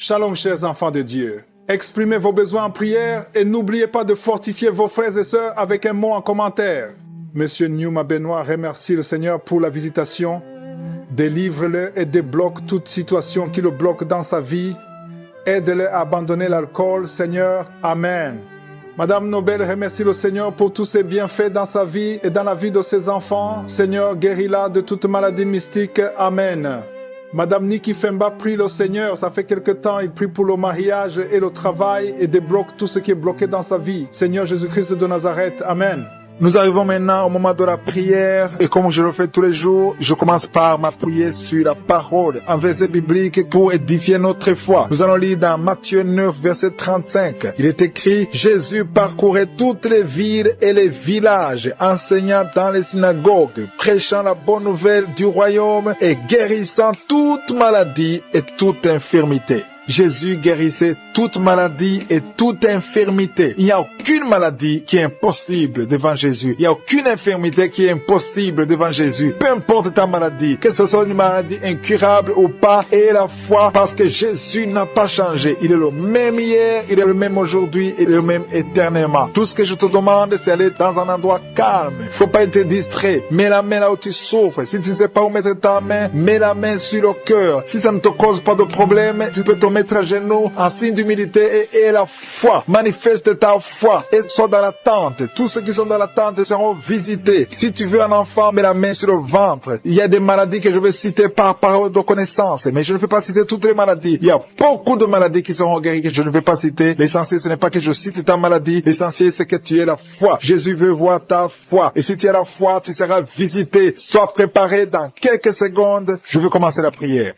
Shalom, chers enfants de Dieu. Exprimez vos besoins en prière et n'oubliez pas de fortifier vos frères et sœurs avec un mot en commentaire. Monsieur Newma Benoît remercie le Seigneur pour la visitation. Délivre-le et débloque toute situation qui le bloque dans sa vie. Aide-le à abandonner l'alcool, Seigneur. Amen. Madame Nobel remercie le Seigneur pour tous ses bienfaits dans sa vie et dans la vie de ses enfants. Seigneur, guéris-la de toute maladie mystique. Amen. Madame Niki Femba prie le Seigneur, ça fait quelque temps, il prie pour le mariage et le travail et débloque tout ce qui est bloqué dans sa vie. Seigneur Jésus-Christ de Nazareth, Amen. Nous arrivons maintenant au moment de la prière et comme je le fais tous les jours, je commence par m'appuyer sur la parole, un verset biblique pour édifier notre foi. Nous allons lire dans Matthieu 9, verset 35. Il est écrit, Jésus parcourait toutes les villes et les villages, enseignant dans les synagogues, prêchant la bonne nouvelle du royaume et guérissant toute maladie et toute infirmité. Jésus guérissait toute maladie et toute infirmité. Il n'y a aucune maladie qui est impossible devant Jésus. Il n'y a aucune infirmité qui est impossible devant Jésus. Peu importe ta maladie, que ce soit une maladie incurable ou pas, et la foi, parce que Jésus n'a pas changé. Il est le même hier, il est le même aujourd'hui, il est le même éternellement. Tout ce que je te demande, c'est aller dans un endroit calme. Il ne faut pas être distrait. Mets la main là où tu souffres. Si tu ne sais pas où mettre ta main, mets la main sur le cœur. Si ça ne te cause pas de problème, tu peux te mettre à genoux en signe d'humilité et la foi. Manifeste ta foi et sois dans l'attente. Tous ceux qui sont dans l'attente seront visités. Si tu veux un enfant, mets la main sur le ventre. Il y a des maladies que je vais citer par parole de connaissance, mais je ne vais pas citer toutes les maladies. Il y a beaucoup de maladies qui seront guéries que je ne vais pas citer. L'essentiel, ce n'est pas que je cite ta maladie. L'essentiel, c'est que tu aies la foi. Jésus veut voir ta foi. Et si tu as la foi, tu seras visité. Sois préparé dans quelques secondes. Je vais commencer la prière.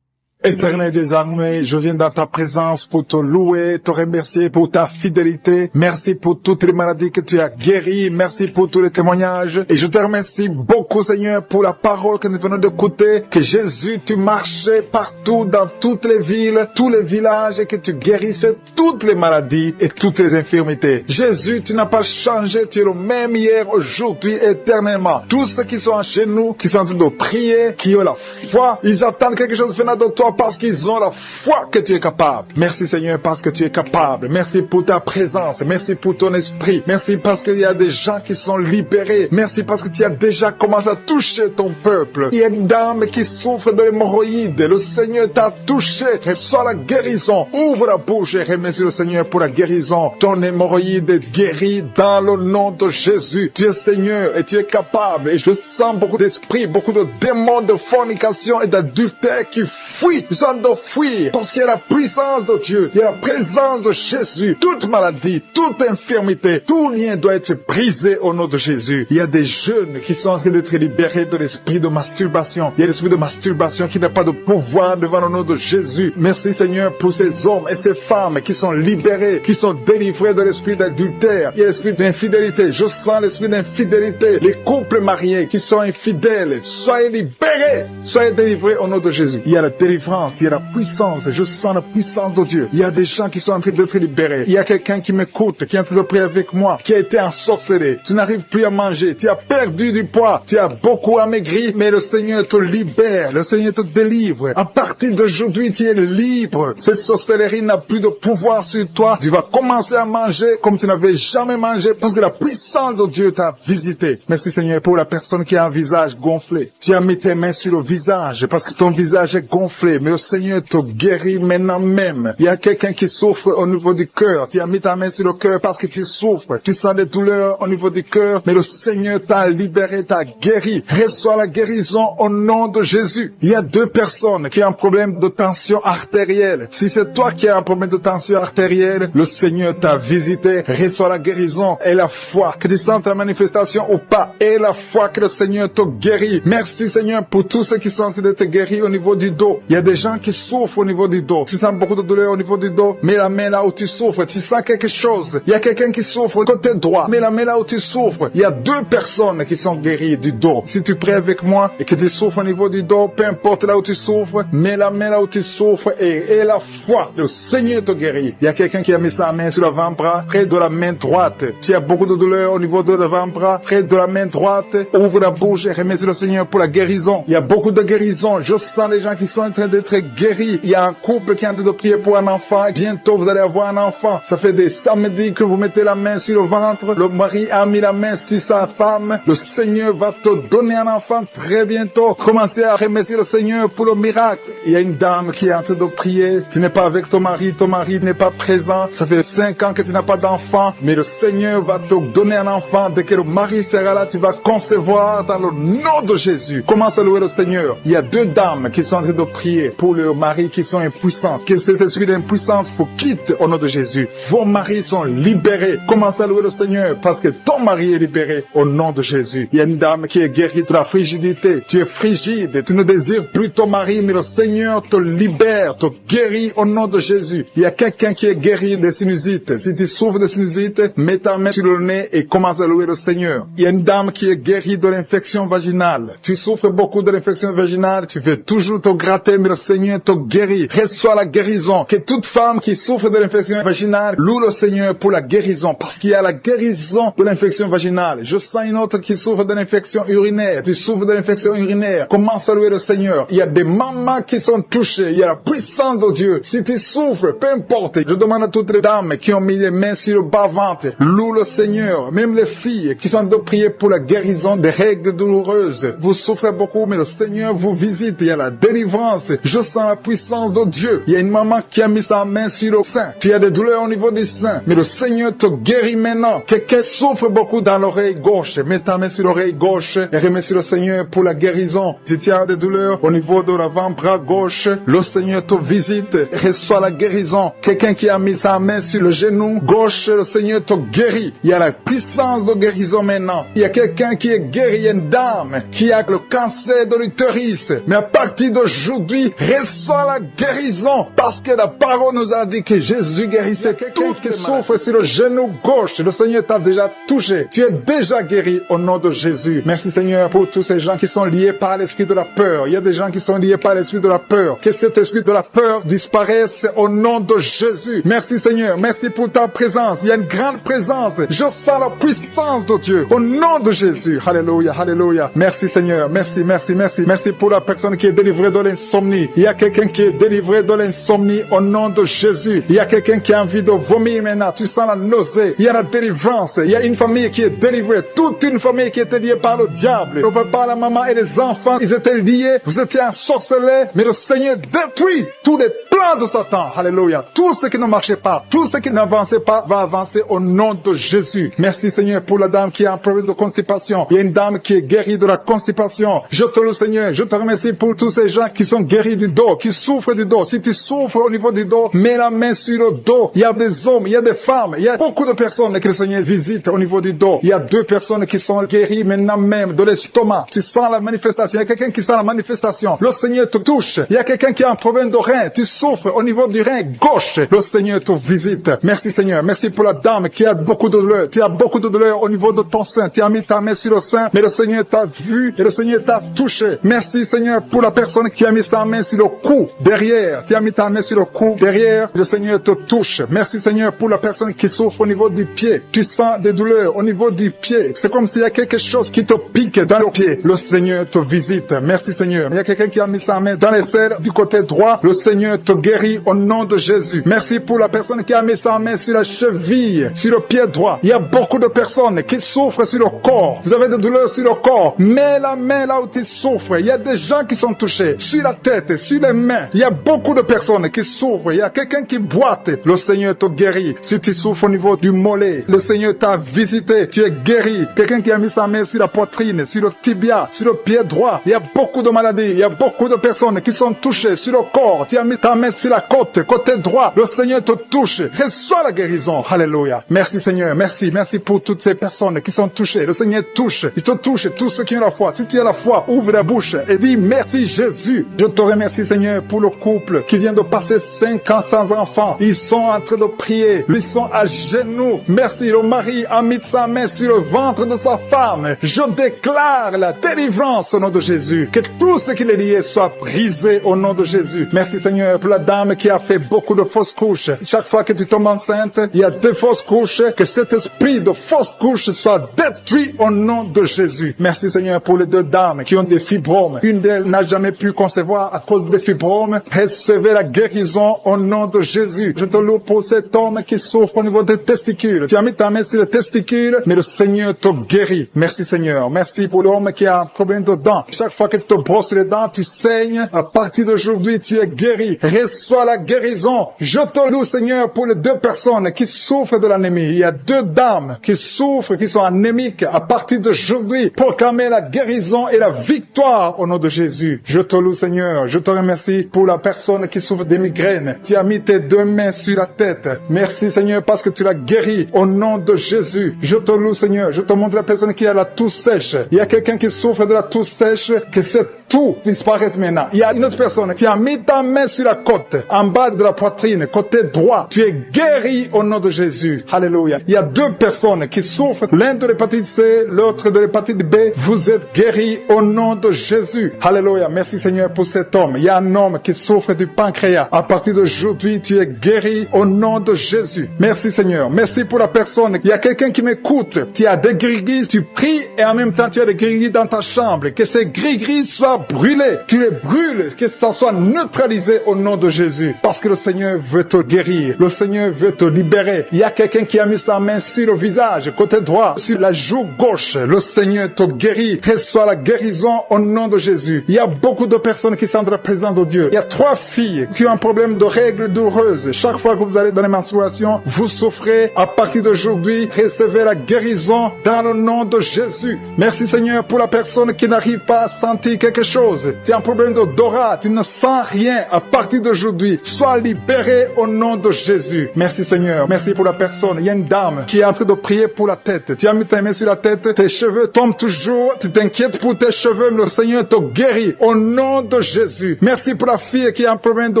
Éternel des armées, je viens dans ta présence pour te louer, te remercier pour ta fidélité. Merci pour toutes les maladies que tu as guéries. Merci pour tous les témoignages. Et je te remercie beaucoup, Seigneur, pour la parole que nous venons d'écouter. Que Jésus, tu marchais partout dans toutes les villes, tous les villages et que tu guérissais toutes les maladies et toutes les infirmités. Jésus, tu n'as pas changé. Tu es le même hier, aujourd'hui, éternellement. Tous ceux qui sont chez nous, qui sont en train de prier, qui ont la foi, ils attendent quelque chose venant de toi. Parce qu'ils ont la foi que tu es capable. Merci Seigneur parce que tu es capable. Merci pour ta présence. Merci pour ton esprit. Merci parce qu'il y a des gens qui sont libérés. Merci parce que tu as déjà commencé à toucher ton peuple. Il y a une dame qui souffre de l'hémorroïde. Le Seigneur t'a touché. Reçois la guérison. Ouvre la bouche et remercie le Seigneur pour la guérison. Ton hémorroïde est guérie dans le nom de Jésus. Tu es Seigneur et tu es capable. Et je sens beaucoup d'esprits, beaucoup de démons de fornication et d'adultère qui fuient. Ils sont de fuir parce qu'il y a la puissance de Dieu, il y a la présence de Jésus. Toute maladie, toute infirmité, tout lien doit être brisé au nom de Jésus. Il y a des jeunes qui sont en train d'être libérés de l'esprit de masturbation. Il y a l'esprit de masturbation qui n'a pas de pouvoir devant le nom de Jésus. Merci Seigneur pour ces hommes et ces femmes qui sont libérés, qui sont délivrés de l'esprit d'adultère. Il y a l'esprit d'infidélité. Je sens l'esprit d'infidélité. Les couples mariés qui sont infidèles, soyez libérés, soyez délivrés au nom de Jésus. Il y a la délivrance. Il y a la puissance, je sens la puissance de Dieu. Il y a des gens qui sont en train d'être libérés. Il y a quelqu'un qui m'écoute, qui est en train de prier avec moi, qui a été ensorcelé. Tu n'arrives plus à manger, tu as perdu du poids, tu as beaucoup amaigri, mais le Seigneur te libère, le Seigneur te délivre. À partir d'aujourd'hui, tu es libre. Cette sorcellerie n'a plus de pouvoir sur toi. Tu vas commencer à manger comme tu n'avais jamais mangé parce que la puissance de Dieu t'a visité. Merci Seigneur pour la personne qui a un visage gonflé. Tu as mis tes mains sur le visage parce que ton visage est gonflé. Mais le Seigneur te guérit maintenant même. Il y a quelqu'un qui souffre au niveau du cœur. Tu as mis ta main sur le cœur parce que tu souffres. Tu sens des douleurs au niveau du cœur. Mais le Seigneur t'a libéré, t'a guéri. Reçois la guérison au nom de Jésus. Il y a 2 personnes qui ont un problème de tension artérielle. Si c'est toi qui as un problème de tension artérielle, le Seigneur t'a visité. Reçois la guérison et la foi. Que tu sentes la manifestation ou pas. Et la foi que le Seigneur te guérit. Merci Seigneur pour tous ceux qui sont en train de te guérir au niveau du dos. Il y a des les gens qui souffrent au niveau du dos. Tu sens beaucoup de douleur au niveau du dos, mets la main là où tu souffres. Tu sens quelque chose. Il y a quelqu'un qui souffre côté droit, mets la main là où tu souffres. Il y a 2 personnes qui sont guéries du dos. Si tu pries avec moi et que tu souffres au niveau du dos, peu importe là où tu souffres, mets la main là où tu souffres et la foi, le Seigneur te guérit. Il y a quelqu'un qui a mis sa main sur l'avant-bras, près de la main droite. Tu as beaucoup de douleur au niveau de l'avant-bras, près de la main droite. Ouvre la bouche et remercie le Seigneur pour la guérison. Il y a beaucoup de guérison. Je sens les gens qui sont en train d'être guéris. Il y a un couple qui est en train de prier pour un enfant. Bientôt, vous allez avoir un enfant. Ça fait des samedis que vous mettez la main sur le ventre. Le mari a mis la main sur sa femme. Le Seigneur va te donner un enfant très bientôt. Commencez à remercier le Seigneur pour le miracle. Il y a une dame qui est en train de prier. Tu n'es pas avec ton mari n'est pas présent. Ça fait 5 ans que tu n'as pas d'enfant. Mais le Seigneur va te donner un enfant. Dès que le mari sera là, tu vas concevoir dans le nom de Jésus. Commence à louer le Seigneur. Il y a 2 dames qui sont en train de prier pour leurs maris qui sont impuissants. Que cet esprit d'impuissance vous quitte au nom de Jésus. Vos maris sont libérés. Commence à louer le Seigneur parce que ton mari est libéré au nom de Jésus. Il y a une dame qui est guérie de la frigidité. Tu es frigide. Tu ne désires plus ton mari, mais le Seigneur te libère, te guérit au nom de Jésus. Il y a quelqu'un qui est guéri des sinusites. Si tu souffres de sinusite, mets ta main sur le nez et commence à louer le Seigneur. Il y a une dame qui est guérie de l'infection vaginale. Tu souffres beaucoup de l'infection vaginale. Tu veux toujours te gratter, mais le Seigneur te guérit. Reçois la guérison. Que toute femme qui souffre de l'infection vaginale loue le Seigneur pour la guérison, parce qu'il y a la guérison de l'infection vaginale. Je sens une autre qui souffre de l'infection urinaire. Tu souffres de l'infection urinaire. Commence à louer le Seigneur. Il y a des mamans qui sont touchées. Il y a la puissance de Dieu. Si tu souffres, peu importe. Je demande à toutes les dames qui ont mis les mains sur le bas-ventre, loue le Seigneur. Même les filles qui sont en train de prier pour la guérison des règles douloureuses. Vous souffrez beaucoup, mais le Seigneur vous visite. Il y a la délivrance. Je sens la puissance de Dieu. Il y a une maman qui a mis sa main sur le sein. Tu as des douleurs au niveau du sein, mais le Seigneur te guérit maintenant. Quelqu'un souffre beaucoup dans l'oreille gauche. Mets ta main sur l'oreille gauche et remercie le Seigneur pour la guérison. Si tu as des douleurs au niveau de l'avant-bras gauche, le Seigneur te visite. Reçois la guérison. Quelqu'un qui a mis sa main sur le genou gauche, le Seigneur te guérit. Il y a la puissance de guérison maintenant. Il y a quelqu'un qui est guéri, il y a une dame qui a le cancer de l'utérus. Mais à partir d'aujourd'hui, reçois la guérison, parce que la parole nous a dit que Jésus guérissait quelqu'un qui souffre sur le genou gauche. Le Seigneur t'a déjà touché. Tu es déjà guéri au nom de Jésus. Merci Seigneur pour tous ces gens qui sont liés par l'esprit de la peur. Il y a des gens qui sont liés par l'esprit de la peur. Que cet esprit de la peur disparaisse au nom de Jésus. Merci Seigneur. Merci pour ta présence. Il y a une grande présence. Je sens la puissance de Dieu au nom de Jésus. Alléluia, alléluia. Merci Seigneur. Merci, merci, merci. Merci pour la personne qui est délivrée de l'insomnie. Il y a quelqu'un qui est délivré de l'insomnie au nom de Jésus. Il y a quelqu'un qui a envie de vomir maintenant. Tu sens la nausée. Il y a la délivrance. Il y a une famille qui est délivrée. Toute une famille qui était liée par le diable. Le papa, la maman et les enfants, ils étaient liés. Vous étiez ensorcelés. Mais le Seigneur détruit tous les plans de Satan. Alléluia. Tout ce qui ne marchait pas, tout ce qui n'avançait pas, va avancer au nom de Jésus. Merci Seigneur pour la dame qui a un problème de constipation. Il y a une dame qui est guérie de la constipation. Je te loue Seigneur. Je te remercie pour tous ces gens qui sont guéris du dos, qui souffrent du dos. Si tu souffres au niveau du dos, mets la main sur le dos. Il y a des hommes, il y a des femmes, il y a beaucoup de personnes que le Seigneur visite au niveau du dos. Il y a 2 personnes qui sont guéries maintenant même de l'estomac. Tu sens la manifestation. Il y a quelqu'un qui sent la manifestation. Le Seigneur te touche. Il y a quelqu'un qui a un problème de rein. Tu souffres au niveau du rein gauche. Le Seigneur te visite. Merci Seigneur. Merci pour la dame qui a beaucoup de douleur. Tu as beaucoup de douleur au niveau de ton sein. Tu as mis ta main sur le sein, mais le Seigneur t'a vu et le Seigneur t'a touché. Merci Seigneur pour la personne qui a mis sa main sur le cou derrière. Tu as mis ta main sur le cou derrière. Le Seigneur te touche. Merci Seigneur pour la personne qui souffre au niveau du pied. Tu sens des douleurs au niveau du pied. C'est comme s'il y a quelque chose qui te pique dans le pied. Le Seigneur te visite. Merci Seigneur. Il y a quelqu'un qui a mis sa main dans les ailes du côté droit. Le Seigneur te guérit au nom de Jésus. Merci pour la personne qui a mis sa main sur la cheville, sur le pied droit. Il y a beaucoup de personnes qui souffrent sur le corps. Vous avez des douleurs sur le corps. Mets la main là où tu souffres. Il y a des gens qui sont touchés. Sur la tête, sur les mains. Il y a beaucoup de personnes qui souffrent. Il y a quelqu'un qui boite. Le Seigneur te guérit. Si tu souffres au niveau du mollet, le Seigneur t'a visité. Tu es guéri. Quelqu'un qui a mis sa main sur la poitrine, sur le tibia, sur le pied droit. Il y a beaucoup de maladies. Il y a beaucoup de personnes qui sont touchées sur le corps. Tu as mis ta main main sur la côte, côté droit. Le Seigneur te touche. Reçois la guérison. Alléluia. Merci Seigneur. Merci. Merci pour toutes ces personnes qui sont touchées. Le Seigneur touche. Il te touche. Tous ceux qui ont la foi. Si tu as la foi, ouvre la bouche et dis merci Jésus. Je te remercie Seigneur pour le couple qui vient de passer 5 ans sans enfant. Ils sont en train de prier. Ils sont à genoux. Merci. Le mari a mis sa main sur le ventre de sa femme. Je déclare la délivrance au nom de Jésus. Que tout ce qui est lié soit brisé au nom de Jésus. Merci Seigneur pour la dame qui a fait beaucoup de fausses couches. Chaque fois que tu tombes enceinte, il y a 2 fausses couches. Que cet esprit de fausses couches soit détruit au nom de Jésus. Merci Seigneur pour les 2 dames qui ont des fibromes. Une d'elles n'a jamais pu concevoir à cause des fibromes. Recevez la guérison au nom de Jésus. Je te loue pour cet homme qui souffre au niveau des testicules. Tu as mis ta main sur les testicules, mais le Seigneur te guérit. Merci Seigneur. Merci pour l'homme qui a un problème de dents. Chaque fois que tu te brosses les dents, tu saignes. À partir d'aujourd'hui, tu es guéri. Reçois la guérison. Je te loue Seigneur pour les 2 personnes qui souffrent de l'anémie. Il y a 2 dames qui souffrent, qui sont anémiques. À partir d'aujourd'hui, proclamez la guérison et la victoire au nom de Jésus. Je te loue Seigneur. Je te remercie pour la personne qui souffre des migraines. Tu as mis tes 2 mains sur la tête. Merci Seigneur parce que tu l'as guéri au nom de Jésus. Je te loue Seigneur. Je te montre la personne qui a la toux sèche. Il y a quelqu'un qui souffre de la toux sèche, que cette toux disparaisse maintenant. Il y a une autre personne qui a mis ta main sur la côte, en bas de la poitrine, côté droit. Tu es guéri au nom de Jésus. Alléluia. Il y a 2 personnes qui souffrent, l'un de l'hépatite C, l'autre de l'hépatite B. Vous êtes guéris au nom de Jésus. Alléluia. Merci Seigneur pour cet homme. Il y a un homme qui souffre du pancréas. À partir d'aujourd'hui, tu es guéri au nom de Jésus. Merci Seigneur. Merci pour la personne. Il y a quelqu'un qui m'écoute. Tu as des gris-gris, tu pries et en même temps tu as des gris-gris dans ta chambre. Que ces gris-gris soient brûlés. Tu les brûles. Que ça soit neutralisé au nom de Jésus. Parce que le Seigneur veut te guérir. Le Seigneur veut te libérer. Il y a quelqu'un qui a mis sa main sur le visage, côté droit, sur la joue gauche. Le Seigneur te guérit. Reçois la guérison au nom de Jésus. Il y a beaucoup de personnes qui sont dans la présence de Dieu. Il y a 3 filles qui ont un problème de règles douloureuses. Chaque fois que vous allez dans les menstruations, vous souffrez. À partir d'aujourd'hui, recevez la guérison dans le nom de Jésus. Merci Seigneur pour la personne qui n'arrive pas à sentir quelque chose. Tu as un problème d'odorat, tu ne sens rien. À partir d'aujourd'hui, sois libéré au nom de Jésus. Merci Seigneur. Merci pour la personne. Il y a une dame qui est en train de prier pour la tête. Tu as mis ta main sur la tête, tes cheveux tombent toujours. Tu t'inquiètes pour tes cheveux, mais le Seigneur te guérit au nom de Jésus. Merci pour la fille qui a un problème de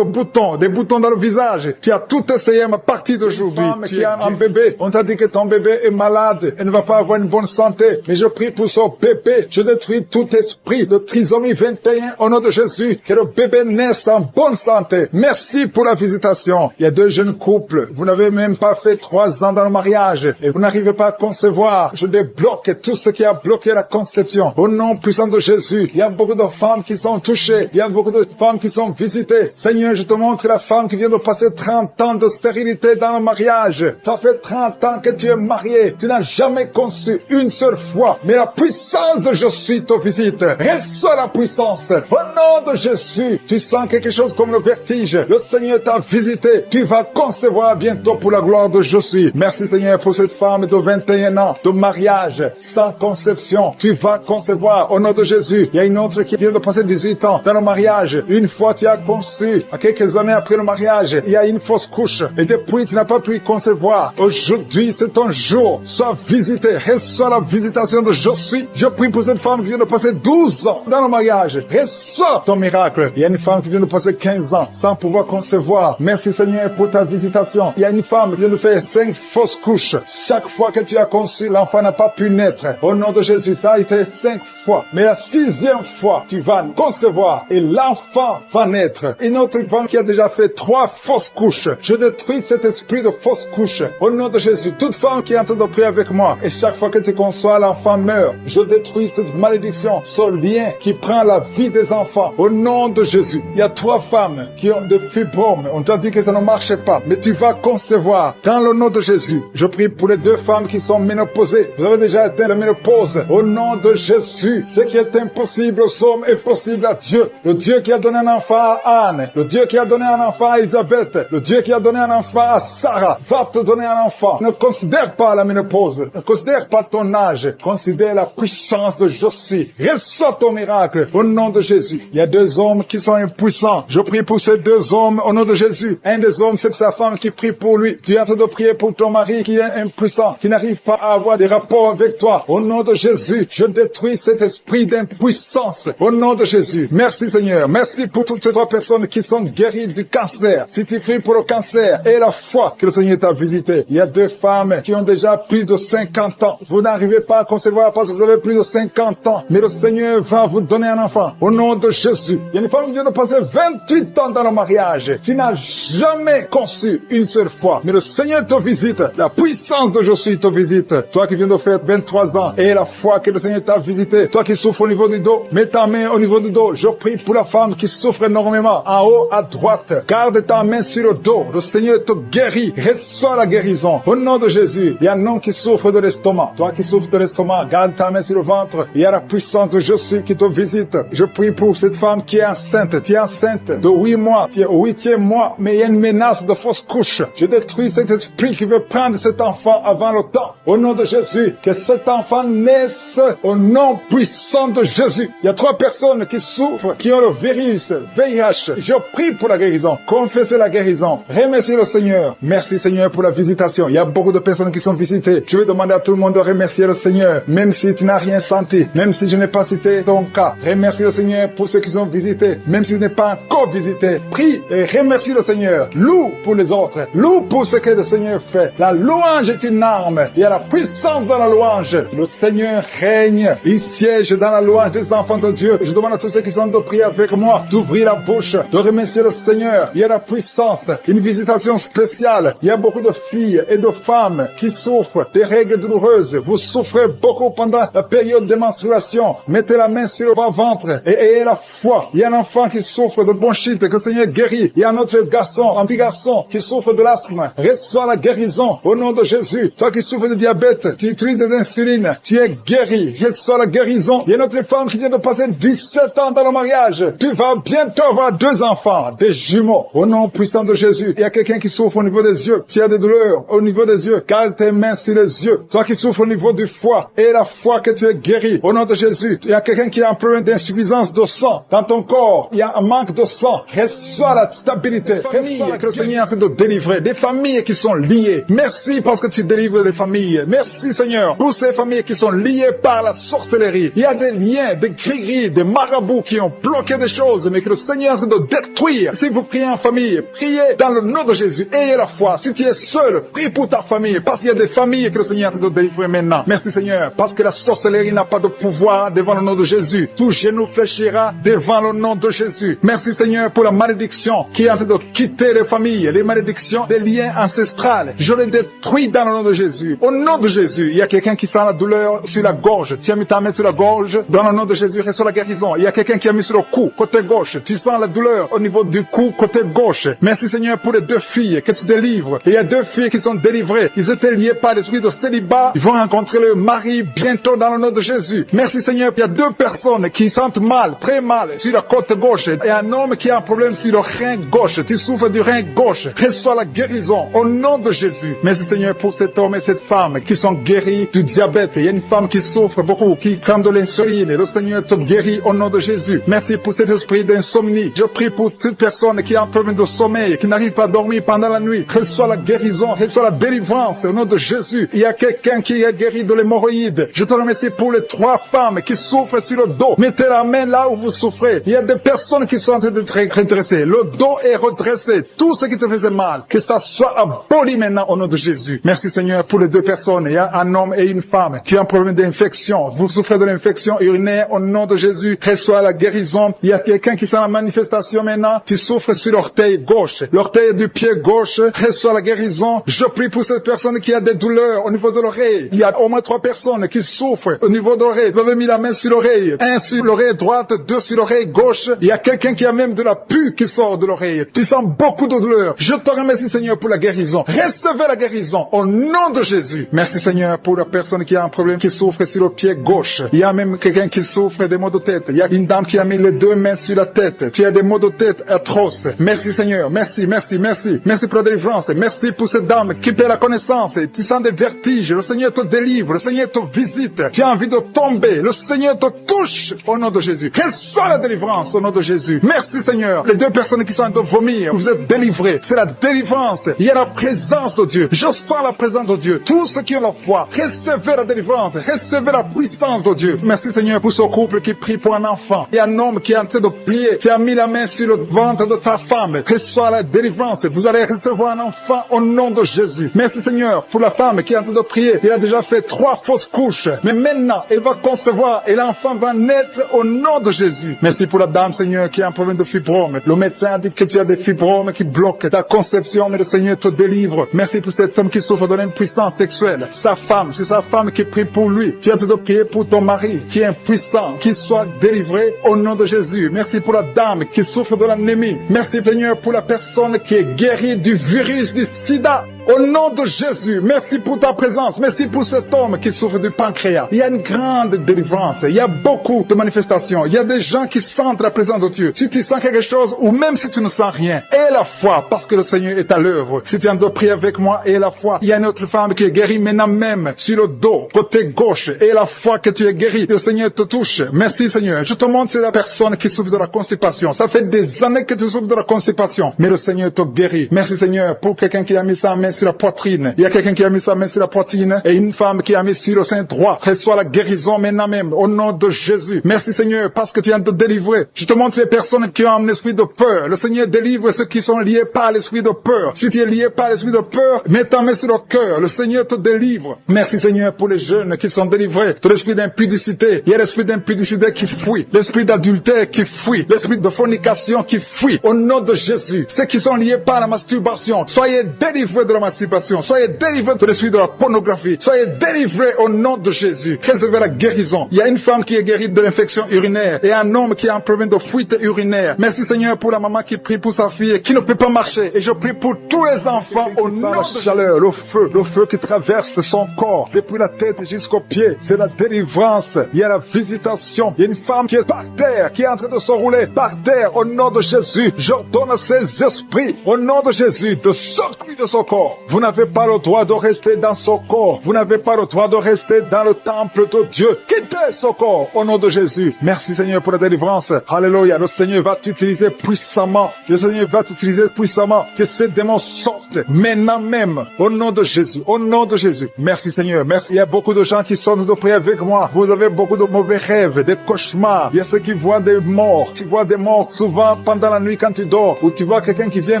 boutons, des boutons dans le visage. Tu as tout essayé, mais à partir d'aujourd'hui, tu as un bébé. On t'a dit que ton bébé est malade et ne va pas avoir une bonne santé. Mais je prie pour son bébé. Je détruis tout esprit de trisomie 21 au nom de Jésus. Que le bébé naisse en bonne santé. Merci pour la visitation. Il y a 2 jeunes couples. Vous n'avez même pas fait 3 ans dans le mariage et vous n'arrivez pas à concevoir. Je débloque tout ce qui a bloqué la conception. Au nom puissant de Jésus, il y a beaucoup de femmes qui sont touchées. Il y a beaucoup de femmes qui sont visitées. Seigneur, je te montre la femme qui vient de passer 30 ans de stérilité dans le mariage. Ça fait 30 ans que tu es marié. Tu n'as jamais conçu une seule fois. Mais la puissance de je suis te visite. Reçois la puissance. Au nom de Jésus, tu sens quelque chose comme le vertige. Le Seigneur t'a visité. Tu vas concevoir bientôt pour la gloire de je suis. Merci Seigneur pour cette femme de 21 ans de mariage sans conception. Tu vas concevoir au nom de Jésus. Il y a une autre qui vient de passer 18 ans dans le mariage. Une fois tu as conçu, à quelques années après le mariage, il y a une fausse couche. Et depuis tu n'as pas pu concevoir. Aujourd'hui c'est ton jour. Sois visité. Reçois la visitation de je suis. Je prie pour cette femme qui vient de passer 12 ans dans le mariage. Reçois ton miracle. Il y a une femme qui vient de passer 15 ans sans pouvoir concevoir. Merci Seigneur pour ta visitation. Il y a une femme qui vient de faire 5 fausses couches. Chaque fois que tu as conçu, l'enfant n'a pas pu naître. Au nom de Jésus, ça a été 5 fois. Mais la 6e fois, tu vas concevoir et l'enfant va naître. Une autre femme qui a déjà fait 3 fausses couches. Je détruis cet esprit de fausses couches. Au nom de Jésus, toute femme qui est en train de prier avec moi, et chaque fois que tu conçois, l'enfant meurt. Je détruis cette malédiction, ce lien qui prend la vie des enfants. Au nom de Jésus, il y a 3 femmes qui ont des fibromes. On t'a dit que ça ne marchait pas, mais tu vas concevoir. Dans le nom de Jésus, je prie pour les 2 femmes qui sont ménopausées. Vous avez déjà atteint la ménopause. Au nom de Jésus, ce qui est impossible aux hommes est possible à Dieu. Le Dieu qui a donné un enfant à Anne, le Dieu qui a donné un enfant à Elisabeth, le Dieu qui a donné un enfant à Sarah, va te donner un enfant. Ne considère pas la ménopause, ne considère pas ton âge, considère la puissance de je suis. Reçois ton miracle au nom de Jésus. Il y a 2 hommes qui sont impuissants. Je prie pour ces ces deux hommes au nom de Jésus. Un des hommes, c'est sa femme qui prie pour lui. Tu es en train de prier pour ton mari qui est impuissant, qui n'arrive pas à avoir des rapports avec toi. Au nom de Jésus, je détruis cet esprit d'impuissance. Au nom de Jésus. Merci Seigneur. Merci pour toutes ces trois personnes qui sont guéries du cancer. Si tu pries pour le cancer et la foi que le Seigneur t'a visité. Il y a deux femmes qui ont déjà plus de 50 ans. Vous n'arrivez pas à concevoir parce que vous avez plus de 50 ans. Mais le Seigneur va vous donner un enfant. Au nom de Jésus. Il y a une femme qui vient de passer 28 ans dans le mariage. Tu n'as jamais conçu une seule fois. Mais le Seigneur te visite. La puissance de Jésus te visite. Toi qui viens de faire 23 ans et la foi que le Seigneur t'a visité. Toi qui souffres au niveau du dos. Mets ta main au niveau du dos. Je prie pour la femme qui souffre énormément. En haut à droite. Garde ta main sur le dos. Le Seigneur te guérit. Reçois la guérison. Au nom de Jésus. Il y a un homme qui souffre de l'estomac. Toi qui souffres de l'estomac. Garde ta main sur le ventre. Il y a la puissance de Jésus qui te visite. Je prie pour cette femme qui est enceinte. Tu es enceinte de 8 mois. Tu es au 8e mois. Mais il y a une menace de fausse couche. Je détruis cet esprit qui veut prendre cet enfant avant le temps. Au nom de Jésus. Que cet enfant naisse au nom puissant de Jésus. Il y a 3 personnes qui souffrent, qui ont le virus, VIH. Je prie pour la guérison. Confessez la guérison. Remerciez le Seigneur. Merci Seigneur pour la visitation. Il y a beaucoup de personnes qui sont visitées. Je vais demander à tout le monde de remercier le Seigneur. Même si tu n'as rien senti. Même si je n'ai pas cité ton cas. Remercie le Seigneur pour ceux qui sont visités. Même si tu n'es pas encore visité. Prie et remercie le Seigneur. Loue pour les autres. Loue pour ce que le Seigneur fait. La louange est une arme. Il y a la puissance dans la louange. Le Seigneur règne. Il siège dans la louange des enfants de Dieu. Je demande à tous ceux qui sont de prier avec moi d'ouvrir la bouche, de remercier le Seigneur. Il y a la puissance, une visitation spéciale. Il y a beaucoup de filles et de femmes qui souffrent des règles douloureuses. Vous souffrez beaucoup pendant la période de menstruation. Mettez la main sur le bas-ventre et ayez la foi. Il y a un enfant qui souffre de bronchite, que le Seigneur guérit. Il y a un autre garçon, un petit garçon qui souffre de l'asthme. Reçois la guérison au nom de Jésus. Toi qui souffres de diabète, tu utilises des insulines, tu es guéri. Reçois la guérison. Il y a une autre femme qui vient de passer 17 ans dans le mariage. Tu vas bientôt avoir 2 enfants, des jumeaux. Au nom puissant de Jésus. Il y a quelqu'un qui souffre au niveau des yeux. Tu as des douleurs au niveau des yeux. Garde tes mains sur les yeux. Toi qui souffres au niveau du foie. Et la foi que tu es guéri. Au nom de Jésus. Il y a quelqu'un qui a un problème d'insuffisance de sang dans ton corps. Il y a un manque de sang. Reçois la stabilité. Reçois que le Seigneur est en train de délivrer. Des familles qui sont liées. Merci parce que tu délivres les familles. Merci Seigneur. Pour ces familles qui sont liées par la sorcellerie. Il y a des liens, des gris-gris, des marabouts qui ont bloqué des choses, mais que le Seigneur est en train de détruire. Si vous priez en famille, priez dans le nom de Jésus. Ayez la foi. Si tu es seul, prie pour ta famille, parce qu'il y a des familles que le Seigneur est en train de délivrer maintenant. Merci Seigneur, parce que la sorcellerie n'a pas de pouvoir devant le nom de Jésus. Tout genou fléchira devant le nom de Jésus. Merci Seigneur pour la malédiction qui est en train de quitter les familles, les malédictions des liens ancestrales. Je les détruis dans le nom de Jésus. Au nom de Jésus, il y a quelqu'un qui sent la douleur sur la gorge. Tu as mis ta main sur la gorge. Dans le nom de Jésus, reçois la guérison. Il y a quelqu'un qui a mis sur le cou, côté gauche. Tu sens la douleur au niveau du cou, côté gauche. Merci Seigneur pour les 2 filles que tu délivres. Et il y a 2 filles qui sont délivrées. Ils étaient liés par l'esprit de célibat. Ils vont rencontrer le mari bientôt dans le nom de Jésus. Merci Seigneur. Il y a 2 personnes qui sentent mal, très mal, sur la côte gauche. Et un homme qui a un problème sur le rein gauche. Tu souffres du rein gauche. Reçois la guérison au nom de Jésus. Merci Seigneur pour cet homme et cette femme qui sont guéris du diabète. Il y a une femme qui souffre beaucoup, qui prend de l'insuline. Le Seigneur te guérit au nom de Jésus. Merci pour cet esprit d'insomnie. Je prie pour toute personne qui a un problème de sommeil, qui n'arrive pas à dormir pendant la nuit. Reçois la guérison, reçois la délivrance au nom de Jésus. Il y a quelqu'un qui est guéri de l'hémorroïde. Je te remercie pour les 3 femmes qui souffrent sur le dos. Mettez la main là où vous souffrez. Il y a des personnes qui sont en train de te redresser. Le dos est redressé. Tout ce qui te faisait mal, que ça soit aboli maintenant au nom de Jésus. Merci Seigneur pour les 2 personnes. Il y a un homme et une femme qui ont un problème d'infection. Vous souffrez de l'infection urinaire au nom de Jésus. Reçois la guérison. Il y a quelqu'un qui sent la manifestation maintenant. Tu souffres sur l'orteil gauche. L'orteil du pied gauche. Reçois la guérison. Je prie pour cette personne qui a des douleurs au niveau de l'oreille. Il y a au moins 3 personnes qui souffrent au niveau de l'oreille. Vous avez mis la main sur l'oreille. 1 sur l'oreille droite, 2 sur l'oreille gauche. Il y a quelqu'un qui a même de la pus qui sort de l'oreille. Tu sens beaucoup de douleur. Je te remercie Seigneur pour la guérison. Recevez la guérison au nom de Jésus. Merci Seigneur pour la personne qui a un problème, qui souffre sur le pied gauche. Il y a même quelqu'un qui souffre des maux de tête. Il y a une dame qui a mis les 2 mains sur la tête. Tu as des maux de tête atroces. Merci Seigneur. Merci, merci, merci. Merci pour la délivrance. Merci pour cette dame qui perd la connaissance. Tu sens des vertiges. Le Seigneur te délivre. Le Seigneur te visite. Tu as envie de tomber. Le Seigneur te touche au nom de Jésus. Reçois la délivrance au nom de Jésus. Merci Seigneur. Les deux personnes qui sont en train de vomir. Vous êtes délivrés. C'est la délivrance. Il y a la présence de Dieu. Je sens la présence de Dieu. Tous ceux qui ont la foi, recevez la délivrance. Recevez la puissance de Dieu. Merci Seigneur pour ce couple qui prie pour un enfant. Il y a un homme qui est en train de prier. Tu as mis la main sur le ventre de ta femme. Reçois la délivrance. Vous allez recevoir un enfant au nom de Jésus. Merci Seigneur pour la femme qui est en train de prier. Il a déjà fait 3 fausses couches. Mais maintenant, elle va concevoir et l'enfant va naître au nom de Jésus. Merci pour la dame Seigneur qui a un problème de fibrome. Le médecin a dit que tu as des fibromes qui bloquent ta conception, mais le Seigneur te délivre. Merci pour cet homme qui souffre de l'impuissance sexuelle. Sa femme, c'est sa femme qui prie pour lui. Tu es en train de prier pour ton mari qui est impuissant, qu'il soit délivré au nom de Jésus. Merci pour la dame qui souffre de l'anémie. Merci Seigneur pour la personne qui est guérie du virus du sida. Au nom de Jésus, merci pour ta présence. Merci pour cet homme qui souffre du pancréas. Il y a une grande délivrance. Il y a beaucoup de manifestations. Il y a des gens qui sentent la présence de Dieu. Si tu sens quelque chose ou même si tu ne sens rien, aie la foi parce que le Seigneur est à l'œuvre. Si tu es en train de prier avec moi, aie la foi. Il y a une autre femme qui est guérie maintenant même sur le dos, côté gauche. Aie la foi que tu es guéri. Le Seigneur te touche. Merci Seigneur. Je te montre c'est la personne qui souffre de la constipation. Ça fait des années que tu souffres de la constipation, mais le Seigneur te guérit. Merci Seigneur pour quelqu'un qui a mis sa main sur la poitrine. Il y a quelqu'un qui a mis sa main sur la poitrine et une femme qui a mis sur le sein droit. Reçois la guérison maintenant même au nom de Jésus. Merci Seigneur parce que tu viens de délivrer. Je te montre les personnes qui ont un esprit de peur. Le Seigneur délivre ceux qui sont liés par l'esprit de peur. Si tu es lié par l'esprit de peur, mets ta main sur le cœur. Le Seigneur te délivre. Merci Seigneur pour les jeunes qui sont délivrés de l'esprit d'impudicité. Il y a l'esprit d'impudicité qui fuit. L'esprit d'adultère qui fuit. L'esprit de fornication qui fuit. Au nom de Jésus. Ceux qui sont liés par la masturbation, soyez délivrés de la masturbation. Soyez délivrés de l'esprit de la pornographie. Soyez délivrés au nom de Jésus. Recevez la guérison. Il y a une femme qui est guérie de l'infection urinaire et un homme qui a un problème de fuite urinaire. Merci Seigneur pour la maman qui prie pour sa fille qui ne peut pas marcher. Et je prie pour tous les enfants au nom de la chaleur, le feu qui traverse son corps depuis la tête jusqu'aux pieds. C'est la délivrance. Il y a la visitation. Il y a une femme qui est par terre, qui est en train de se rouler par terre au nom de Jésus. J'ordonne à ces esprits au nom de Jésus de sortir de son corps. Vous n'avez pas le droit de rester dans son corps. Vous n'avez pas le droit de rester dans le temple de Dieu. Quittez son corps au nom de Jésus. Merci Seigneur pour la délivrance. Alléluia. Le Seigneur va t'utiliser puissamment. Le Seigneur va t'utiliser puissamment. Que ces démons sortent maintenant même au nom de Jésus. Au nom de Jésus. Merci Seigneur. Merci. Il y a beaucoup de gens qui sont de prier avec moi. Vous avez beaucoup de mauvais rêves, des cauchemars. Il y a ceux qui voient des morts. Tu vois des morts souvent pendant la nuit quand tu dors. Ou tu vois quelqu'un qui vient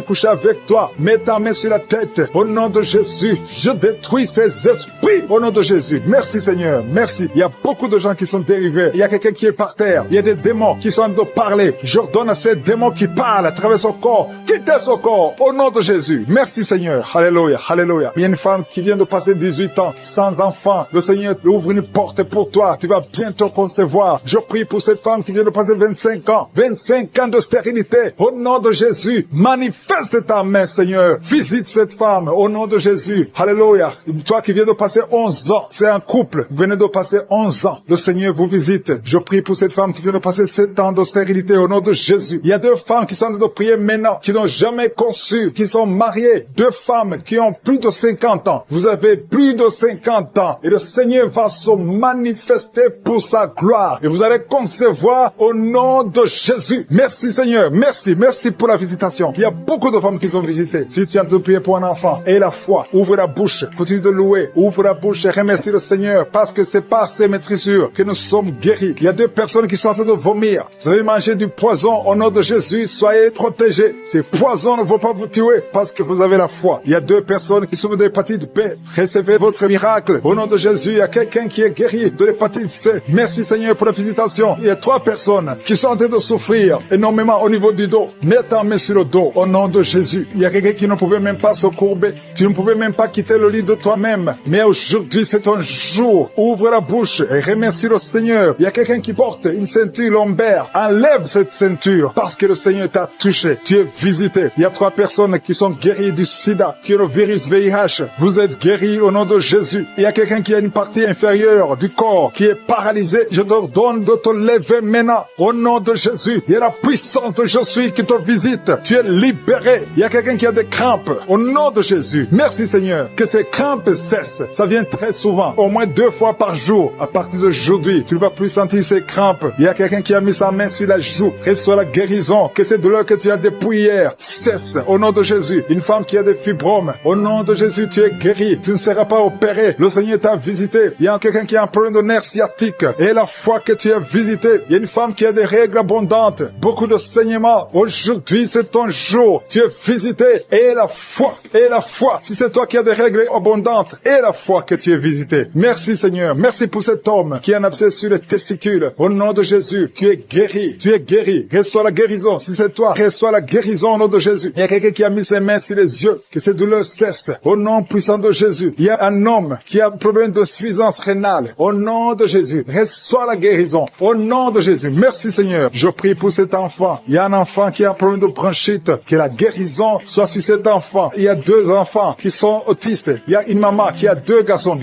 coucher avec toi. Mets ta main sur la tête. Au nom de Jésus, je détruis ces esprits au nom de Jésus. Merci Seigneur, merci. Il y a beaucoup de gens qui sont dérivés. Il y a quelqu'un qui est par terre. Il y a des démons qui sont en train de parler. J'ordonne à ces démons qui parlent à travers son corps. Quittez son corps au nom de Jésus. Merci Seigneur. Alléluia, alléluia. Il y a une femme qui vient de passer 18 ans sans enfant. Le Seigneur ouvre une porte pour toi. Tu vas bientôt concevoir. Je prie pour cette femme qui vient de passer 25 ans. 25 ans de stérilité. Au nom de Jésus, manifeste ta main Seigneur. Visite cette femme au nom de Jésus. Alléluia. Toi qui viens de passer 11 ans, c'est un couple. Vous venez de passer 11 ans. Le Seigneur vous visite. Je prie pour cette femme qui vient de passer 7 ans de stérilité au nom de Jésus. Il y a 2 femmes qui sont en train de prier maintenant, qui n'ont jamais conçu, qui sont mariées. 2 femmes qui ont plus de 50 ans. Vous avez plus de 50 ans. Et le Seigneur va se manifester pour sa gloire. Et vous allez concevoir au nom de Jésus. Merci Seigneur. Merci. Merci pour la visitation. Il y a beaucoup de femmes qui sont visitées. Si tu as de prier pour un enfant, et la foi, ouvre la bouche, continue de louer, ouvre la bouche et remercie le Seigneur parce que c'est par ses maîtrisures que nous sommes guéris. Il y a 2 personnes qui sont en train de vomir. Vous avez mangé du poison au nom de Jésus, soyez protégés. Ces poisons ne vont pas vous tuer parce que vous avez la foi. Il y a 2 personnes qui souffrent de l'hépatite B. Recevez votre miracle au nom de Jésus. Il y a quelqu'un qui est guéri de l'hépatite C. Merci Seigneur pour la visitation. Il y a 3 personnes qui sont en train de souffrir énormément au niveau du dos. Mets ta main sur le dos au nom de Jésus. Il y a quelqu'un qui ne pouvait même pas se courber. Tu ne pouvais même pas quitter le lit de toi-même. Mais aujourd'hui, c'est un jour. Ouvre la bouche et remercie le Seigneur. Il y a quelqu'un qui porte une ceinture lombaire. Enlève cette ceinture parce que le Seigneur t'a touché. Tu es visité. Il y a 3 personnes qui sont guéries du sida, qui ont le virus VIH. Vous êtes guéris au nom de Jésus. Il y a quelqu'un qui a une partie inférieure du corps qui est paralysée. Je te donne de te lever maintenant au nom de Jésus. Il y a la puissance de je suis qui te visite. Tu es libéré. Il y a quelqu'un qui a des crampes au nom de Jésus. Merci Seigneur. Que ces crampes cessent. Ça vient très souvent, au moins 2 fois par jour. À partir d'aujourd'hui, tu ne vas plus sentir ces crampes. Il y a quelqu'un qui a mis sa main sur la joue. Reçois la guérison que ces douleurs que tu as depuis hier cessent au nom de Jésus. Une femme qui a des fibromes, au nom de Jésus, tu es guéri. Tu ne seras pas opéré. Le Seigneur t'a visité. Il y a quelqu'un qui a un problème de nerf sciatique. Et la foi que tu as visité, il y a une femme qui a des règles abondantes, beaucoup de saignements. Aujourd'hui, c'est ton jour. Tu es visité. Et la foi. Si c'est toi qui as des règles abondantes, et la foi que tu es visité. Merci Seigneur. Merci pour cet homme qui a un abcès sur les testicules. Au nom de Jésus, tu es guéri. Tu es guéri. Reçois la guérison. Si c'est toi, reçois la guérison au nom de Jésus. Il y a quelqu'un qui a mis ses mains sur les yeux, que ces douleurs cessent. Au nom puissant de Jésus. Il y a un homme qui a un problème de suffisance rénale. Au nom de Jésus, reçois la guérison. Au nom de Jésus. Merci Seigneur. Je prie pour cet enfant. Il y a un enfant qui a un problème de bronchite. Que la guérison soit sur cet enfant. Il y a 2 enfants qui sont autistes. Il y a une maman qui a 2 garçons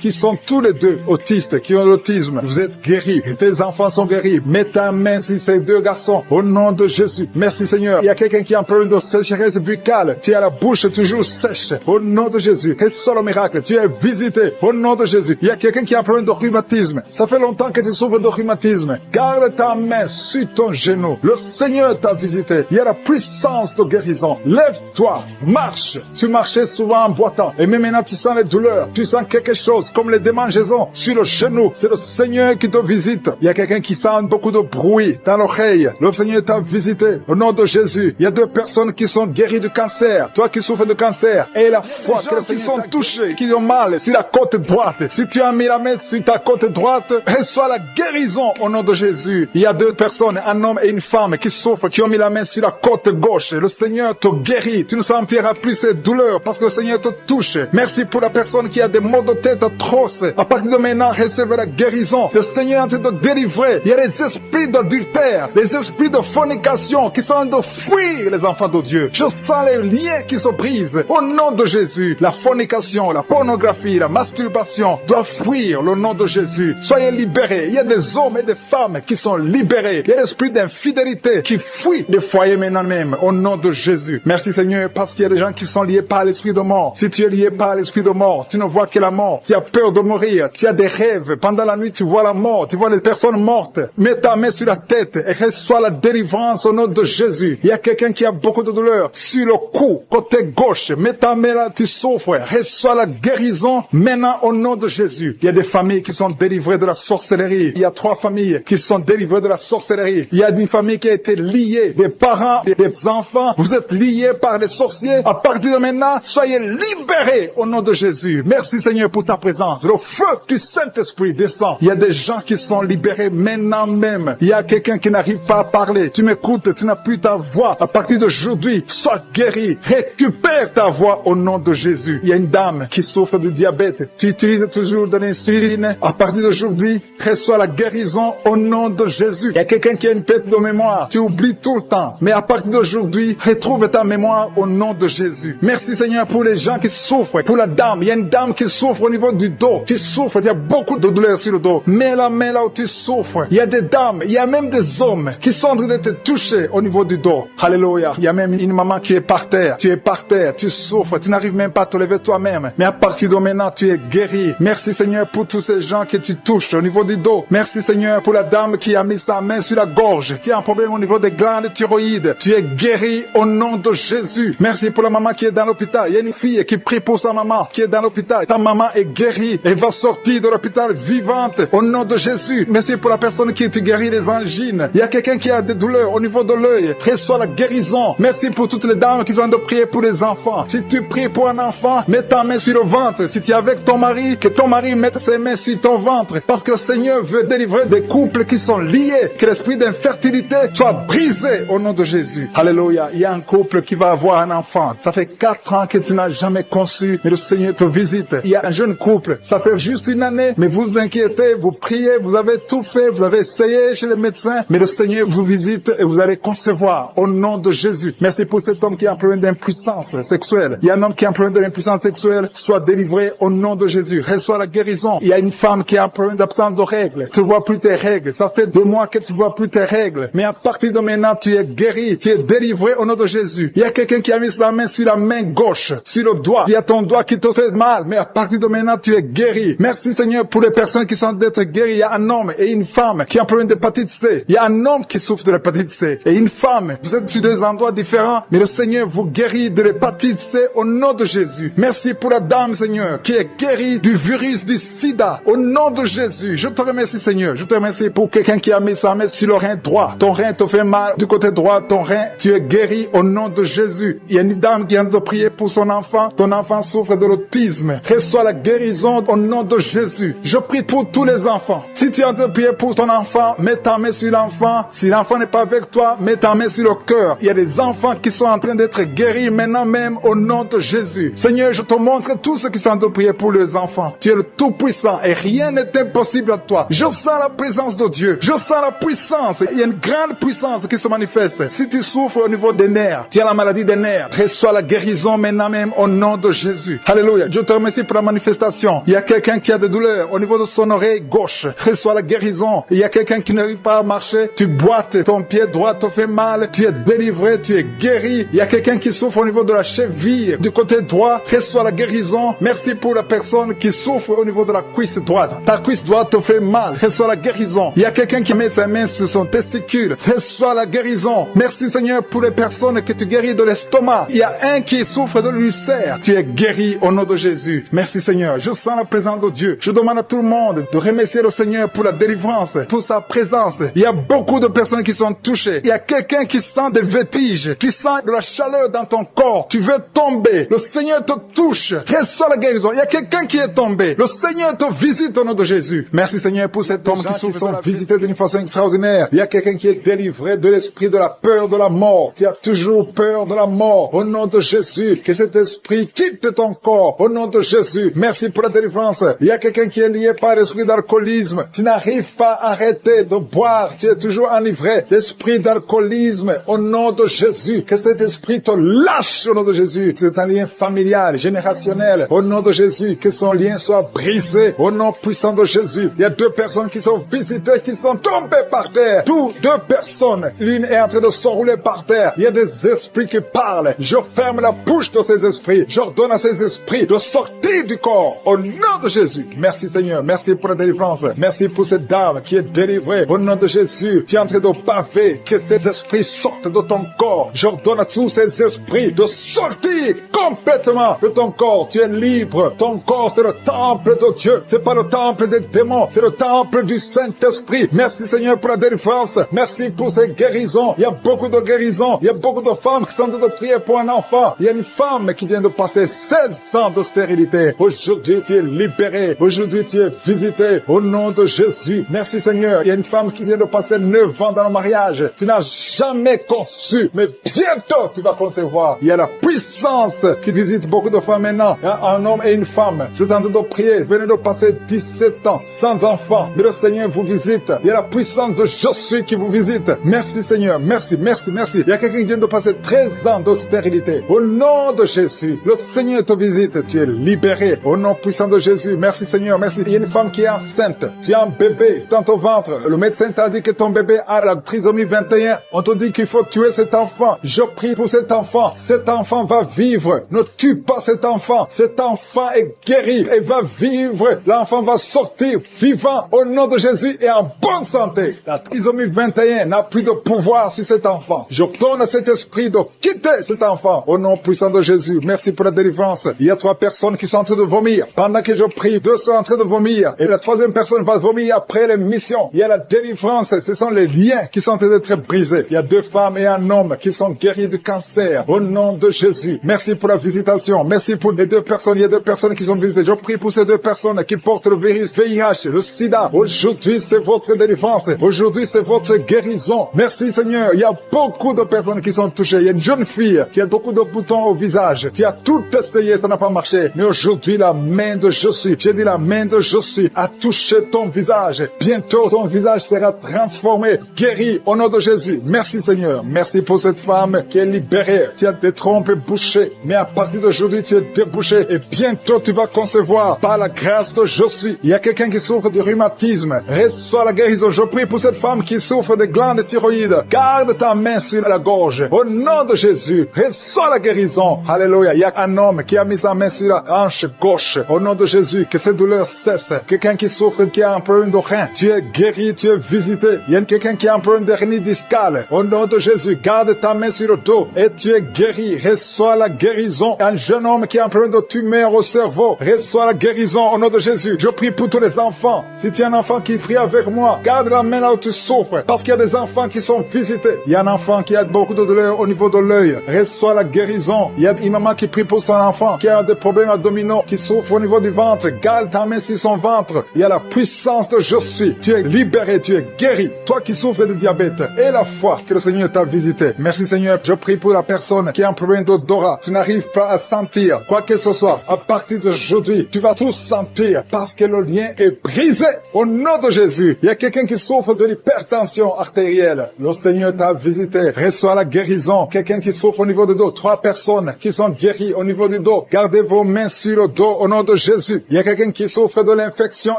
qui sont tous les 2 autistes, qui ont l'autisme. Vous êtes guéris. Tes enfants sont guéris. Mets ta main sur ces 2 garçons. Au nom de Jésus. Merci Seigneur. Il y a quelqu'un qui a un problème de sécheresse buccale. Tu as la bouche toujours sèche. Au nom de Jésus. Reçois le miracle. Tu es visité. Au nom de Jésus. Il y a quelqu'un qui a un problème de rhumatisme. Ça fait longtemps que tu souffres de rhumatisme. Garde ta main sur ton genou. Le Seigneur t'a visité. Il y a la puissance de guérison. Lève-toi. Marche. Tu marchais souvent en boitant. Et même maintenant tu sens les douleurs. Tu sens quelque chose comme les démangeaisons sur le genou. C'est le Seigneur qui te visite. Il y a quelqu'un qui sent beaucoup de bruit dans l'oreille. Le Seigneur t'a visité. Au nom de Jésus. Il y a 2 personnes qui sont guéries du cancer. Toi qui souffres de cancer. Et la foi qui sont touchés, qui ont mal sur la côte droite. Si tu as mis la main sur ta côte droite, reçois la guérison au nom de Jésus. Il y a 2 personnes, un homme et une femme qui souffrent, qui ont mis la main sur la côte gauche. Le Seigneur te guérit. Tu ne sentiras plus ces douleurs parce que le Seigneur te touche. Merci pour la personne qui a des maux de tête atroces. À partir de maintenant, recevez la guérison. Le Seigneur est en train de délivrer. Il y a les esprits d'adultère, les esprits de fornication qui sont en train de fuir les enfants de Dieu. Je sens les liens qui se brisent au nom de Jésus. La fornication, la pornographie, la masturbation doivent fuir le nom de Jésus. Soyez libérés. Il y a des hommes et des femmes qui sont libérés. Il y a l'esprit d'infidélité qui fuit les foyers maintenant même au nom de Jésus. Merci Seigneur parce qu'il y a des gens qui sont liés par l'esprit de mort. Si tu es lié par l'esprit de mort, tu ne vois que la mort. Tu as peur de mourir. Tu as des rêves. Pendant la nuit, tu vois la mort. Tu vois les personnes mortes. Mets ta main sur la tête et reçois la délivrance au nom de Jésus. Il y a quelqu'un qui a beaucoup de douleur sur le cou, côté gauche. Mets ta main là, tu souffres. Reçois la guérison maintenant au nom de Jésus. Il y a des familles qui sont délivrées de la sorcellerie. Il y a 3 familles qui sont délivrées de la sorcellerie. Il y a une famille qui a été liée, des parents, des enfants. Vous êtes liés par les sorciers. À partir de maintenant, soyez libérés au nom de Jésus. Merci Seigneur pour ta présence. Le feu du Saint-Esprit descend. Il y a des gens qui sont libérés maintenant même. Il y a quelqu'un qui n'arrive pas à parler. Tu m'écoutes, tu n'as plus ta voix. À partir d'aujourd'hui, sois guéri. Récupère ta voix au nom de Jésus. Il y a une dame qui souffre de diabète. Tu utilises toujours de l'insuline. À partir d'aujourd'hui, reçois la guérison au nom de Jésus. Il y a quelqu'un qui a une perte de mémoire. Tu oublies tout le temps. Mais à partir d'aujourd'hui, retrouve ta mémoire au nom de Jésus. Merci Seigneur pour les gens qui souffrent. Pour la dame, il y a une dame qui souffre au niveau du dos. Qui souffre, il y a beaucoup de douleurs sur le dos. Mets la main là où tu souffres. Il y a des dames, il y a même des hommes qui sont en train de te toucher au niveau du dos. Alléluia. Il y a même une maman qui est par terre. Tu es par terre, tu souffres, tu n'arrives même pas à te lever toi-même. Mais à partir de maintenant, tu es guéri. Merci Seigneur pour tous ces gens que tu touches au niveau du dos. Merci Seigneur pour la dame qui a mis sa main sur la gorge. Tu as un problème au niveau des glandes thyroïdes. Tu es guéri au nom de Jésus. Merci pour la maman qui est dans l'hôpital. Il y a une fille qui prie pour sa maman qui est dans l'hôpital. Ta maman est guérie. Elle va sortir de l'hôpital vivante au nom de Jésus. Merci pour la personne qui te guérit des angines. Il y a quelqu'un qui a des douleurs au niveau de l'œil. Reçois la guérison. Merci pour toutes les dames qui sont de prier pour les enfants. Si tu pries pour un enfant, mets ta main sur le ventre. Si tu es avec ton mari, que ton mari mette ses mains sur ton ventre. Parce que le Seigneur veut délivrer des couples qui sont liés. Que l'esprit d'infertilité soit brisé au nom de Jésus. Alléluia. Il y a un couple qui va avoir un enfant. Ça fait 4 ans que tu n'as jamais conçu, mais le Seigneur te visite. Il y a un jeune couple. Ça fait juste une année, mais vous inquiétez, vous priez, vous avez tout fait, vous avez essayé chez les médecins, mais le Seigneur vous visite et vous allez concevoir au nom de Jésus. Merci pour cet homme qui a un problème d'impuissance sexuelle. Il y a un homme qui a un problème d'impuissance sexuelle. Sois délivré au nom de Jésus. Reçois la guérison. Il y a une femme qui a un problème d'absence de règles. Tu ne vois plus tes règles. Ça fait 2 mois que tu ne vois plus tes règles. Mais à partir de maintenant, tu es guéri. Tu es délivré au nom de Jésus. Il y a quelqu'un qui a mis la main sur la main gauche, sur le doigt. Il y a ton doigt qui te fait mal. Mais à partir de maintenant, tu es guéri. Merci Seigneur pour les personnes qui sont d'être guéries. Il y a un homme et une femme qui a un problème d'hépatite C. Il y a un homme qui souffre de l'hépatite l'hépatite C. Et une femme, vous êtes sur des endroits différents, mais le Seigneur vous guérit de l'hépatite C au nom de Jésus. Merci pour la dame, Seigneur, qui est guérie du virus du sida au nom de Jésus. Je te remercie, Seigneur. Je te remercie pour quelqu'un qui a mis sa main sur le rein droit. Ton rein te fait mal du côté droit, ton rein, tu es guéri au nom de Jésus. Il y a une dame qui vient de prier pour son enfant. Ton enfant souffre de l'autisme. Reçois la guérison au nom de Jésus. Je prie pour tous les enfants. Si tu es en train de prier pour ton enfant, mets ta main sur l'enfant. Si l'enfant n'est pas avec toi, mets ta main sur le cœur. Il y a des enfants qui sont en train d'être guéris maintenant même au nom de Jésus. Seigneur, je te montre tous ceux qui sont en train de prier pour les enfants. Tu es le Tout-Puissant et rien n'est impossible à toi. Je sens la présence de Dieu. Je sens la puissance. Il y a une grande puissance qui se manifeste. Si tu souffres au niveau des nerfs, tu as la maladie des nerfs, reçois la guérison maintenant même au nom de Jésus. Alléluia. Je te remercie pour la manifestation. Il y a quelqu'un qui a des douleurs au niveau de son oreille gauche. Reçois la guérison. Il y a quelqu'un qui n'arrive pas à marcher. Tu boites, ton pied droit te fait mal. Tu es délivré, tu es guéri. Il y a quelqu'un qui souffre au niveau de la cheville du côté droit. Reçois la guérison. Merci pour la personne qui souffre au niveau de la cuisse droite. Ta cuisse droite te fait mal. Reçois la guérison. Il y a quelqu'un qui met sa main sur son testicule. Reçois la guérison. Merci Seigneur pour les personnes que tu guéris de l'estomac. Il y a un qui souffre de l'ulcère. Tu es guéri au nom de Jésus. Merci Seigneur. Je sens la présence de Dieu. Je demande à tout le monde de remercier le Seigneur pour la délivrance, pour sa présence. Il y a beaucoup de personnes qui sont touchées. Il y a quelqu'un qui sent des vertiges. Tu sens de la chaleur dans ton corps. Tu veux tomber. Le Seigneur te touche. Reçois la guérison. Il y a quelqu'un qui est tombé. Le Seigneur te visite au nom de Jésus. Merci Seigneur pour cet homme qui sont visités d'une façon extraordinaire. Il y a quelqu'un qui est délivré de l'esprit de la peur de la mort. Tu as toujours peur de la mort. Au nom de Jésus, que cet esprit quitte ton corps. Au nom de Jésus, merci pour la délivrance. Il y a quelqu'un qui est lié par l'esprit d'alcoolisme. Tu n'arrives pas à arrêter de boire. Tu es toujours enivré. L'esprit d'alcoolisme, au nom de Jésus, que cet esprit te lâche au nom de Jésus. C'est un lien familial, générationnel. Au nom de Jésus, que son lien soit brisé. Au nom puissant de Jésus. Il y a 2 personnes qui sont visitées, qui sont tombées par terre. Toutes 2 personnes. L'une est en train de s'enrouler par terre. Il y a des esprits qui parlent. Je ferme la bouche de ces esprits. J'ordonne à ces esprits de sortir du corps. Au nom de Jésus. Merci Seigneur. Merci pour la délivrance. Merci pour cette dame qui est délivrée. Au nom de Jésus. Tu es en train de baver. Que ces esprits sortent de ton corps. J'ordonne à tous ces esprits de sortir complètement de ton corps. Tu es libre. Ton corps, c'est le temple de Dieu. C'est pas le temple des démons. C'est le temple du Saint-Esprit. Merci Seigneur pour la délivrance. Merci pour ces guérisons. Il y a beaucoup de guérisons. Il y a beaucoup de femmes qui sont en train de prier pour un enfant. Il y a une femme qui vient de passer 16 ans de stérilité. Aujourd'hui, tu es libéré. Aujourd'hui, tu es visité. Au nom de Jésus. Merci Seigneur. Il y a une femme qui vient de passer 9 ans dans le mariage. Tu n'as jamais conçu, mais bientôt tu vas concevoir. Il y a la puissance qui visite beaucoup de femmes maintenant. Il y a un homme et une femme. C'est en train de prier. Vous venez de passer 17 ans sans enfant. Mais le Seigneur vous visite. Il y a la puissance de Je suis qui vous visite. Merci Seigneur. Merci, merci, merci. Il y a quelqu'un qui vient de passer 13 ans de stérilité. Au nom de Jésus, le Seigneur te visite. Tu es libéré. Au nom puissant de Jésus. Merci Seigneur. Merci. Il y a une femme qui est enceinte. Tu as un bébé dans ton ventre. Le médecin t'a dit que ton bébé a la trisomie 21. On te dit qu'il faut tuer cet enfant. Je prie pour cet enfant. Cet enfant va vivre. Ne tue pas cet enfant. Cet enfant est guéri et va vivre. L'enfant va sortir vivant au nom de Jésus et en bonne santé. La trisomie 21 n'a plus de pouvoir sur cet enfant. Je donne à cet esprit de quitter cet enfant au nom puissant de Jésus. Merci pour la délivrance. Il y a 3 personnes qui sont en train de vomir. Pendant que je prie, 2 sont en train de vomir. Et la 3e personne va vomir après l'émission. Il y a la délivrance. Ce sont les liens qui sont en train d'être brisés. Il y a 2 femmes et un homme qui sont guéris du cancer au nom de Jésus. Merci pour la visitation. Merci pour les 2 personnes. Il y a 2 personnes qui sont visitées. Je prie pour ces 2 personnes qui portent le virus VIH, le sida. Aujourd'hui, c'est votre délivrance. Aujourd'hui, c'est votre guérison. Merci Seigneur. Il y a beaucoup de personnes qui sont touchées. Il y a une jeune fille qui a beaucoup de boutons au visage. Tu as tout essayé, ça n'a pas marché. Mais aujourd'hui, la main de Je suis, j'ai dit la main de Je suis, a touché ton visage. Bientôt, ton visage sera transformé, guéri au nom de Jésus. Merci Seigneur. Merci pour cette femme qui est libérée. Tu as des trompes bouchées. Mais à partir d'aujourd'hui, tu es débouché. Et bientôt, tu vas concevoir par la grâce de Je suis. Il y a quelqu'un qui souffre du rhumatisme. Reçois la guérison. Je prie pour cette femme qui souffre des glandes thyroïdes. Garde ta main sur la gorge. Au nom de Jésus, reçois la guérison. Alléluia. Il y a un homme qui a mis sa main sur la hanche gauche. Au nom de Jésus, que cette douleur cesse. Quelqu'un qui souffre, qui a un problème de rein. Tu es guéri, tu es visité. Il y a quelqu'un qui a un problème de hernie discale. Au nom de Jésus, garde ta main sur le dos et tu es guéri. Reçois la guérison. Un jeune homme qui a un problème de tumeur au cerveau, reçois la guérison au nom de Jésus. Je prie pour tous les enfants. Si tu es un enfant qui prie avec moi, garde la main là où tu souffres, parce qu'il y a des enfants qui sont visités. Il y a un enfant qui a beaucoup de douleur au niveau de l'œil. Reçois la guérison. Il y a une maman qui prie pour son enfant qui a des problèmes abdominaux, qui souffre au niveau du ventre. Garde ta main sur son ventre. Il y a la puissance de je suis. Tu es libéré, tu es guéri. Toi qui souffres de diabète, et la foi que le Seigneur t'a visité. Merci Seigneur. Je prie pour la personne qui a un problème d'odorat. Tu n'arrives pas à sentir quoi que ce soit. À partir d'aujourd'hui, tu vas tout sentir parce que le lien est brisé au nom de Jésus. Il y a quelqu'un qui souffre de l'hypertension artérielle. Le Seigneur t'a visité. Reçois la guérison. Quelqu'un qui souffre au niveau du dos. 3 personnes qui sont guéries au niveau du dos. Gardez vos mains sur le dos au nom de Jésus. Il y a quelqu'un qui souffre de l'infection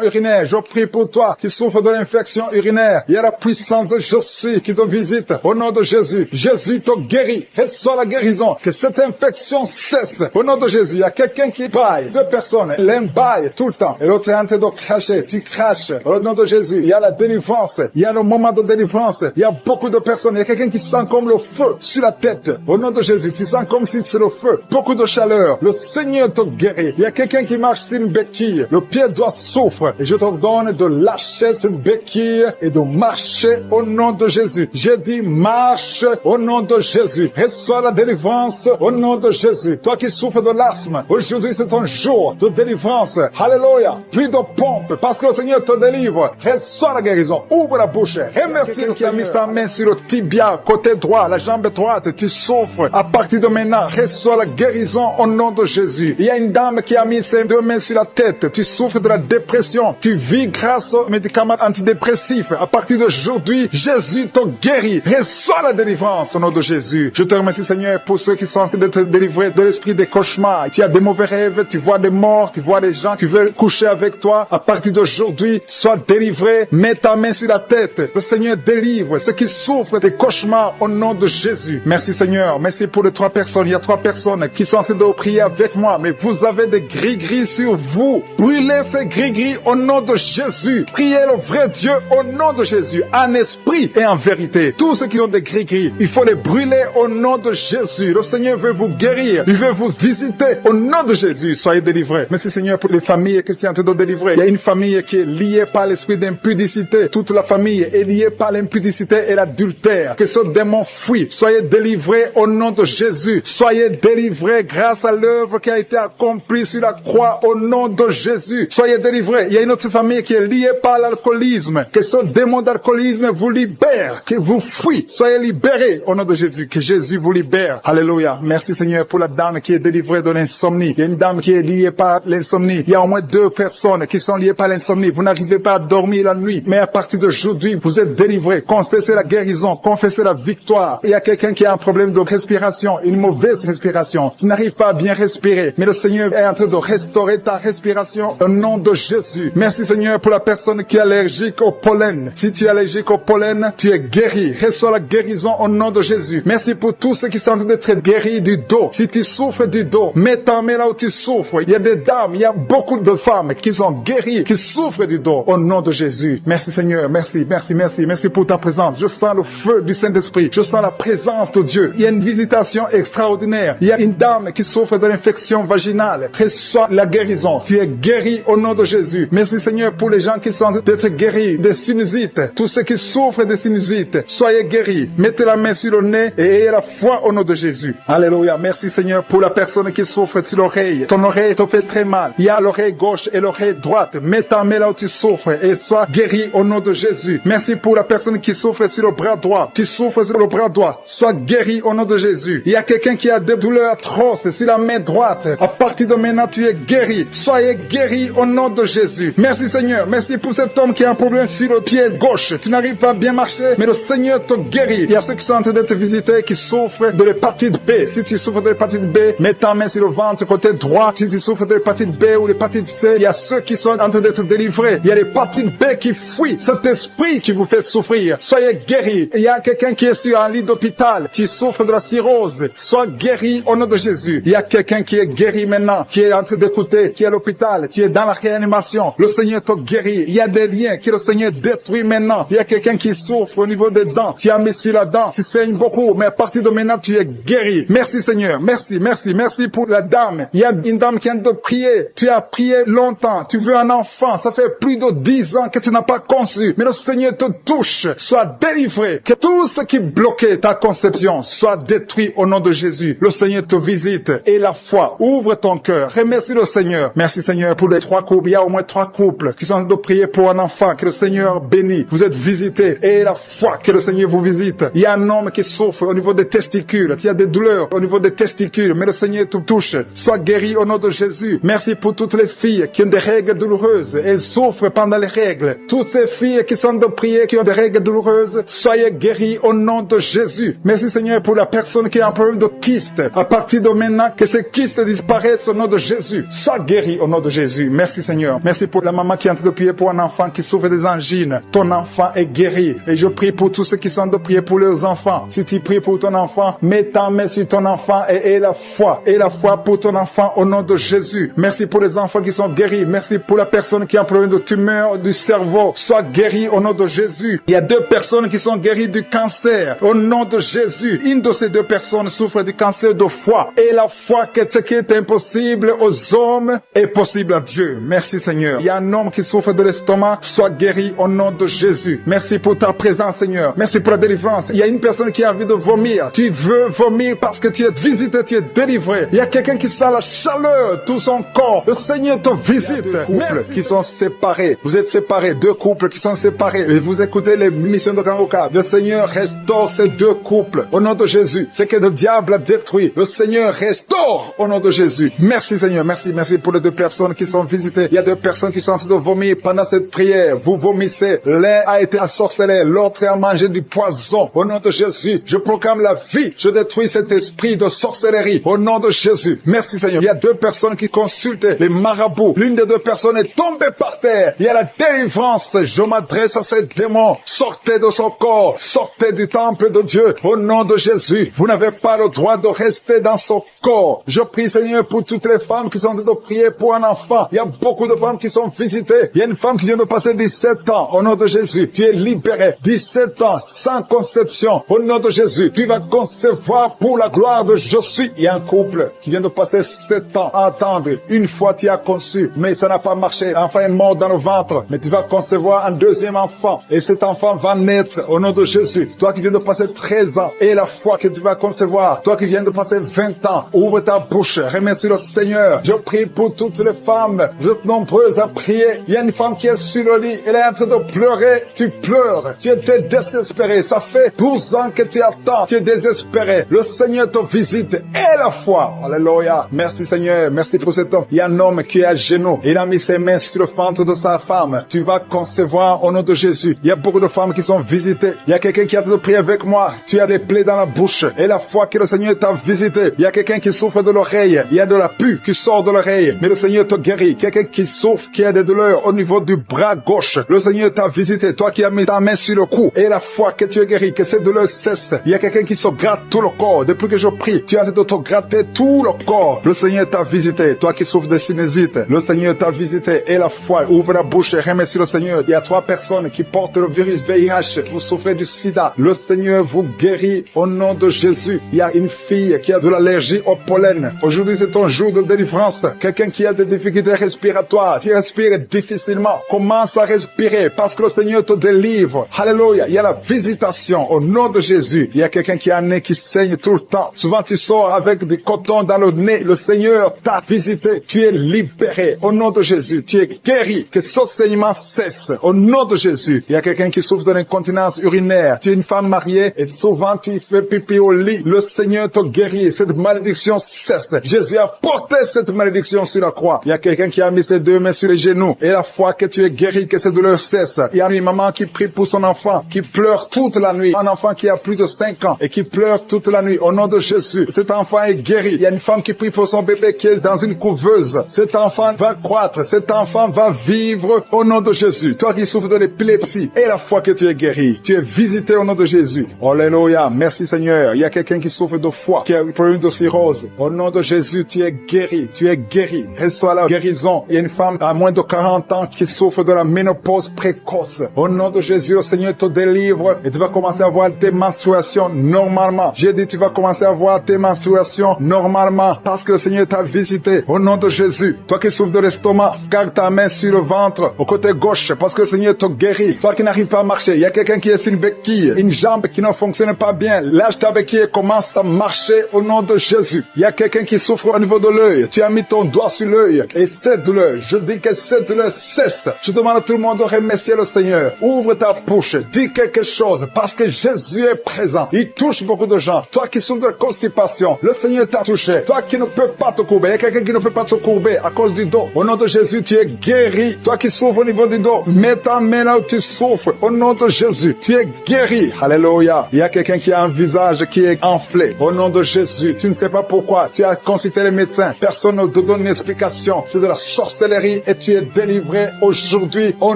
urinaire. Je prie pour toi qui souffre de l'infection urinaire. Il y a la puissance de je suis qui te visite au nom de Jésus. Jésus te guérit. Reçois la guérison. Que cette infection cesse au nom de Jésus. Il y a quelqu'un qui baille. 2 personnes. L'un baille tout le temps. Et l'autre est en train de cracher. Tu craches au nom de Jésus. Il y a la délivrance. Il y a le moment de délivrance. Il y a beaucoup de personnes. Il y a quelqu'un qui sent comme le feu sur la tête. Au nom de Jésus. Tu sens comme si c'est le feu. Beaucoup de chaleur. Le Seigneur te guérit. Il y a quelqu'un qui marche sur une béquille. Le pied doit souffrir. Et je te donne de lâcher cette béquille et de marcher au nom de Jésus. J'ai dit marche au nom de Jésus. Reçois la délivrance au nom de Jésus. Toi qui souffres de l'asthme, aujourd'hui c'est ton jour de délivrance. Alléluia. Plus de pompe parce que le Seigneur te délivre. Reçois la guérison. Ouvre la bouche. Remercie le Seigneur. Mis sa main sur le tibia, côté droit, la jambe droite. Tu souffres. À partir de maintenant, reçois la guérison au nom de Jésus. Il y a une dame qui a mis ses 2 mains sur la tête. Tu souffres de la dépression. Tu vis grâce aux médicaments antidépressifs. À partir d'aujourd'hui, Jésus te guérit. Reçois la délivrance au nom de Jésus. Je te remercie Seigneur pour ceux qui sont en train d'être délivrés de l'esprit des cauchemars. Tu as des mauvais rêves, tu vois des morts, tu vois des gens qui veulent coucher avec toi. À partir d'aujourd'hui, sois délivré. Mets ta main sur la tête. Le Seigneur délivre ceux qui souffrent des cauchemars au nom de Jésus. Merci Seigneur. Merci pour les 3 personnes. Il y a 3 personnes qui sont en train de prier avec moi. Mais vous avez des gris-gris sur vous. Brûlez ces gris-gris au nom de Jésus. Priez le vrai Dieu au nom de Jésus. En esprit et en vérité. Tous ceux qui ont des gris-gris, il faut les brûler au nom de Jésus. Le Seigneur veut vous guérir. Il veut vous visiter au nom de Jésus. Soyez délivrés. Merci Seigneur pour les familles qui sont en train de délivrer. Il y a une famille qui est liée par l'esprit d'impudicité. Toute la famille est liée par l'impudicité et l'adultère. Que ce démon fuit. Soyez délivrés au nom de Jésus. Soyez délivrés grâce à l'œuvre qui a été accomplie sur la croix au nom de Jésus. Soyez délivrés. Il y a une autre famille qui est liée par l'alcoolisme. Que ce démon d'alcoolisme vous libère. Que vous fuit. Soyez libérés au nom de Jésus. Que Jésus vous libère. Alléluia. Merci Seigneur pour la dame qui est délivrée de l'insomnie. Il y a une dame qui est liée par l'insomnie. Il y a au moins 2 personnes qui sont liées par l'insomnie. Vous n'arrivez pas à dormir la nuit. Mais à partir d'aujourd'hui, vous êtes délivrés. Confessez la guérison. Confessez la victoire. Il y a quelqu'un qui a un problème de respiration. Une mauvaise respiration. Tu n'arrives pas à bien respirer. Mais le Seigneur est en train de restaurer ta respiration au nom de Jésus. Merci Seigneur pour la personne qui est allergique au pollen. Si tu es allergique au pollen, tu es guéri. Reçois la guérison au nom de Jésus. Merci pour tous ceux qui sont en train d'être guéris du dos. Si tu souffres du dos, mets ta main là où tu souffres. Il y a des dames, il y a beaucoup de femmes qui sont guéries, qui souffrent du dos au nom de Jésus. Merci Seigneur, merci, merci, merci, merci pour ta présence. Je sens le feu du Saint-Esprit. Je sens la présence de Dieu. Il y a une visitation extraordinaire. Il y a une dame qui souffre de l'infection vaginale. Reçois la guérison. Tu es guéri au nom de Jésus. Merci Seigneur pour les gens qui sont d'être guéris des sinusites. Tous ceux qui souffrent de sinusites, soyez guéris. Mettez la main sur le nez et ayez la foi au nom de Jésus. Alléluia. Merci Seigneur pour la personne qui souffre sur l'oreille. Ton oreille te fait très mal. Il y a l'oreille gauche et l'oreille droite. Mets ta main là où tu souffres et sois guéri au nom de Jésus. Merci pour la personne qui souffre sur le bras droit. Tu souffres sur le bras droit. Sois guéri au nom de Jésus. Il y a quelqu'un qui a des douleurs atroces sur la main droite. À partir de maintenant, tu es guéri. Soyez guéri au nom de Jésus. Merci Seigneur. Merci pour cet homme qui a un problème sur le pied gauche. Tu n'arrives pas à bien marcher, mais le Seigneur te guérit. Il y a ceux qui sont en train d'être visités qui souffrent de l'hépatite B. Si tu souffres de l'hépatite B, mets ta main sur le ventre côté droit. Si tu souffres de l'hépatite B ou l'hépatite C, il y a ceux qui sont en train d'être délivrés. Il y a l'hépatite B qui fuit. Cet esprit qui vous fait souffrir. Soyez guéris. Il y a quelqu'un qui est sur un lit d'hôpital. Tu souffres de la cirrhose. Sois guéri au nom de Jésus. Il y a quelqu'un qui est guéri maintenant, qui est en train d'écouter, qui est à l'hôpital. Tu es dans la réanimation. Le Seigneur te guérit. Il y a des liens que le Seigneur détruit maintenant. Il y a quelqu'un qui souffre souffres au niveau des dents. Tu as mis sur la dent, tu saignes beaucoup, mais à partir de maintenant, tu es guéri. Merci Seigneur, merci pour la dame. Il y a une dame qui vient de prier. Tu as prié longtemps, tu veux un enfant, ça fait plus de 10 ans que tu n'as pas conçu. Mais le Seigneur te touche, sois délivré. Que tout ce qui bloquait ta conception soit détruit au nom de Jésus. Le Seigneur te visite et la foi, ouvre ton cœur. Remercie le Seigneur. Merci Seigneur pour les 3 couples. Il y a au moins 3 couples qui sont en train de prier pour un enfant. Que le Seigneur bénisse. Vous êtes visités et la foi que le Seigneur vous visite. Il y a un homme qui souffre au niveau des testicules. Il y a des douleurs au niveau des testicules. Mais le Seigneur te touche. Sois guéri au nom de Jésus. Merci pour toutes les filles qui ont des règles douloureuses. Elles souffrent pendant les règles. Toutes ces filles qui sont de prier, qui ont des règles douloureuses, soyez guéris au nom de Jésus. Merci Seigneur pour la personne qui a un problème de kyste. À partir de maintenant, que ces kystes disparaissent au nom de Jésus. Sois guéri au nom de Jésus. Merci Seigneur. Merci pour la maman qui est en train de prier pour un enfant qui souffre des angines. Ton enfant est guéri. Et je prie pour tous ceux qui sont de prier pour leurs enfants. Si tu pries pour ton enfant, mets ta main sur ton enfant et aie la foi. Aie la foi pour ton enfant au nom de Jésus. Merci pour les enfants qui sont guéris. Merci pour la personne qui a un problème de tumeur du cerveau. Sois guéri au nom de Jésus. Il y a 2 personnes qui sont guéries du cancer. Au nom de Jésus. Une de ces 2 personnes souffre du cancer de foie. Et la foi que ce qui est impossible aux hommes est possible à Dieu. Merci Seigneur. Il y a un homme qui souffre de l'estomac. Sois guéri au nom de Jésus. Merci pour ta présence Seigneur. Merci pour la délivrance. Il y a une personne qui a envie de vomir. Tu veux vomir parce que tu es visité, tu es délivré. Il y a quelqu'un qui sent la chaleur, tout son corps. Le Seigneur te visite. Couples qui sont séparés. Vous êtes séparés. 2 couples qui sont séparés. Et vous écoutez les missions de Kangoka. Le Seigneur restaure ces 2 couples. Au nom de Jésus. Ce que le diable a détruit. Le Seigneur restaure au nom de Jésus. Merci Seigneur. Merci pour les 2 personnes qui sont visitées. Il y a 2 personnes qui sont en train de vomir pendant cette prière. Vous vomissez. L'un a été ensorcelé. L'autre a mangé du poison. Au nom de Jésus. Je proclame la vie. Je détruis cet esprit de sorcellerie. Au nom de Jésus. Merci Seigneur. Il y a 2 personnes qui consultent les marabouts. L'une des 2 personnes est tombée par terre. Il y a la délivrance. Je m'adresse à ces démons. Sortez de son corps. Sortez du temple de Dieu. Au nom de Jésus. Vous n'avez pas le droit de rester dans son corps. Je prie Seigneur pour toutes les femmes qui sont en train de prier pour un enfant. Il y a beaucoup de femmes qui sont visitées. Il y a une femme qui vient de passer 17 ans. Au nom de Jésus. Tu es libéré. 17 ans sans conception. Au nom de Jésus. Tu vas concevoir pour la gloire de je suis. Il y a un couple qui vient de passer 7 ans à attendre. Une fois tu as conçu, mais ça n'a pas marché. L'enfant est mort dans le ventre. Mais tu vas concevoir un 2e enfant. Et cet enfant va naître au nom de Jésus. Toi qui viens de passer 13 ans. Et la foi que tu vas concevoir. Toi qui viens de passer 20 ans. Ouvre ta bouche. Remercie le Seigneur. Je prie pour toutes les femmes. Vous êtes nombreuses à prier. Il y a une femme qui est sur le lit. Elle est en train de pleurer. Tu pleures. Tu étais désespéré. Ça fait 12 ans que tu attends. Tu es désespéré. Le Seigneur te visite. Et la foi. Alléluia. Merci Seigneur. Merci pour cet homme. Il y a un homme qui est à genoux. Il a mis ses mains sur le ventre de sa femme. Tu vas concevoir au nom de Jésus. Il y a beaucoup de femmes qui sont visitées. Il y a quelqu'un qui a de prier avec moi. Tu as des plaies dans la bouche. Et la foi que le Seigneur t'a visité. Il y a quelqu'un qui souffre de l'oreille. Il y a de la pus qui sort de l'oreille. Mais le Seigneur te guérit. Quelqu'un qui souffre, qui a des douleurs au niveau du bras gauche. Le Seigneur t'a visité. Toi qui as mis ta main sur le cou. Et la foi que tu es guéri. Que cette douleur cesse. Il y a quelqu'un qui se gratte tout le corps. Depuis que je prie, tu as de te gratter tout le corps. Le Seigneur t'a visité. Toi qui souffres de sinusite. Le Seigneur t'a visité. Et la foi. Ouvre la bouche et remercie le Seigneur. Il y a 3 personnes qui portent le virus VIH. Vous souffrez du sida. Le Seigneur vous guérit au nom de Jésus. Il y a une fille qui a de l'allergie au pollen. Aujourd'hui, c'est un jour de délivrance. Quelqu'un qui a des difficultés respiratoires, qui respire difficilement, commence à respirer parce que le Seigneur te délivre. Alléluia. Il y a la visitation au nom de Jésus. Il y a quelqu'un qui a un nez qui saigne tout le temps. Souvent, tu sors avec du coton dans le nez. Le Seigneur t'a visité. Tu es libéré au nom de Jésus. Tu es guéri. Que ce saignement cesse au nom de Jésus. Il y a quelqu'un qui souffre de l'incontinence urinaire. Tu es une femme mariée et souvent tu fais pipi au lit. Le Seigneur te guérit. Cette malédiction cesse. Jésus a porté cette malédiction sur la croix. Il y a quelqu'un qui a mis ses 2 mains sur les genoux. Et la foi que tu es guéri, que cette douleur cesse. Il y a une maman qui prie pour son enfant, qui pleure toute la nuit. Un enfant qui a plus de 5 ans et qui pleure toute la nuit. Au nom de Jésus, cet enfant est guéri. Il y a une femme qui prie pour son bébé qui est dans une couveuse. Cet enfant va croître. Cet enfant va vivre au nom de Jésus. Toi qui souffres de l'épilepsie, et la foi que tu es guéri. Tu es visité au nom de Jésus. Alléluia. Merci Seigneur. Il y a quelqu'un qui souffre de foie, qui a un problème de cirrhose. Au nom de Jésus, tu es guéri. Tu es guéri. Reçois la guérison. Il y a une femme à moins de 40 ans qui souffre de la ménopause précoce. Au nom de Jésus, le Seigneur te te délivre et tu vas commencer à voir tes menstruations normalement. J'ai dit tu vas commencer à voir tes menstruations normalement parce que le Seigneur t'a visité au nom de Jésus. Toi qui souffres de l'estomac, garde ta main sur le ventre au côté gauche parce que le Seigneur te guérit. Toi qui n'arrives pas à marcher, il y a quelqu'un qui est sur une béquille, une jambe qui ne fonctionne pas bien. Lâche ta béquille et commence à marcher au nom de Jésus. Il y a quelqu'un qui souffre au niveau de l'œil. Tu as mis ton doigt sur l'œil et cette douleur, je dis que cette douleur cesse. Je demande à tout le monde de remercier le Seigneur. Ouvre ta bouche, dis quelque chose parce que Jésus est présent. Il touche beaucoup de gens. Toi qui souffres de constipation, le Seigneur t'a touché. Toi qui ne peux pas te courber, il y a quelqu'un qui ne peut pas te courber à cause du dos. Au nom de Jésus, tu es guéri. Toi qui souffres au niveau du dos, mets ta main là où tu souffres. Au nom de Jésus, tu es guéri. Alléluia. Il y a quelqu'un qui a un visage qui est enflé. Au nom de Jésus, tu ne sais pas pourquoi. Tu as consulté les médecins. Personne ne te donne une explication. C'est de la sorcellerie et tu es délivré aujourd'hui au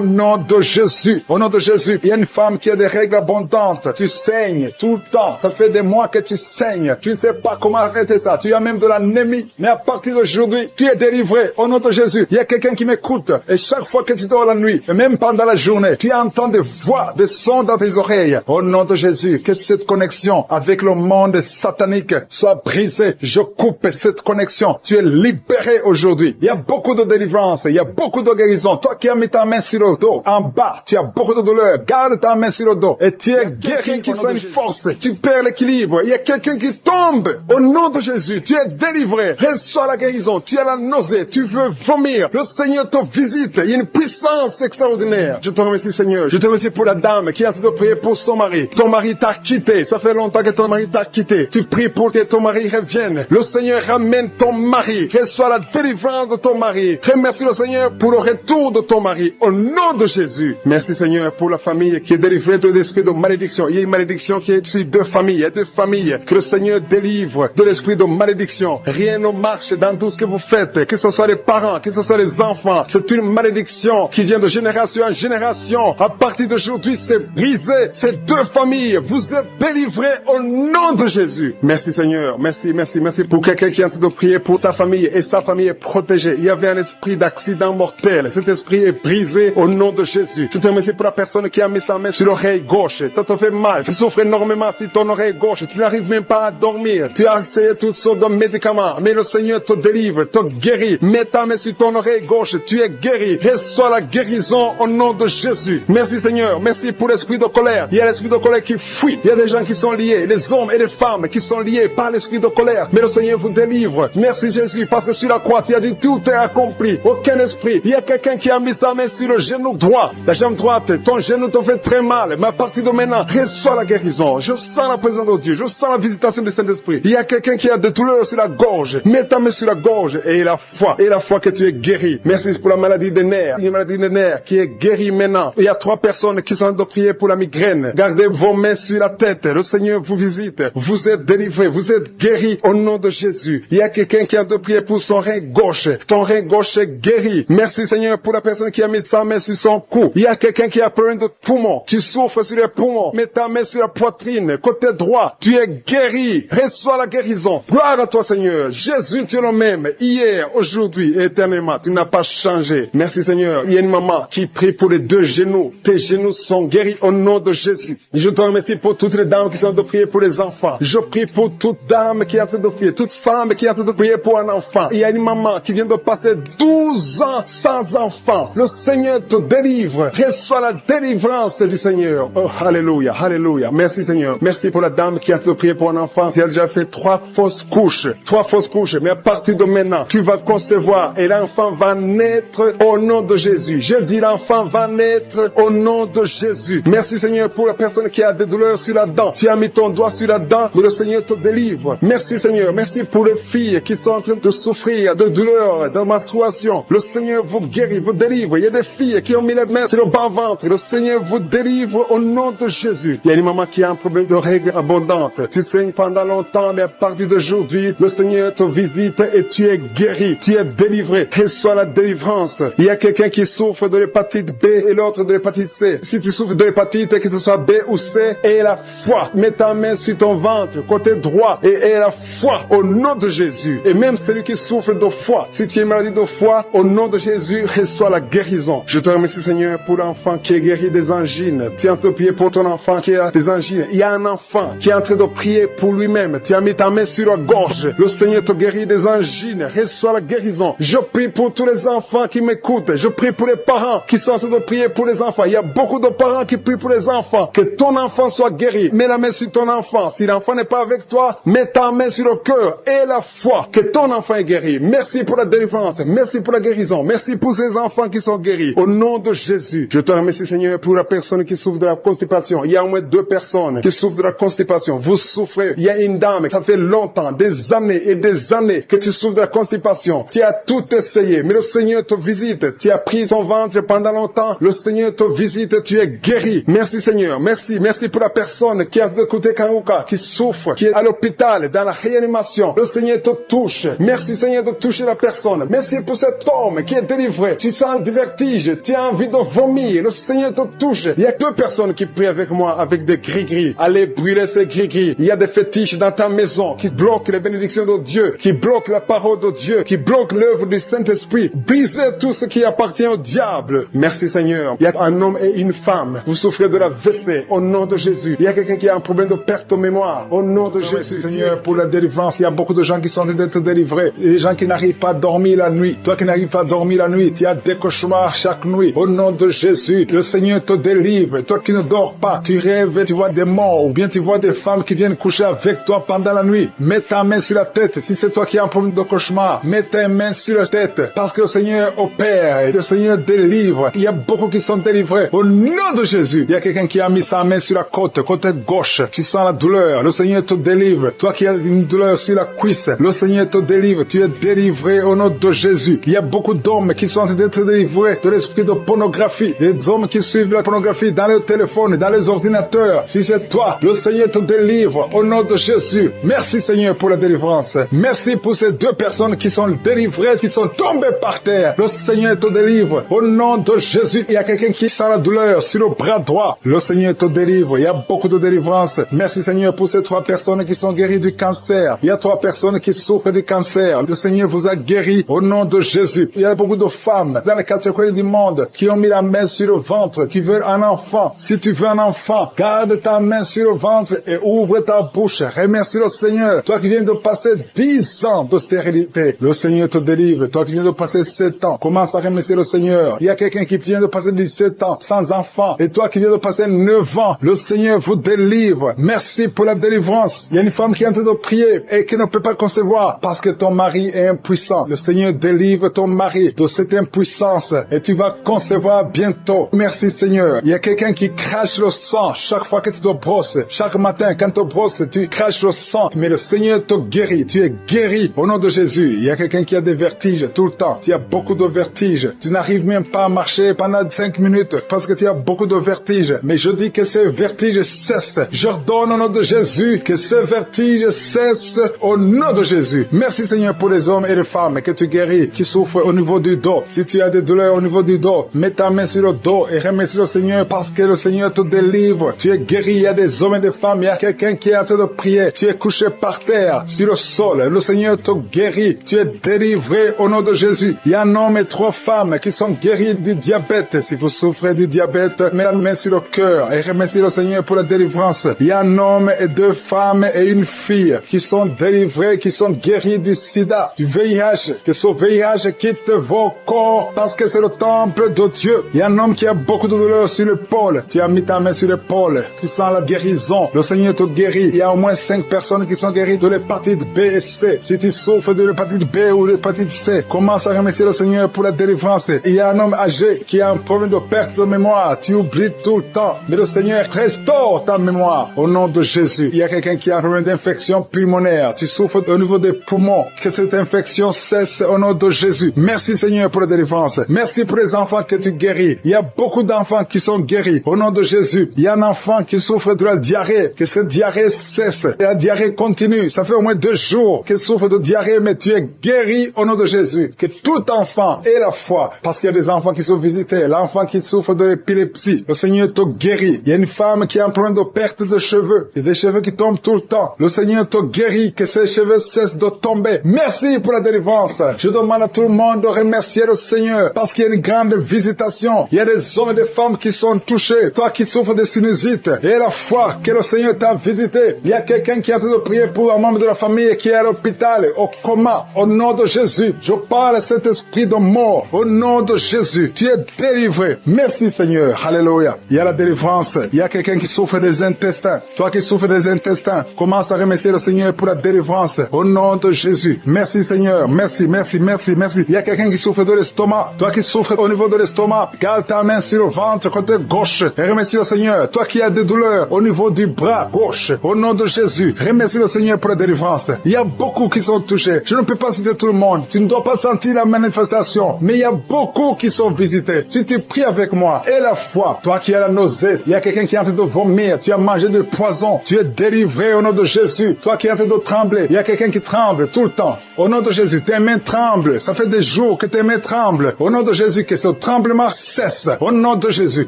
nom de Jésus. Au nom de Jésus, il y a une femme qui a des règles abondantes. Tu saignes tout le temps. Ça fait des mois que tu saignes. Tu ne sais pas comment arrêter ça. Tu as même de l'anémie. Mais à partir d'aujourd'hui, tu es délivré au nom de Jésus. Il y a quelqu'un qui m'écoute. Et chaque fois que tu dors la nuit, et même pendant la journée, tu entends des voix, des sons dans tes oreilles. Au nom de Jésus, que cette connexion avec le monde satanique soit brisée. Je coupe cette connexion. Tu es libéré aujourd'hui. Il y a beaucoup de délivrance. Il y a beaucoup de guérison. Toi qui as mis ta main sur le dos, en bas, tu as beaucoup de douleur. Garde ta main sur le dos. Et tu es guéri qui sent une force. Tu perds l'équilibre. Il y a quelqu'un qui tombe. Au nom de Jésus, tu es délivré. Reçois la guérison. Tu as la nausée. Tu veux vomir. Le Seigneur te visite. Il y a une puissance extraordinaire. Je te remercie, Seigneur. Je te remercie pour la dame qui est en train de prier pour son mari. Ton mari t'a quitté. Ça fait longtemps que ton mari t'a quitté. Tu pries pour que ton mari revienne. Le Seigneur ramène ton mari. Reçois la délivrance de ton mari. Remercie le Seigneur pour le retour de ton mari. Au nom de Jésus. Merci, Seigneur, pour la famille qui est délivrée de l'esprit de malédiction. Il y a une malédiction qui est sur deux familles. Il y a deux familles que le Seigneur délivre de l'esprit de malédiction. Rien ne marche dans tout ce que vous faites. Que ce soit les parents, que ce soit les enfants. C'est une malédiction qui vient de génération en génération. À partir d'aujourd'hui, c'est brisé. Ces deux familles, vous êtes délivrés au nom de Jésus. Merci, Seigneur. Merci, merci, merci pour quelqu'un qui est en train de prier pour sa famille et sa famille est protégée. Il y avait un esprit d'accident mortel. Cet esprit est brisé au nom de Jésus. Je te remercie pour la personne qui a mis sa main sur l'oreille gauche. Ça te fait mal. Tu souffres énormément sur ton oreille gauche. Tu n'arrives même pas à dormir. Tu as essayé toutes sortes de médicaments. Mais le Seigneur te délivre, te guérit. Mets ta main sur ton oreille gauche. Tu es guéri. Reçois la guérison au nom de Jésus. Merci, Seigneur. Merci pour l'esprit de colère. Il y a l'esprit de colère qui fuit. Il y a des gens qui sont liés. Les hommes et les femmes qui sont liés par l'esprit de colère. Mais le Seigneur vous délivre. Merci, Jésus. Parce que sur la croix, tu as dit tout est accompli. Aucun esprit. Il y a quelqu'un qui a mis sa main sur le genou droit. La jambe droite. Ton genou te fait très mal. Mais à partir de maintenant, reçois la guérison. Je sens la présence de Dieu. Je sens la visitation du Saint-Esprit. Il y a quelqu'un qui a des douleurs sur la gorge. Mets ta main sur la gorge et la foi. Et la foi que tu es guéri. Merci pour la maladie des nerfs. Une maladie des nerfs qui est guérie maintenant. Il y a 3 personnes qui sont en train de prier pour la migraine. Gardez vos mains sur la tête. Le Seigneur vous visite. Vous êtes délivrés. Vous êtes guéris au nom de Jésus. Il y a quelqu'un qui est en train de prier pour son rein gauche. Ton rein gauche est guéri. Merci, Seigneur, pour la personne qui a mis sa main sur son cou. Il y a quelqu'un qui a problème de poumon. Tu souffres sur les poumons. Mets ta main sur la poitrine. Côté droit. Tu es guéri. Reçois la guérison. Gloire à toi, Seigneur. Jésus, tu es le même. Hier, aujourd'hui et éternellement. Tu n'as pas changé. Merci, Seigneur. Il y a une maman qui prie pour les 2 genoux. Tes genoux sont guéris au nom de Jésus. Je te remercie pour toutes les dames qui sont en train de prier pour les enfants. Je prie pour toute dame qui est en train de prier. Toute femme qui est en train de prier pour un enfant. Il y a une maman qui vient de passer 12 ans sans enfant. Le Seigneur te délivre. Reçois la délivrance du Seigneur. Oh, alléluia, alléluia. Merci, Seigneur. Merci pour la dame qui est en train de prier pour un enfant. Elle a déjà fait 3 fausses couches. 3 fausses couches. Mais à partir de maintenant, tu vas concevoir et l'enfant va naître au nom de Jésus. Je dis l'enfant va naître au nom de Jésus. Merci, Seigneur, pour la personne qui a des douleurs sur la dent. Tu as mis ton doigt sur la dent, mais le Seigneur te délivre. Merci, Seigneur. Merci pour les filles qui sont en train de souffrir de douleurs, de menstruation. Le Seigneur vous guérit, vous délivre. Il y a des filles qui ont mis les mains sur le bas-ventre. Le Seigneur vous délivre au nom de Jésus. Il y a une maman qui a un problème de règles abondantes. Tu saignes pendant longtemps, mais à partir d'aujourd'hui, le Seigneur te visite et tu es guéri. Tu es délivré. Reçois la délivrance. Il y a quelqu'un qui souffre de l'hépatite B et l'autre de l'hépatite C. Si tu souffres de l'hépatite, que ce soit B ou C, aie la foi. Mets ta main sur ton ventre, côté droit, et aie la foi au nom de Jésus. Et même celui qui souffre de foie, si tu as une maladie de foie, au nom de Jésus, reçois la guérison. Je te remercie, Seigneur, pour l'enfant qui est guéri des angines. angines. Tu es en train de prier pour ton enfant qui a des angines. Il y a un enfant qui est en train de prier pour lui-même. Tu as mis ta main sur la gorge. Le Seigneur te guérit des angines. Reçois la guérison. Je prie pour tous les enfants qui m'écoutent. Je prie pour les parents qui sont en train de prier pour les enfants. Il y a beaucoup de parents qui prient pour les enfants. Que ton enfant soit guéri. Mets la main sur ton enfant. Si l'enfant n'est pas avec toi, mets ta main sur le cœur et la foi. Que ton enfant est guéri. Merci pour la délivrance. Merci pour la guérison. Merci pour ces enfants qui sont guéris. Au nom de Jésus, je te remercie, Seigneur, pour la personne qui souffre de la constipation. Il y a au moins 2 personnes qui souffrent de la constipation. Vous souffrez. Il y a une dame, ça fait longtemps, des années et des années que tu souffres de la constipation. Tu as tout essayé, mais le Seigneur te visite. Tu as pris ton ventre pendant longtemps. Le Seigneur te visite. Tu es guéri. Merci, Seigneur. Merci. Merci pour la personne qui a écouté Karuka, qui souffre, qui est à l'hôpital, dans la réanimation. Le Seigneur te touche. Merci, Seigneur, de toucher la personne. Merci pour cet homme qui est délivré. Tu sens le vertige. Tu as envie de vomir. Le Seigneur te touche. Il y a 2 personnes qui prient avec moi avec des gris-gris. Allez brûler ces gris-gris. Il y a des fétiches dans ta maison qui bloquent les bénédictions de Dieu, qui bloquent la parole de Dieu, qui bloquent l'œuvre du Saint-Esprit. Brisez tout ce qui appartient au diable. Merci, Seigneur. Il y a un homme et une femme. Vous souffrez de la WC. Au nom de Jésus. Il y a quelqu'un qui a un problème de perte de mémoire. Au nom de Jésus, Seigneur, pour la délivrance. Il y a beaucoup de gens qui sont en train d'être délivrés. Les gens qui n'arrivent pas à dormir la nuit. Toi qui n'arrives pas à dormir la nuit, tu as des cauchemars chaque nuit. Au nom de Jésus, le Seigneur te délivre. Toi qui ne dors pas, tu rêves, tu vois des morts, ou bien tu vois des femmes qui viennent coucher avec toi pendant la nuit. Mets ta main sur la tête. Si c'est toi qui as un problème de cauchemar, mets ta main sur la tête. Parce que le Seigneur opère et le Seigneur délivre. Il y a beaucoup qui sont délivrés. Au nom de Jésus, il y a quelqu'un qui a mis sa main sur la côte gauche. Tu sens la douleur. Le Seigneur te délivre. Toi qui as une douleur sur la cuisse, le Seigneur te délivre. Tu es délivré au nom de Jésus. Il y a beaucoup d'hommes qui sont en train d'être délivrés de l'esprit de pornographie. Les hommes qui suivent la pornographie dans les téléphones, dans les ordinateurs. Si c'est toi, le Seigneur te délivre au nom de Jésus. Merci, Seigneur, pour la délivrance. Merci pour ces 2 personnes qui sont délivrées, qui sont tombées par terre. Le Seigneur te délivre au nom de Jésus. Il y a quelqu'un qui sent la douleur sur le bras droit. Le Seigneur te délivre. Il y a beaucoup de délivrance. Merci, Seigneur, pour ces 3 personnes qui sont guéries du cancer. Il y a 3 personnes qui souffrent du cancer. Le Seigneur vous a guéri au nom de Jésus. Il y a beaucoup de femmes dans les 4 coins du monde qui ont mis la main sur le ventre, qui veulent un enfant. Si tu veux un enfant, garde ta main sur le ventre et ouvre ta bouche. Remercie le Seigneur. Toi qui viens de passer 10 ans de stérilité, le Seigneur te délivre. Toi qui viens de passer 7 ans, commence à remercier le Seigneur. Il y a quelqu'un qui vient de passer 17 ans sans enfant. Et toi qui viens de passer 9 ans, le Seigneur vous délivre. Merci pour la délivrance. Il y a une femme qui est en train de prier et qui ne peut pas concevoir parce que ton mari est impuissant. Le Seigneur délivre ton mari de cette impuissance et tu vas concevoir bientôt. Merci, Seigneur. Il y a quelqu'un qui crache le sang chaque fois que tu te brosses. Chaque matin, quand tu te brosses, tu craches le sang. Mais le Seigneur te guérit. Tu es guéri au nom de Jésus. Il y a quelqu'un qui a des vertiges tout le temps. Tu as beaucoup de vertiges. Tu n'arrives même pas à marcher pendant 5 minutes parce que tu as beaucoup de vertiges. Mais je dis que ces vertiges cessent. J'ordonne au nom de Jésus que ces vertiges cessent au nom de Jésus. Merci, Seigneur, pour les hommes et les femmes que tu guéris, qui souffrent au niveau du dos. Si tu as des douleurs au niveau du dos, mets ta main sur le dos et remercie le Seigneur parce que le Seigneur te délivre. Tu es guéri. Il y a des hommes et des femmes. Il y a quelqu'un qui est en train de prier. Tu es couché par terre, sur le sol. Le Seigneur te guérit. Tu es délivré au nom de Jésus. Il y a un homme et 3 femmes qui sont guéris du diabète. Si vous souffrez du diabète, mets la main sur le cœur et remercie le Seigneur pour la délivrance. Il y a un homme et 2 femmes et une fille qui sont délivrés, qui sont guéris du sida, du VIH. Que ce VIH quitte vos corps parce que c'est le temple de Dieu. Il y a un homme qui a beaucoup de douleur sur l'épaule. Tu as mis ta main sur l'épaule. Tu sens la guérison. Le Seigneur te guérit. Il y a au moins 5 personnes qui sont guéries de l'hépatite B et C. Si tu souffres de l'hépatite B ou de l'hépatite C, commence à remercier le Seigneur pour la délivrance. Il y a un homme âgé qui a un problème de perte de mémoire. Tu oublies tout le temps. Mais le Seigneur restaure ta mémoire au nom de Jésus. Il y a quelqu'un qui a un problème d'infection pulmonaire. Tu souffres au niveau des poumons. Que cette infection cesse au nom de Jésus. Merci, Seigneur, pour la délivrance. Merci pour les enfants que tu guéris. Il y a beaucoup d'enfants qui sont guéris au nom de Jésus. Il y a un enfant qui souffre de la diarrhée. Que cette diarrhée cesse. Et la diarrhée continue. Ça fait au moins 2 jours qu'il souffre de diarrhée, mais tu es guéri au nom de Jésus. Que tout enfant ait la foi. Parce qu'il y a des enfants qui sont visités. L'enfant qui souffre de l'épilepsie. Le Seigneur te guérit. Il y a une femme qui a un problème de perte de cheveux. Il y a des cheveux qui tombent tout le temps. Le Seigneur te guérit. Que ces cheveux cessent de tomber. Merci pour la délivrance. Je demande à tout le monde de remercier le Seigneur. Parce qu'il y a une grande visitation. Il y a des hommes et des femmes qui sont touché. Toi qui souffres de sinusite. Et la foi que le Seigneur t'a visité. Il y a quelqu'un qui est en train de prier pour un membre de la famille qui est à l'hôpital, au coma. Au nom de Jésus, je parle à cet esprit de mort. Au nom de Jésus, tu es délivré. Merci Seigneur. Alléluia. Il y a la délivrance. Il y a quelqu'un qui souffre des intestins. Toi qui souffres des intestins, commence à remercier le Seigneur pour la délivrance. Au nom de Jésus. Merci Seigneur. Merci, merci, merci, merci. Il y a quelqu'un qui souffre de l'estomac. Toi qui souffres au niveau de l'estomac, garde ta main sur le ventre côté gauche et remercie le Seigneur. Toi qui as des douleurs au niveau du bras gauche, au nom de Jésus, remercie le Seigneur pour la délivrance. Il y a beaucoup qui sont touchés. Je ne peux pas citer tout le monde. Tu ne dois pas sentir la manifestation, mais il y a beaucoup qui sont visités. Si tu pries avec moi et la foi, toi qui as la nausée, il y a quelqu'un qui est en train de vomir, tu as mangé du poison, tu es délivré au nom de Jésus. Toi qui es en train de trembler, il y a quelqu'un qui tremble tout le temps. Au nom de Jésus, tes mains tremblent. Ça fait des jours que tes mains tremblent. Au nom de Jésus, que ce tremblement cesse. Au nom de Jésus.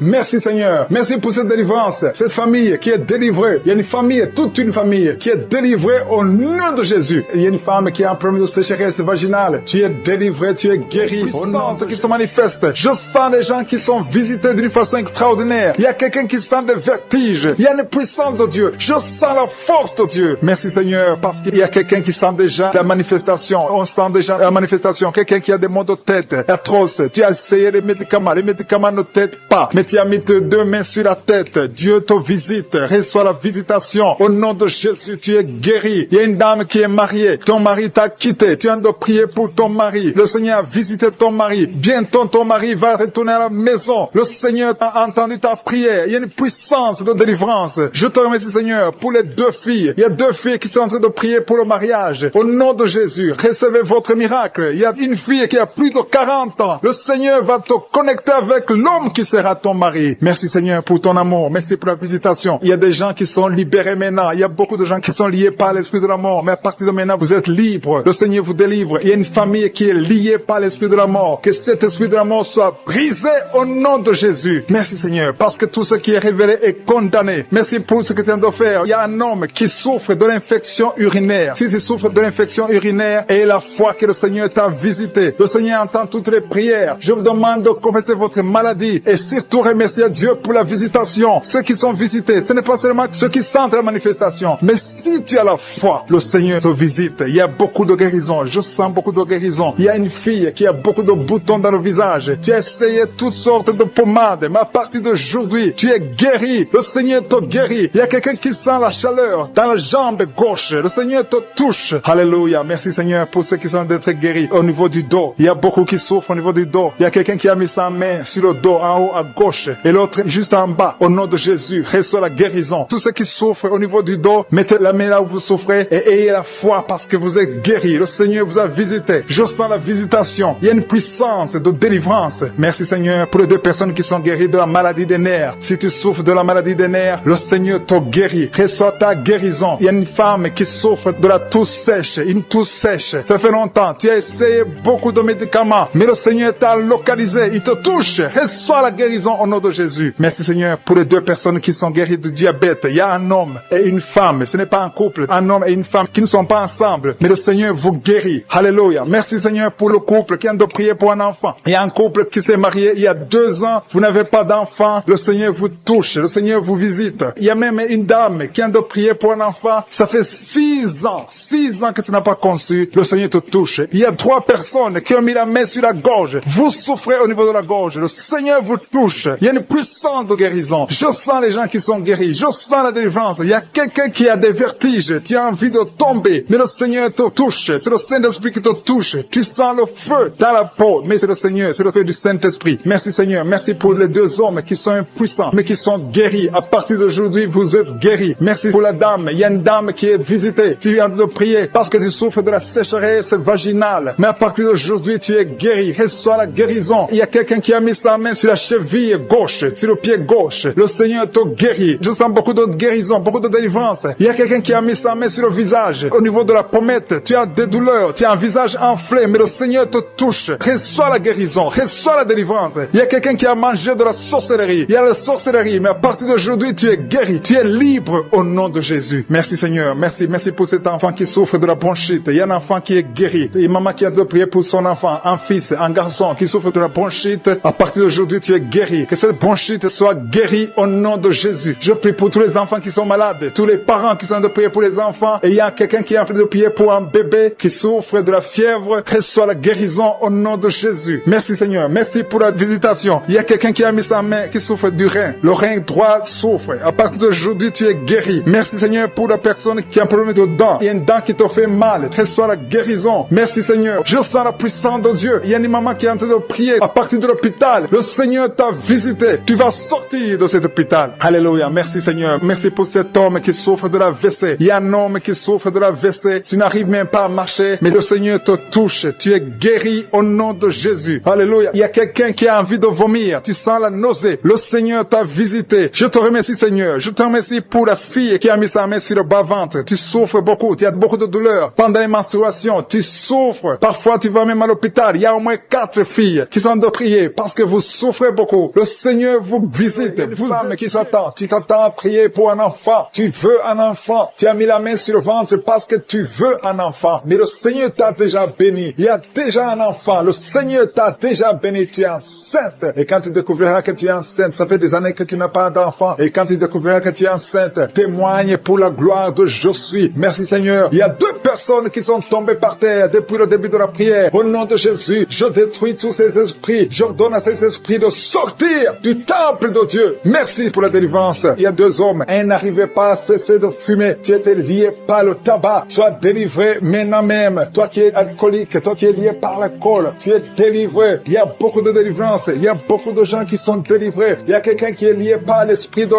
Merci Seigneur. Merci pour cette délivrance. Cette famille qui est délivrée. Il y a une famille, toute une famille qui est délivrée au nom de Jésus. Il y a une femme qui a un problème de sécheresse vaginale. Tu es délivré, tu es guéri. Au nom de qui se manifeste. Je sens des gens qui sont visités d'une façon extraordinaire. Il y a quelqu'un qui sent des vertiges. Il y a une puissance de Dieu. Je sens la force de Dieu. Merci Seigneur, parce qu'il y a quelqu'un qui sent déjà la manifestation. On sent déjà la manifestation. Quelqu'un qui a des maux de tête atroces. Tu as essayé les médicaments ne t'aident pas. Mais tu as mis tes deux mains sur la tête. Dieu te visite. Reçois la visitation. Au nom de Jésus, tu es guéri. Il y a une dame qui est mariée. Ton mari t'a quitté. Tu as de prier pour ton mari. Le Seigneur a visité ton mari. Bientôt ton mari va retourner à la maison. Le Seigneur a entendu ta prière. Il y a une puissance de délivrance. Je te remercie Seigneur pour les deux filles. Il y a deux filles qui sont en train de prier pour le mariage. Au nom de Jésus, recevez votre miracle. Il y a une fille qui a plus de 40 ans. Le Seigneur va te connecter avec l'homme qui sera ton mari. Merci Seigneur pour ton amour. Merci pour la visitation. Il y a des gens qui sont libérés maintenant. Il y a beaucoup de gens qui sont liés par l'esprit de la mort. Mais à partir de maintenant, vous êtes libres. Le Seigneur vous délivre. Il y a une famille qui est liée par l'esprit de la mort. Que cet esprit de la mort soit brisé au nom de Jésus. Merci Seigneur, parce que tout ce qui est révélé est condamné. Merci pour ce que tu viens de faire. Il y a un homme qui souffre de l'infection urinaire. Si tu souffres de l'infection urinaire, et la foi que le Seigneur t'a visité, le Seigneur entend toutes les prières. Je vous demande de confesser votre maladie et surtout remercier Dieu pour la visitation. Ceux qui sont visités, ce n'est pas seulement ceux qui sentent la manifestation, mais si tu as la foi, le Seigneur te visite. Il y a beaucoup de guérison. Je sens beaucoup de guérison. Il y a une fille qui a beaucoup de boutons dans le visage. Tu as essayé toutes sortes de pommades, mais à partir d'aujourd'hui, tu es guéri. Le Seigneur te guérit. Il y a quelqu'un qui sent la chaleur dans la jambe gauche. Le Seigneur te touche. Alléluia. Merci Seigneur pour ceux qui sont d'être guéris au niveau du dos. Il y a beaucoup qui souffrent au niveau du dos. Il y a quelqu'un qui a mis sa main sur le dos, en haut à gauche, et l'autre juste en bas. Au nom de Jésus, reçois la guérison. Tous ceux qui souffrent au niveau du dos, mettez la main là où vous souffrez et ayez la foi parce que vous êtes guéris. Le Seigneur vous a visité. Je sens la visitation. Il y a une puissance de délivrance. Merci Seigneur pour les deux personnes qui sont guéries de la maladie des nerfs. Si tu souffres de la maladie des nerfs, le Seigneur te guérit. Reçois ta guérison. Il y a une femme qui souffre de la toux sèche, une toux sèche. Ça fait longtemps. Tu as essayé beaucoup de médicaments, mais le Seigneur t'a localisé. Il te touche. Reçois la guérison au nom de Jésus. Merci Seigneur pour les deux personnes qui sont guéries du diabète. Il y a un homme et une femme. Ce n'est pas un couple. Un homme et une femme qui ne sont pas ensemble, mais le Seigneur vous guérit. Alléluia. Merci Seigneur pour le couple qui vient de prier pour un enfant. Il y a un couple qui s'est marié il y a 2 ans. Vous n'avez pas d'enfant. Le Seigneur vous touche. Le Seigneur vous visite. Il y a même une dame qui vient de prier pour un enfant. Ça fait 6 ans. 6 ans que tu n'as pas conçu. Le Seigneur te touche. Il y a 3 personnes qui ont mis la main sur la gorge. Vous souffrez au niveau de la gorge. Le Seigneur vous touche. Il y a une puissance de guérison. Je sens les gens qui sont guéris. Je sens la délivrance. Il y a quelqu'un qui a des vertiges. Tu as envie de tomber. Mais le Seigneur te touche. C'est le Saint-Esprit qui te touche. Tu sens le feu dans la peau. Mais c'est le Seigneur. C'est le feu du Saint-Esprit. Merci Seigneur. Merci pour les 2 hommes qui sont impuissants, mais qui sont guéris. À partir d'aujourd'hui, vous êtes guéris. Merci pour la dame. Il y a une dame qui est visitée. Tu viens de prier parce que tu souffres de la sécheresse vaginale. Mais à partir d'aujourd'hui, tu es guéri. Reçois la guérison. Il y a quelqu'un qui a mis sa main sur la cheville gauche, sur le pied gauche. Le Seigneur te guérit. Je sens beaucoup de guérison, beaucoup de délivrance. Il y a quelqu'un qui a mis sa main sur le visage. Au niveau de la pommette, tu as des douleurs. Tu as un visage enflé, mais le Seigneur te touche. Reçois la guérison. Reçois la délivrance. Il y a quelqu'un qui a mangé de la sorcellerie. Il y a la sorcellerie, mais à partir d'aujourd'hui, tu es guéri. Tu es libre au nom de Jésus. Merci Seigneur. Merci. Merci pour cet enfant qui souffre de la bronchite. Il y a un enfant qui est guéri. Et maman qui a de prier pour son enfant, un fils, un garçon qui souffre de la bronchite. À partir d'aujourd'hui, tu es guéri. Que cette bronchite soit guérie au nom de Jésus. Je prie pour tous les enfants qui sont malades, tous les parents qui sont de prier pour les enfants. Et il y a quelqu'un qui est en train de prier pour un bébé qui souffre de la fièvre. Reçois la guérison au nom de Jésus. Merci Seigneur. Merci pour la visitation. Il y a quelqu'un qui a mis sa main qui souffre du rein. Le rein droit souffre. À partir d'aujourd'hui, tu es guéri. Merci Seigneur pour la personne qui a un problème de dents. Il y a une dent qui te fait mal. Reçois la guérison. Merci Seigneur. Je sens la puissance de Dieu. Il y a une maman qui est en train de prier à partir de l'hôpital. Le Seigneur t'a visité. Tu vas sortir de cet hôpital. Alléluia. Merci Seigneur. Merci pour cet homme qui souffre de la WC. Il y a un homme qui souffre de la WC. Tu n'arrives même pas à marcher, mais le Seigneur te touche. Tu es guéri au nom de Jésus. Alléluia. Il y a quelqu'un qui a envie de vomir. Tu sens la nausée. Le Seigneur t'a visité. Je te remercie Seigneur. Je te remercie pour la fille qui a mis sa main sur le bas-ventre. Tu souffres beaucoup. Tu as beaucoup de douleurs. Pendant les menstruations, tu souffres. Parfois, tu vas même à l'hôpital. Il y a au moins 4 filles qui sont de prier parce que vous souffrez beaucoup. Le Seigneur vous visite. Vous qui s'attend. Tu t'attends à prier pour un enfant. Tu veux un enfant. Tu as mis la main sur le ventre parce que tu veux un enfant. Mais le Seigneur t'a déjà béni. Il y a déjà un enfant. Le Seigneur t'a déjà béni. Tu es enceinte. Et quand tu découvriras que tu es enceinte, ça fait des années que tu n'as pas d'enfant. Et quand tu découvriras que tu es enceinte, témoigne pour la gloire de Je suis. Merci Seigneur. Il y a 2 personnes qui sont tombées par terre depuis le début de la prière. Au nom de Jésus, je détruis tous ces esprits. J'ordonne à ces esprits de sortir du temple de Dieu. Merci pour la délivrance. Il y a 2 hommes. Un n'arrivait pas à cesser de fumer. Tu étais lié par le tabac. Sois délivré maintenant même. Toi qui es alcoolique, toi qui es lié par l'alcool, tu es délivré. Il y a beaucoup de délivrance. Il y a beaucoup de gens qui sont délivrés. Il y a quelqu'un qui est lié par l'esprit de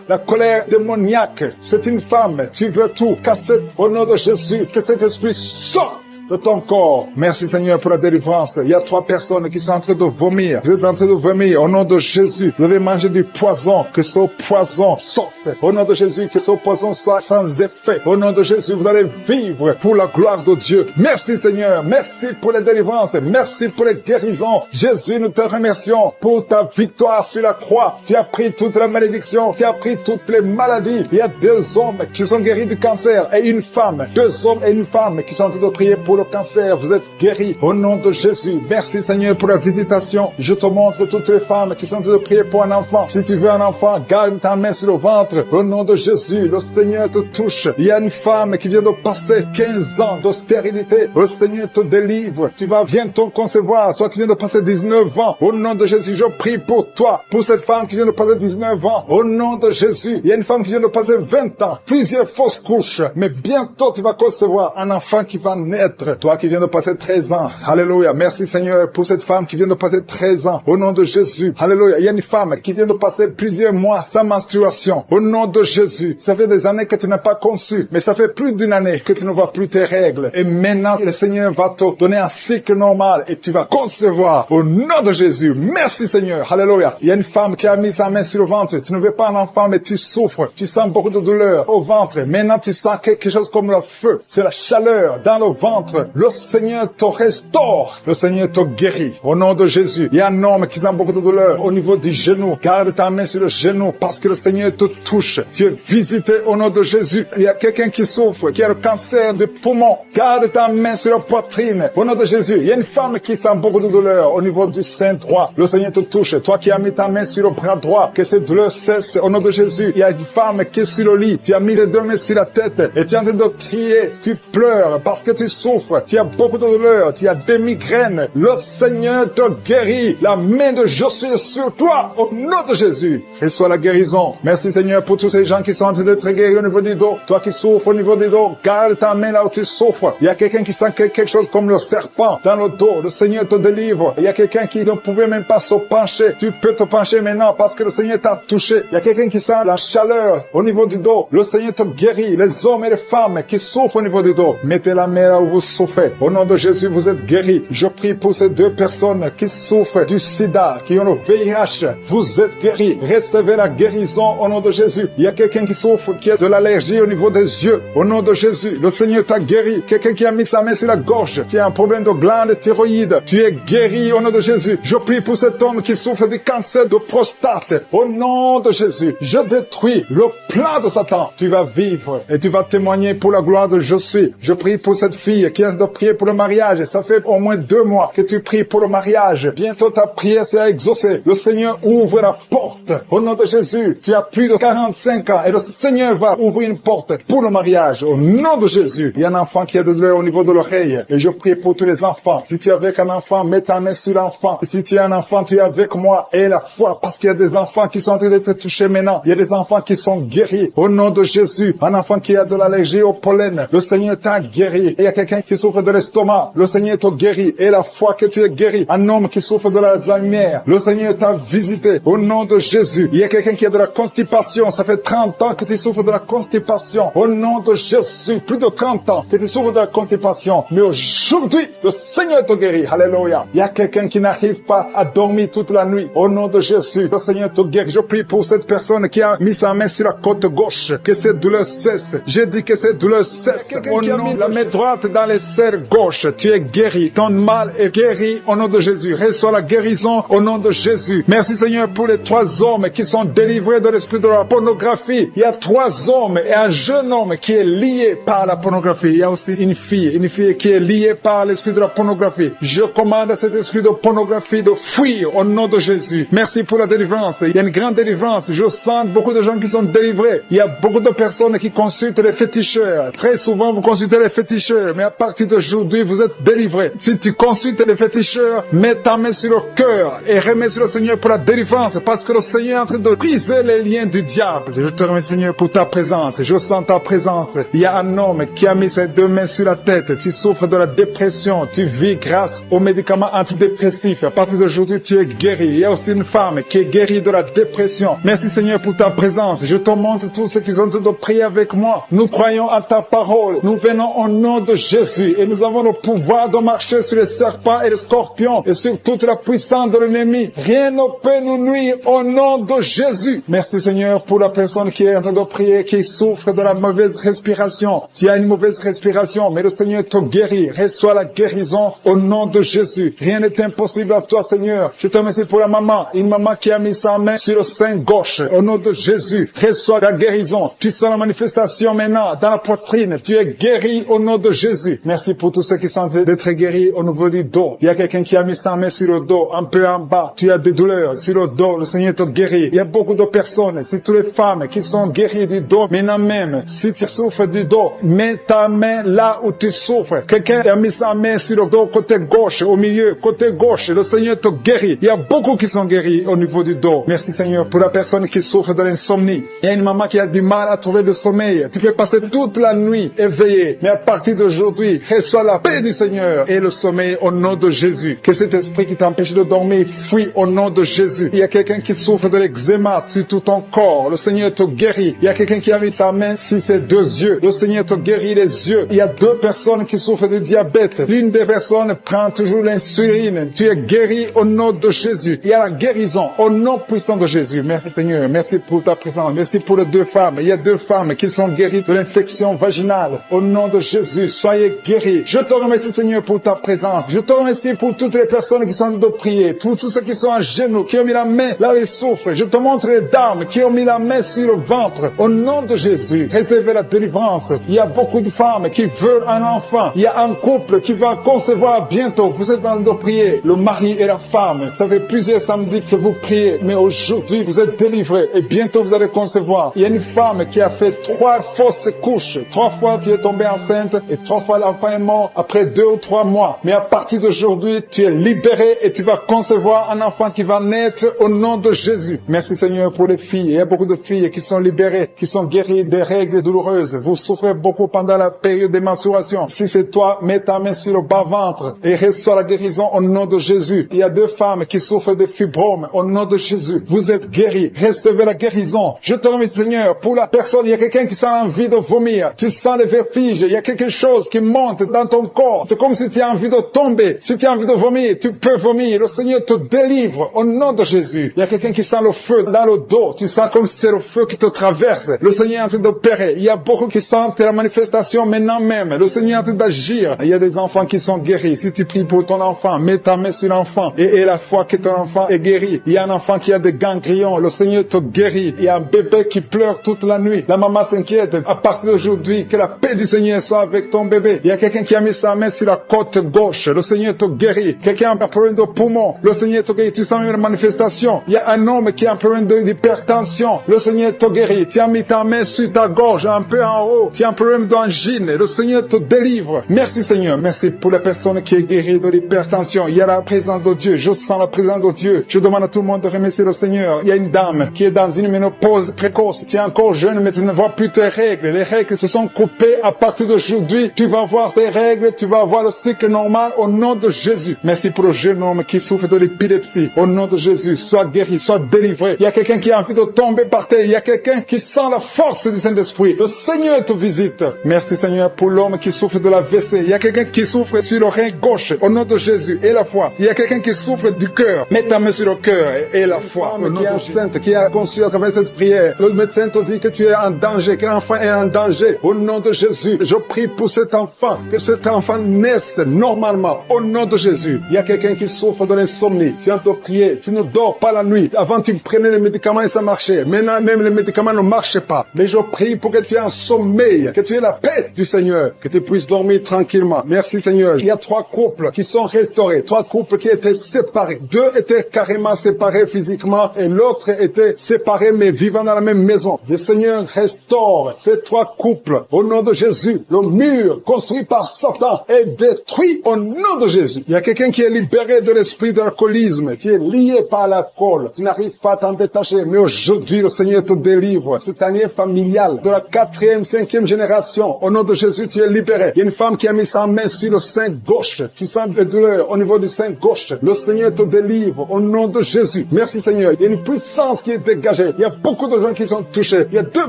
la colère démoniaque. C'est une femme. Tu veux tout casser au nom de Jésus. Que cet esprit sorte de ton corps. Merci Seigneur pour la délivrance. Il y a 3 personnes qui sont en train de vomir. Vous êtes en train de vomir au nom de Jésus. Vous avez mangé du poison. Que ce poison sorte. Au nom de Jésus, que ce poison soit sans effet. Au nom de Jésus, vous allez vivre pour la gloire de Dieu. Merci Seigneur. Merci pour les délivrances. Merci pour les guérisons. Jésus, nous te remercions pour ta victoire sur la croix. Tu as pris toute la malédiction. Tu as pris toutes les maladies. Il y a 2 hommes qui sont guéris du cancer et une femme. 2 hommes et une femme qui sont en train de prier pour le cancer. Vous êtes guéris au nom de Jésus. Merci Seigneur pour la visitation. Je te montre toutes les femmes qui sont en train de prier pour un enfant. Si tu veux un enfant, garde ta main sur le ventre. Au nom de Jésus, le Seigneur te touche. Il y a une femme qui vient de passer 15 ans de stérilité. Le Seigneur te délivre. Tu vas bientôt concevoir. Toi qui viens de passer 19 ans. Au nom de Jésus, je prie pour toi. Pour cette femme qui vient de passer 19 ans. Au nom de Jésus. Il y a une femme qui vient de passer 20 ans. Plusieurs fausses couches. Mais bientôt tu vas concevoir un enfant qui va naître. Toi qui viens de passer 13 ans. Alléluia. Merci Seigneur pour cette femme qui vient de passer 13 ans. Au nom de Jésus. Alléluia. Il y a une femme qui vient de passer plusieurs mois sans menstruation. Au nom de Jésus. Ça fait des années que tu n'as pas conçu. Mais ça fait plus d'une année que tu ne vois plus tes règles. Et maintenant, le Seigneur va te donner un cycle normal et tu vas concevoir. Au nom de Jésus. Merci Seigneur. Alléluia. Il y a une femme qui a mis sa main sur le ventre. Tu ne veux pas un enfant, mais tu souffres. Tu sens beaucoup de douleur au ventre. Maintenant, tu sens quelque chose comme le feu. C'est la chaleur dans le ventre. Le Seigneur te restaure. Le Seigneur te guérit. Au nom de Jésus. Il y a un homme qui sent beaucoup de douleur au niveau du genou. Garde ta main sur le genou parce que le Seigneur te touche. Tu es visité au nom de Jésus. Il y a quelqu'un qui souffre, qui a le cancer du poumon. Garde ta main sur la poitrine. Au nom de Jésus. Il y a une femme qui sent beaucoup de douleur au niveau du sein droit. Le Seigneur te touche. Toi qui as mis ta main sur le bras droit, que cette douleur cesse au nom de Jésus. Il y a une femme qui est sur le lit. Tu as mis tes 2 mains sur la tête et tu es en train de crier. Tu pleures parce que tu souffres. Tu as beaucoup de douleur. Tu as des migraines. Le Seigneur te guérit. La main de Jésus est sur toi au nom de Jésus. Reçois la guérison. Merci Seigneur pour tous ces gens qui sont en train d'être guéris au niveau du dos. Toi qui souffres au niveau du dos, garde ta main là où tu souffres. Il y a quelqu'un qui sent quelque chose comme le serpent dans le dos. Le Seigneur te délivre. Il y a quelqu'un qui ne pouvait même pas se pencher. Tu peux te pencher maintenant parce que le Seigneur t'a touché. Il y a quelqu'un qui sent la chaleur au niveau du dos. Le Seigneur te guérit. Les hommes et les femmes qui souffrent au niveau du dos, mettez la main là où vous souffrez. Au nom de Jésus, vous êtes guéris. Je prie pour ces 2 personnes qui souffrent du sida, qui ont le VIH. Vous êtes guéris. Recevez la guérison au nom de Jésus. Il y a quelqu'un qui souffre, qui a de l'allergie au niveau des yeux. Au nom de Jésus, le Seigneur t'a guéri. Quelqu'un qui a mis sa main sur la gorge, qui a un problème de glande thyroïde. Tu es guéri au nom de Jésus. Je prie pour cet homme qui souffre du cancer de prostate. Au nom de Jésus, je détruis le plan de Satan. Tu vas vivre et tu vas témoigner pour la gloire de Je suis. Je prie pour cette fille qui est de prier pour le mariage. Ça fait au moins 2 mois que tu pries pour le mariage. Bientôt ta prière sera exaucée. Le Seigneur ouvre la porte. Au nom de Jésus, tu as plus de 45 ans et le Seigneur va ouvrir une porte pour le mariage. Au nom de Jésus, il y a un enfant qui a de douleur au niveau de l'oreille. Et je prie pour tous les enfants. Si tu es avec un enfant, mets ta main sur l'enfant. Si tu es un enfant, tu es avec moi. Et la foi, parce qu'il y a des enfants qui sont en train d'être touchés maintenant. Il y a des enfants qui sont guéris. Au nom de Jésus, un enfant qui a de l'allergie au pollen, le Seigneur t'a guéri. Et il y a quelqu'un qui souffre de l'estomac, le Seigneur t'a guéri. Et la foi que tu es guéri. Un homme qui souffre de l'Alzheimer, le Seigneur t'a visité. Au nom de Jésus, il y a quelqu'un qui a de la constipation. Ça fait 30 ans que tu souffres de la constipation. Au nom de Jésus, plus de 30 ans que tu souffres de la constipation. Mais aujourd'hui, le Seigneur t'a guéri. Alléluia. Il y a quelqu'un qui n'arrive pas à dormir toute la nuit. Au nom de Jésus, le Seigneur t'a guéri. Je prie pour cette personne qui a mis sa main sur la côte gauche. Que cette douleur cesse. J'ai dit que cette douleur cesse. Au nom de la main droite dans les serres gauche. Tu es guéri. Ton mal est guéri au nom de Jésus. Reçois la guérison au nom de Jésus. Merci Seigneur pour les 3 hommes qui sont délivrés de l'esprit de la pornographie. Il y a 3 hommes et un jeune homme qui est lié par la pornographie. Il y a aussi une fille qui est liée par l'esprit de la pornographie. Je commande à cet esprit de pornographie de fuir au nom de Jésus. Merci pour la délivrance. Il y a une grande délivrance. Je sens beaucoup de gens qui sont délivrés. Il y a beaucoup de personnes qui consultent les féticheurs. Très souvent, vous consultez les féticheurs, mais à partir d'aujourd'hui, vous êtes délivrés. Si tu consultes les féticheurs, mets ta main sur le cœur et remets sur le Seigneur pour la délivrance, parce que le Seigneur est en train de briser les liens du diable. Je te remercie Seigneur pour ta présence. Je sens ta présence. Il y a un homme qui a mis ses 2 mains sur la tête. Tu souffres de la dépression. Tu vis grâce aux médicaments antidépressifs. À partir d'aujourd'hui, tu es guéri. Il y a aussi une femme qui est guérie de la dépression. Merci Seigneur pour ta présence. Je te montre tous ceux qui sont en train de prier avec moi. Nous croyons à ta parole. Nous venons au nom de Jésus et nous avons le pouvoir de marcher sur les serpents et les scorpions et sur toute la puissance de l'ennemi. Rien ne peut nous nuire au nom de Jésus. Merci Seigneur pour la personne qui est en train de prier, qui souffre de la mauvaise respiration. Tu as une mauvaise respiration, mais le Seigneur te guérit. Reçois la guérison au nom de Jésus. Rien n'est impossible à toi Seigneur. Je te remercie pour la maman, une maman qui a mis sa main sur le sein gauche. Au nom de Jésus, reçois la guérison. Tu sens la manifestation maintenant dans la poitrine. Tu es guéri au nom de Jésus. Merci pour tous ceux qui sont en train d'être guéris au niveau du dos. Il y a quelqu'un qui a mis sa main sur le dos, un peu en bas. Tu as des douleurs sur le dos. Le Seigneur te guérit. Il y a beaucoup de personnes, c'est toutes les femmes qui sont guéries du dos. Maintenant même, si tu souffres du dos, mets ta main là où tu souffres. Quelqu'un a mis sa main sur le dos, côté gauche, au milieu, côté gauche. Le Seigneur te guérit. Il y a beaucoup qui sont guéris au niveau du dos. Merci Seigneur pour la personne qui souffre de l'insomnie. Il y a une maman qui a du mal à trouver le sommeil. Tu peux passer toute la nuit éveillé. Mais à partir d'aujourd'hui, reçois la paix du Seigneur et le sommeil au nom de Jésus. Que cet esprit qui t'empêche de dormir fuit au nom de Jésus. Il y a quelqu'un qui souffre de l'eczéma sur tout ton corps. Le Seigneur te guérit. Il y a quelqu'un qui a mis sa main sur ses 2 yeux. Le Seigneur te guérit les yeux. Il y a 2 personnes qui souffrent de diabète. L'une des personnes prend toujours l'insuline. Tu es guéri au nom de Jésus. Il y a la guérison au nom puissant de Jésus. Merci Seigneur. Merci pour ta présence. Merci pour les 2 femmes. Il y a 2 femmes qui sont guéries de l'infection vaginale. Au nom de Jésus, soyez guéris. Je te remercie Seigneur pour ta présence. Je te remercie pour toutes les personnes qui sont en train de prier. Pour tous ceux qui sont à genoux, qui ont mis la main là où ils souffrent. Je te montre les dames qui ont mis la main sur le ventre. Au nom de Jésus, réservez la délivrance. Il y a beaucoup de femmes qui veulent un enfant. Il y a un couple qui va concevoir bientôt. Vous êtes en train de prier. Le mari et la femme. Ça fait plusieurs samedis que vous priez. Mais aujourd'hui, vous êtes délivrés. Et bientôt, vous allez concevoir. Il y a une femme qui a fait 3 fausses couches. 3 fois, tu es tombée enceinte. Et 3 fois, l'enfant est mort après 2 ou 3 mois. Mais à partir d'aujourd'hui, tu es libéré et tu vas concevoir un enfant qui va naître au nom de Jésus. Merci Seigneur pour les filles. Il y a beaucoup de filles qui sont libérées, qui sont guéries des règles douloureuses. Vous souffrez beaucoup pendant la période des mensurations. Si c'est toi, mets ta main sur le bas-ventre et reçois la guérison au nom de Jésus. Il y a 2 femmes qui souffrent de fibromes au nom de Jésus. Vous êtes guéris. Recevez la guérison. Je te remercie Seigneur pour la personne. Il y a quelqu'un qui sent envie de vomir. Tu sens les vertiges. Il y a quelque chose qui monte dans ton corps. C'est comme si tu as envie de tomber. Si tu as envie de vomir, tu peux vomir. Le Seigneur te délivre au nom de Jésus. Il y a quelqu'un qui sent le feu dans le dos. Tu sens comme si c'est le feu qui te traverse. Le Seigneur est en train d'opérer. Il y a beaucoup qui sentent la manifestation maintenant même. Le Seigneur est en train d'agir. Il y a des enfants qui sont guéris. Si tu pries pour ton enfant, mets ta main sur l'enfant et la foi que ton enfant est guéri. Il y a un enfant qui a des ganglions. Le Seigneur te guérit. Il y a un bébé qui pleure toute la nuit. La maman s'inquiète. À partir d'aujourd'hui, que la paix du Seigneur soit avec ton bébé. Il y a quelqu'un qui a mis sa main sur la côte gauche. Le Seigneur te guérit. Quelqu'un a un problème de poumon. Le Seigneur te guérit. Tu sens une manifestation. Il y a un homme qui a un problème d'hypertension. Le Seigneur te guérit. Tu as mis ta main sur ta gorge, un peu en haut. Tu as un problème d'angine. Le Seigneur te délivre. Merci Seigneur. Merci pour la personne qui est guérie de l'hypertension. Il y a la présence de Dieu. Je sens la présence de Dieu. Je demande à tout le monde de remercier le Seigneur. Il y a une dame qui est dans une ménopause précoce. Tu es encore jeune, mais tu ne vois plus tes règles. Les règles se sont coupées. À partir d'aujourd'hui, tu vas voir tes règles. Tu vas avoir le cycle normal au nom de Jésus. Merci pour le jeune homme qui souffre de l'épilepsie. Au nom de Jésus, sois guéri, sois délivré. Il y a quelqu'un qui a envie de tomber par terre. Il y a quelqu'un qui sent la force du Saint-Esprit. Le Seigneur te visite. Merci Seigneur pour l'homme qui souffre de la WC. Il y a quelqu'un qui souffre sur le rein gauche. Au nom de Jésus et la foi. Il y a quelqu'un qui souffre du cœur. Mets ta main sur le cœur et la foi. Au nom de Sainte qui a conçu à travers cette prière. Le médecin te dit que tu es en danger, que l'enfant est en danger. Au nom de Jésus, je prie pour cet enfant, que cet enfant naisse normalement. Au nom de Jésus. Il y a quelqu'un qui souffre de l'insomnie. Tu as te prier. Tu ne dors pas la nuit. Avant, tu prenais les médicaments et ça marchait. Maintenant, même les médicaments ne marchent pas. Mais je prie pour que tu aies un sommeil, que tu aies la paix du Seigneur, que tu puisses dormir tranquillement. Merci Seigneur. Il y a 3 couples qui sont restaurés. 3 couples qui étaient séparés. 2 étaient carrément séparés physiquement et l'autre était séparé mais vivant dans la même maison. Le Seigneur restaure ces 3 couples. Au nom de Jésus, le mur construit par Satan est détruit au nom de Jésus. Il y a quelqu'un qui est libéré de l'esprit d'alcoolisme. Tu es lié par l'alcool. Tu n'arrives pas à t'en détacher. Mais aujourd'hui, le Seigneur te délivre. Cette année familiale de la 4e, 5e génération. Au nom de Jésus, tu es libéré. Il y a une femme qui a mis sa main sur le sein gauche. Tu sens des douleurs au niveau du sein gauche. Le Seigneur te délivre au nom de Jésus. Merci Seigneur. Il y a une puissance qui est dégagée. Il y a beaucoup de gens qui sont touchés. Il y a 2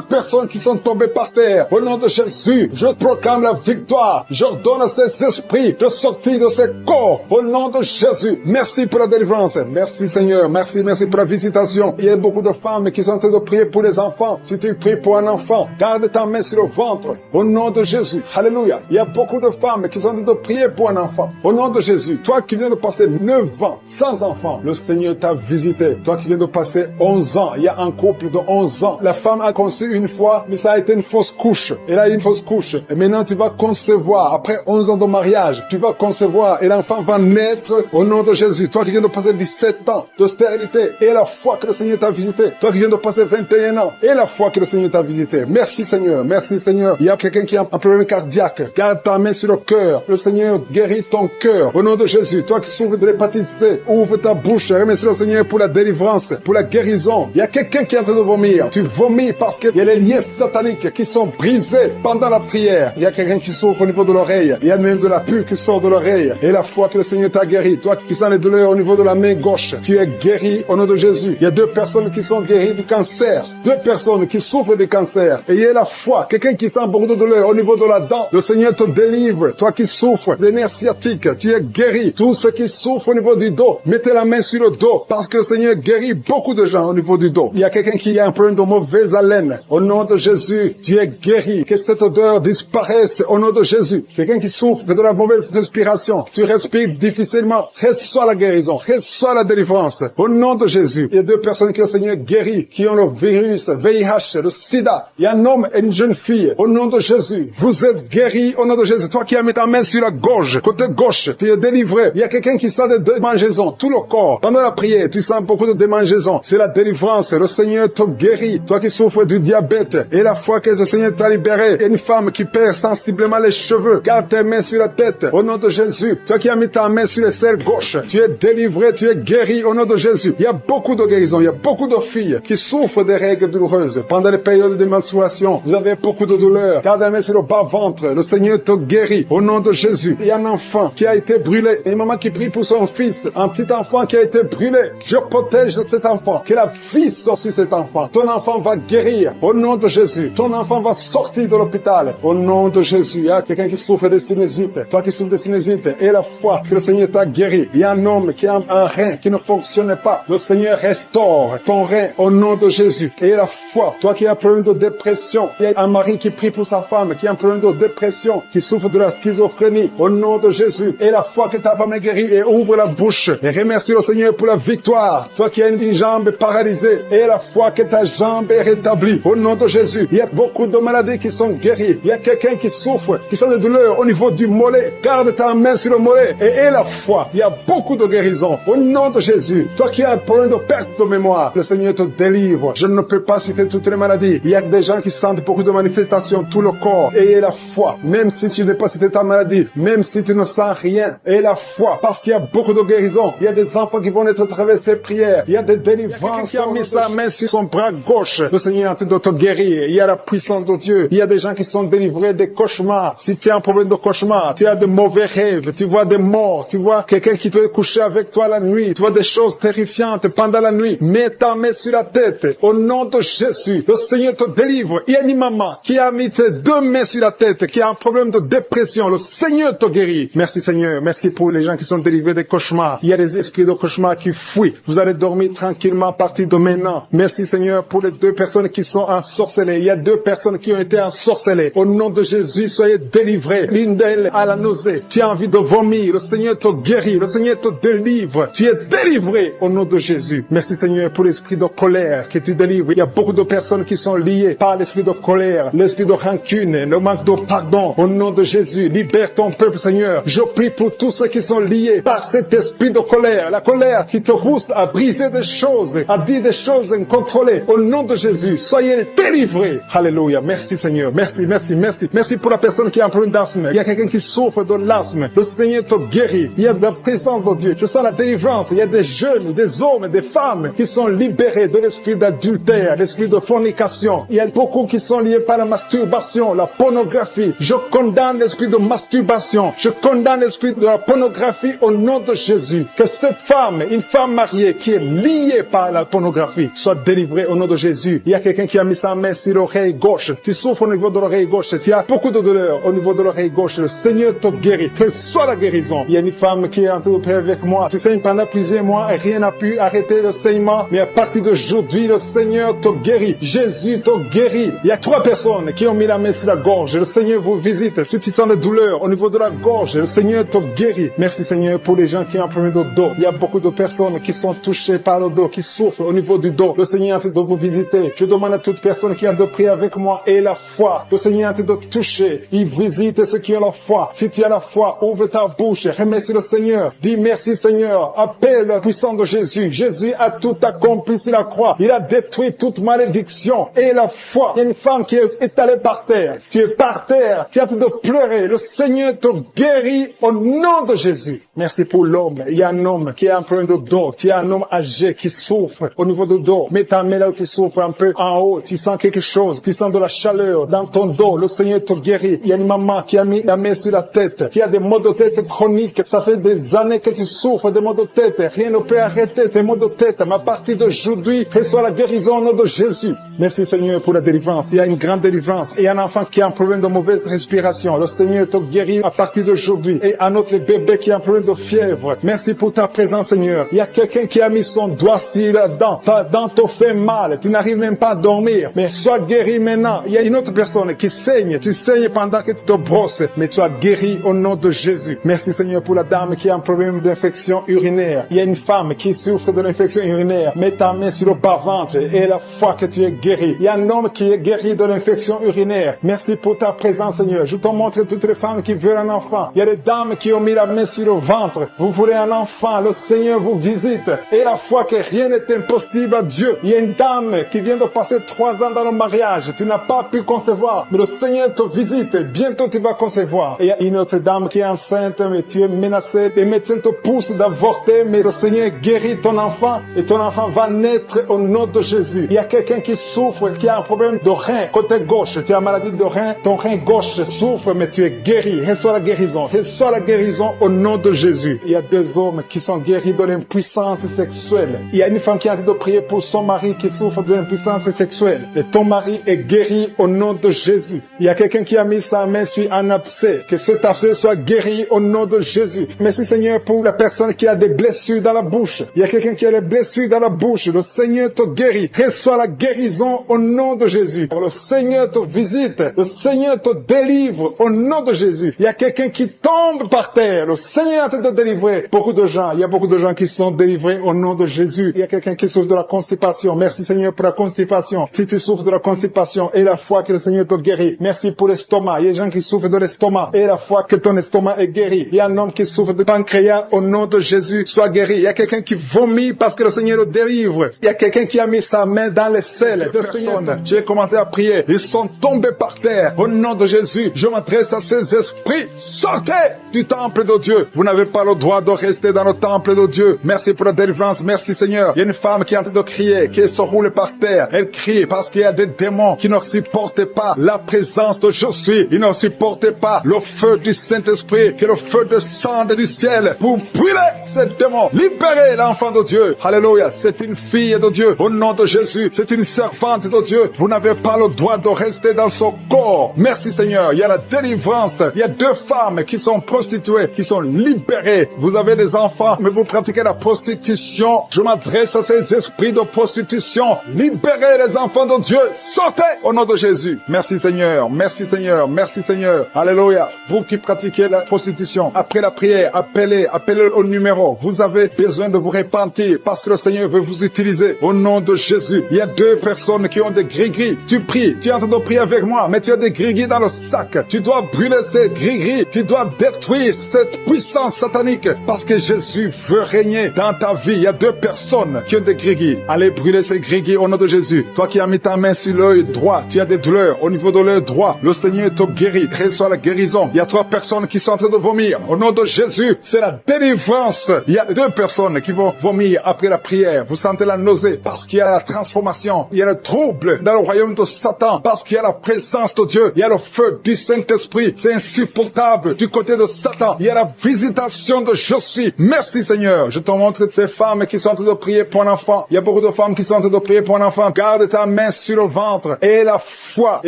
personnes qui sont tombées par terre. Au nom de Jésus, je proclame la victoire. J'ordonne à ces esprits de sortir de ces corps. Au nom de Jésus. Merci pour la délivrance. Merci Seigneur. Merci pour la visitation. Il y a beaucoup de femmes qui sont en train de prier pour les enfants. Si tu pries pour un enfant, garde ta main sur le ventre. Au nom de Jésus. Alléluia. Il y a beaucoup de femmes qui sont en train de prier pour un enfant. Au nom de Jésus. Toi qui viens de passer 9 ans sans enfant, le Seigneur t'a visité. Toi qui viens de passer 11 ans, il y a un couple de 11 ans. La femme a conçu une fois, mais ça a été une fausse couche. Elle a eu une fausse couche. Et maintenant tu vas concevoir. Après 11 ans de mariage, tu vas concevoir et l'enfant va naître au nom de Jésus. Toi qui viens de passer 17 ans de stérilité et la foi que le Seigneur t'a visité. Toi qui viens de passer 21 ans et la foi que le Seigneur t'a visité. Merci Seigneur. Merci Seigneur. Il y a quelqu'un qui a un problème cardiaque. Garde ta main sur le cœur. Le Seigneur guérit ton cœur. Au nom de Jésus. Toi qui souffres de l'hépatite C, ouvre ta bouche. Remercie le Seigneur pour la délivrance, pour la guérison. Il y a quelqu'un qui est en train de vomir. Tu vomis parce qu'il y a les liens sataniques qui sont brisés pendant la prière. Il y a quelqu'un qui souffre au niveau de l'oreille. Il y a même de la pus qui sort de l'oreille. Et la foi que le Seigneur t'a guéri. Toi qui sens les douleurs au niveau de la main gauche, tu es guéri au nom de Jésus. Il y a 2 personnes qui sont guéries du cancer. 2 personnes qui souffrent du cancer. Et il y a la foi. Quelqu'un qui sent beaucoup de douleur au niveau de la dent. Le Seigneur te délivre. Toi qui souffres des nerfs sciatiques, tu es guéri. Tous ceux qui souffrent au niveau du dos, mettez la main sur le dos parce que le Seigneur guérit beaucoup de gens au niveau du dos. Il y a quelqu'un qui a un problème de mauvaise haleine. Au nom de Jésus, tu es guéri. Que cette odeur disparaisse au nom de Jésus. Quelqu'un qui souffre de la mauvaise respiration, tu respires difficilement. Reçois la guérison. Reçois la délivrance. Au nom de Jésus. Il y a 2 personnes que le Seigneur guérit, qui ont le virus, VIH, le sida. Il y a un homme et une jeune fille. Au nom de Jésus. Vous êtes guéris au nom de Jésus. Toi qui as mis ta main sur la gorge, côté gauche, tu es délivré. Il y a quelqu'un qui sent des démangeaisons, tout le corps. Pendant la prière, tu sens beaucoup de démangeaisons. C'est la délivrance. Le Seigneur te guérit. Toi qui souffres du diabète et la foi que le Seigneur t'a libéré. Il y a une femme qui perd sensiblement les cheveux. Garde tes mains sur la tête. Au nom de Jésus. Toi qui as mis ta main sur les selles gauche, tu es délivré, tu es guéri au nom de Jésus. Il y a beaucoup de guérisons. Il y a beaucoup de filles qui souffrent des règles douloureuses. Pendant les périodes de menstruation, vous avez beaucoup de douleurs. Garde la main sur le bas-ventre. Le Seigneur te guérit au nom de Jésus. Il y a un enfant qui a été brûlé. Une maman qui prie pour son fils. Un petit enfant qui a été brûlé. Je protège cet enfant. Que la vie sorte sur cet enfant. Ton enfant va guérir au nom de Jésus. Ton enfant va sortir de l'hôpital au nom de Jésus. Il y a quelqu'un qui souffre de sinusite. Toi qui souffres de sinusite et la foi que le Seigneur t'a guéri. Il y a un homme qui a un rein qui ne fonctionnait pas. Le Seigneur restaure ton rein au nom de Jésus. Et la foi. Toi qui as un problème de dépression. Il y a un mari qui prie pour sa femme qui a un problème de dépression, qui souffre de la schizophrénie au nom de Jésus. Et la foi que ta femme est guérie et ouvre la bouche. Et remercie le Seigneur pour la victoire. Toi qui as une jambe paralysée et la foi que ta jambe est rétablie au nom de Jésus. Il y a beaucoup de maladies qui sont guéries. Il y a quelqu'un qui souffre, qui sont de douleur au niveau du mollet, garde ta main sur le mollet et aie la foi. Il y a beaucoup de guérisons. Au nom de Jésus, toi qui as un problème de perte de mémoire, le Seigneur te délivre. Je ne peux pas citer toutes les maladies. Il y a des gens qui sentent beaucoup de manifestations, tout le corps. Ayez la foi. Même si tu n'es pas cité ta maladie, même si tu ne sens rien, aie la foi. Parce qu'il y a beaucoup de guérisons. Il y a des enfants qui vont être traversés prières. Il y a des délivrances. Il y a quelqu'un qui a mis sa main sur son bras gauche. Le Seigneur est en train de te guérir. Il y a la puissance de Dieu. Il y a des gens qui sont délivrés des cauchemars. Si tu as un problème de cauchemar, tu as de mauvais rêves, tu vois des morts, tu vois quelqu'un qui peut coucher avec toi la nuit, tu vois des choses terrifiantes pendant la nuit, mets ta main sur la tête. Au nom de Jésus, le Seigneur te délivre. Il y a une maman qui a mis ses deux mains sur la tête, qui a un problème de dépression. Le Seigneur te guérit. Merci Seigneur. Merci pour les gens qui sont délivrés des cauchemars. Il y a des esprits de cauchemar qui fuient. Vous allez dormir tranquillement à partir de maintenant. Merci Seigneur pour les deux personnes qui sont ensorcelées. Il y a deux personnes qui ont été ensorcelées. Au nom de Jésus, soyez délivrés. L'une d'elles a la nausée. Tu as envie de vomir. Le Seigneur te guérit. Le Seigneur te délivre. Tu es délivré au nom de Jésus. Merci Seigneur pour l'esprit de colère que tu délivres. Il y a beaucoup de personnes qui sont liées par l'esprit de colère, l'esprit de rancune, le manque de pardon. Au nom de Jésus, libère ton peuple Seigneur. Je prie pour tous ceux qui sont liés par cet esprit de colère. La colère qui te pousse à briser des choses, à dire des choses incontrôlées. Au nom de Jésus, soyez délivrés. Alléluia. Merci Seigneur. Merci, merci, merci. Merci pour la personne qui a un problème d'asthme. Il y a quelqu'un qui souffre de l'asthme. Le Seigneur te guérit. Il y a de la présence de Dieu. Je sens la délivrance. Il y a des jeunes, des hommes, des femmes qui sont libérés de l'esprit d'adultère, l'esprit de fornication. Il y a beaucoup qui sont liés par la masturbation, la pornographie. Je condamne l'esprit de masturbation. Je condamne l'esprit de la pornographie au nom de Jésus. Que cette femme, une femme mariée qui est liée par la pornographie, soit délivrée au nom de Jésus. Il y a quelqu'un qui a mis sa main sur l'oreille gauche. Tu souffres au niveau de l'oreille gauche. Tu as beaucoup de douleur au niveau de l'oreille gauche. Le Seigneur te guérit. Que soit la guérison. Il y a une femme qui est en train de prier avec moi. Tu saignes pendant plusieurs mois et rien n'a pu arrêter le saignement. Mais à partir d'aujourd'hui, le Seigneur te guérit. Jésus te guérit. Il y a 3 personnes qui ont mis la main sur la gorge. Le Seigneur vous visite. Si tu sens des douleurs au niveau de la gorge, le Seigneur te guérit. Merci Seigneur pour les gens qui ont un problème de dos. Il y a beaucoup de personnes qui sont touchées par le dos, qui souffrent au niveau du dos. Le Seigneur est en train de vous visiter. Je demande à toute personne qui a de prier avec moi et la foi. Le Seigneur est en train de toucher. Il visite ceux qui ont la foi. Si tu as la foi, ouvre ta bouche. Remercie le Seigneur. Dis merci Seigneur. Appelle la puissance de Jésus. Jésus a tout accompli sur la croix. Il a détruit toute malédiction. Et la foi. Il y a une femme qui est étalée par terre. Tu es par terre. Tu es en train de pleurer. Le Seigneur te guérit au nom de Jésus. Merci pour l'homme. Il y a un homme qui a un problème de dos. Tu as un homme âgé qui souffre au niveau du dos. Mets ta main là où tu souffres un peu en haut. Tu sens quelque chose. Tu sens de la chaleur dans ton dos. Le Seigneur te guérit. Il y a une maman qui a mis la main sur la tête. Tu as des maux de tête chroniques. Ça fait des années que tu souffres des maux de tête. Rien ne peut arrêter tes maux de tête. Mais à partir d'aujourd'hui, reçois la guérison au nom de Jésus. Merci Seigneur pour la délivrance. Il y a une grande délivrance. Il y a un enfant qui a un problème de mauvaise respiration. Le Seigneur te guérit à partir d'aujourd'hui. Et un autre bébé qui a un problème de fièvre. Merci pour ta présence Seigneur. Il y a quelqu'un qui a mis son doigt sur la dent. Ta dent te fait mal. Tu n'arrives même pas à dormir. Mais sois guéri maintenant. Il y a une autre personne qui saigne. Tu saignes pendant que tu te brosses. Mais tu as guéri au nom de Jésus. Merci Seigneur pour la dame qui a un problème d'infection urinaire. Il y a une femme qui souffre de l'infection urinaire. Mets ta main sur le bas-ventre et la foi que tu es guéri. Il y a un homme qui est guéri de l'infection urinaire. Merci pour ta présence Seigneur. Je te montre toutes les femmes qui veulent un enfant. Il y a des dames qui ont mis la main sur le ventre. Vous voulez un enfant. Le Seigneur vous visite. Et la foi que rien n'est impossible à Dieu. Il y a une dame qui vient de passer 3 ans dans le mariage. Tu n'as pas pu concevoir. Mais le Seigneur te visite. Bientôt tu vas concevoir. Et il y a une autre dame qui est enceinte, mais tu es menacée. Les médecins te poussent d'avorter, mais le Seigneur guérit ton enfant et ton enfant va naître au nom de Jésus. Il y a quelqu'un qui souffre, qui a un problème de rein, côté gauche. Tu as maladie de rein, ton rein gauche souffre, mais tu es guéri. Reçois la guérison. Reçois la guérison au nom de Jésus. Il y a 2 hommes qui sont guéris de l'impuissance sexuelle. Il y a une femme qui a envie de prier pour son mari qui souffre de l'impuissance sexuelle. Et ton mari est guéri au nom de Jésus. Il y a quelqu'un qui a mis sa main sur un abcès. Que cet abcès soit guéri au nom de Jésus. Merci Seigneur pour la personne qui a des blessures dans la bouche. Il y a quelqu'un qui a des blessures dans la bouche. Le Seigneur te guérit. Reçois la guérison au nom de Jésus. Le Seigneur te visite. Le Seigneur te délivre au nom de Jésus. Il y a quelqu'un qui tombe par terre. Le Seigneur te délivrer. Beaucoup de gens. Il y a beaucoup de gens qui sont délivrés au nom de Jésus. Il y a quelqu'un qui souffre de la constipation. Merci Seigneur pour la constipation. Si tu souffres de la constipation et la foi que le Seigneur te guérit. Merci pour l'estomac. Il y a des gens qui souffre de l'estomac et la foi que ton estomac est guéri. Il y a un homme qui souffre de pancréas, au nom de Jésus, sois guéri. Il y a quelqu'un qui vomit parce que le Seigneur le délivre. Il y a quelqu'un qui a mis sa main dans les selles de personnes. J'ai commencé à prier. Ils sont tombés par terre. Au nom de Jésus, je m'adresse à ces esprits. Sortez du temple de Dieu. Vous n'avez pas le droit de rester dans le temple de Dieu. Merci pour la délivrance. Merci Seigneur. Il y a une femme qui est en train de crier, qui se roule par terre. Elle crie parce qu'il y a des démons qui ne supportent pas la présence de Je suis. Ils ne supportent pas le feu du Saint-Esprit, qui est le feu de sang du ciel pour brûler ces démons. Libérez l'enfant de Dieu. Alléluia. C'est une fille de Dieu. Au nom de Jésus. C'est une servante de Dieu. Vous n'avez pas le droit de rester dans son corps. Merci Seigneur. Il y a la délivrance. Il y a 2 femmes qui sont prostituées, qui sont libérées. Vous avez des enfants, mais vous pratiquez la prostitution. Je m'adresse à ces esprits de prostitution. Libérez les enfants de Dieu. Sortez au nom de Jésus. Merci Seigneur. Merci Seigneur. Merci Seigneur. Alléluia. Vous qui pratiquez la prostitution, après la prière, appelez au numéro. Vous avez besoin de vous repentir parce que le Seigneur veut vous utiliser au nom de Jésus. Il y a 2 personnes qui ont des gris-gris. Tu pries, tu es en train de prier avec moi, mais tu as des gris-gris dans le sac. Tu dois brûler ces gris-gris. Tu dois détruire cette puissance satanique parce que Jésus veut régner dans ta vie. Il y a 2 personnes qui ont des gris-gris. Allez brûler ces gris-gris au nom de Jésus. Toi qui as mis ta main sur l'œil droit, tu as des douleurs au niveau de l'œil droit. Le Seigneur te guérit. Reçois la guérison. Il y a 3 personnes qui sont en train de vomir. Au nom de Jésus, c'est la délivrance. Il y a 2 personnes qui vont vomir après la prière. Vous sentez la nausée parce qu'il y a la transformation. Il y a le trouble dans le royaume de Satan parce qu'il y a la présence de Dieu. Il y a le feu du Saint-Esprit. C'est insupportable du côté de Satan. Il y a la visitation de Je suis. Merci Seigneur. Je te montre ces femmes qui sont en train de prier pour un enfant. Il y a beaucoup de femmes qui sont en train de prier pour un enfant. Garde ta main sur le ventre et la foi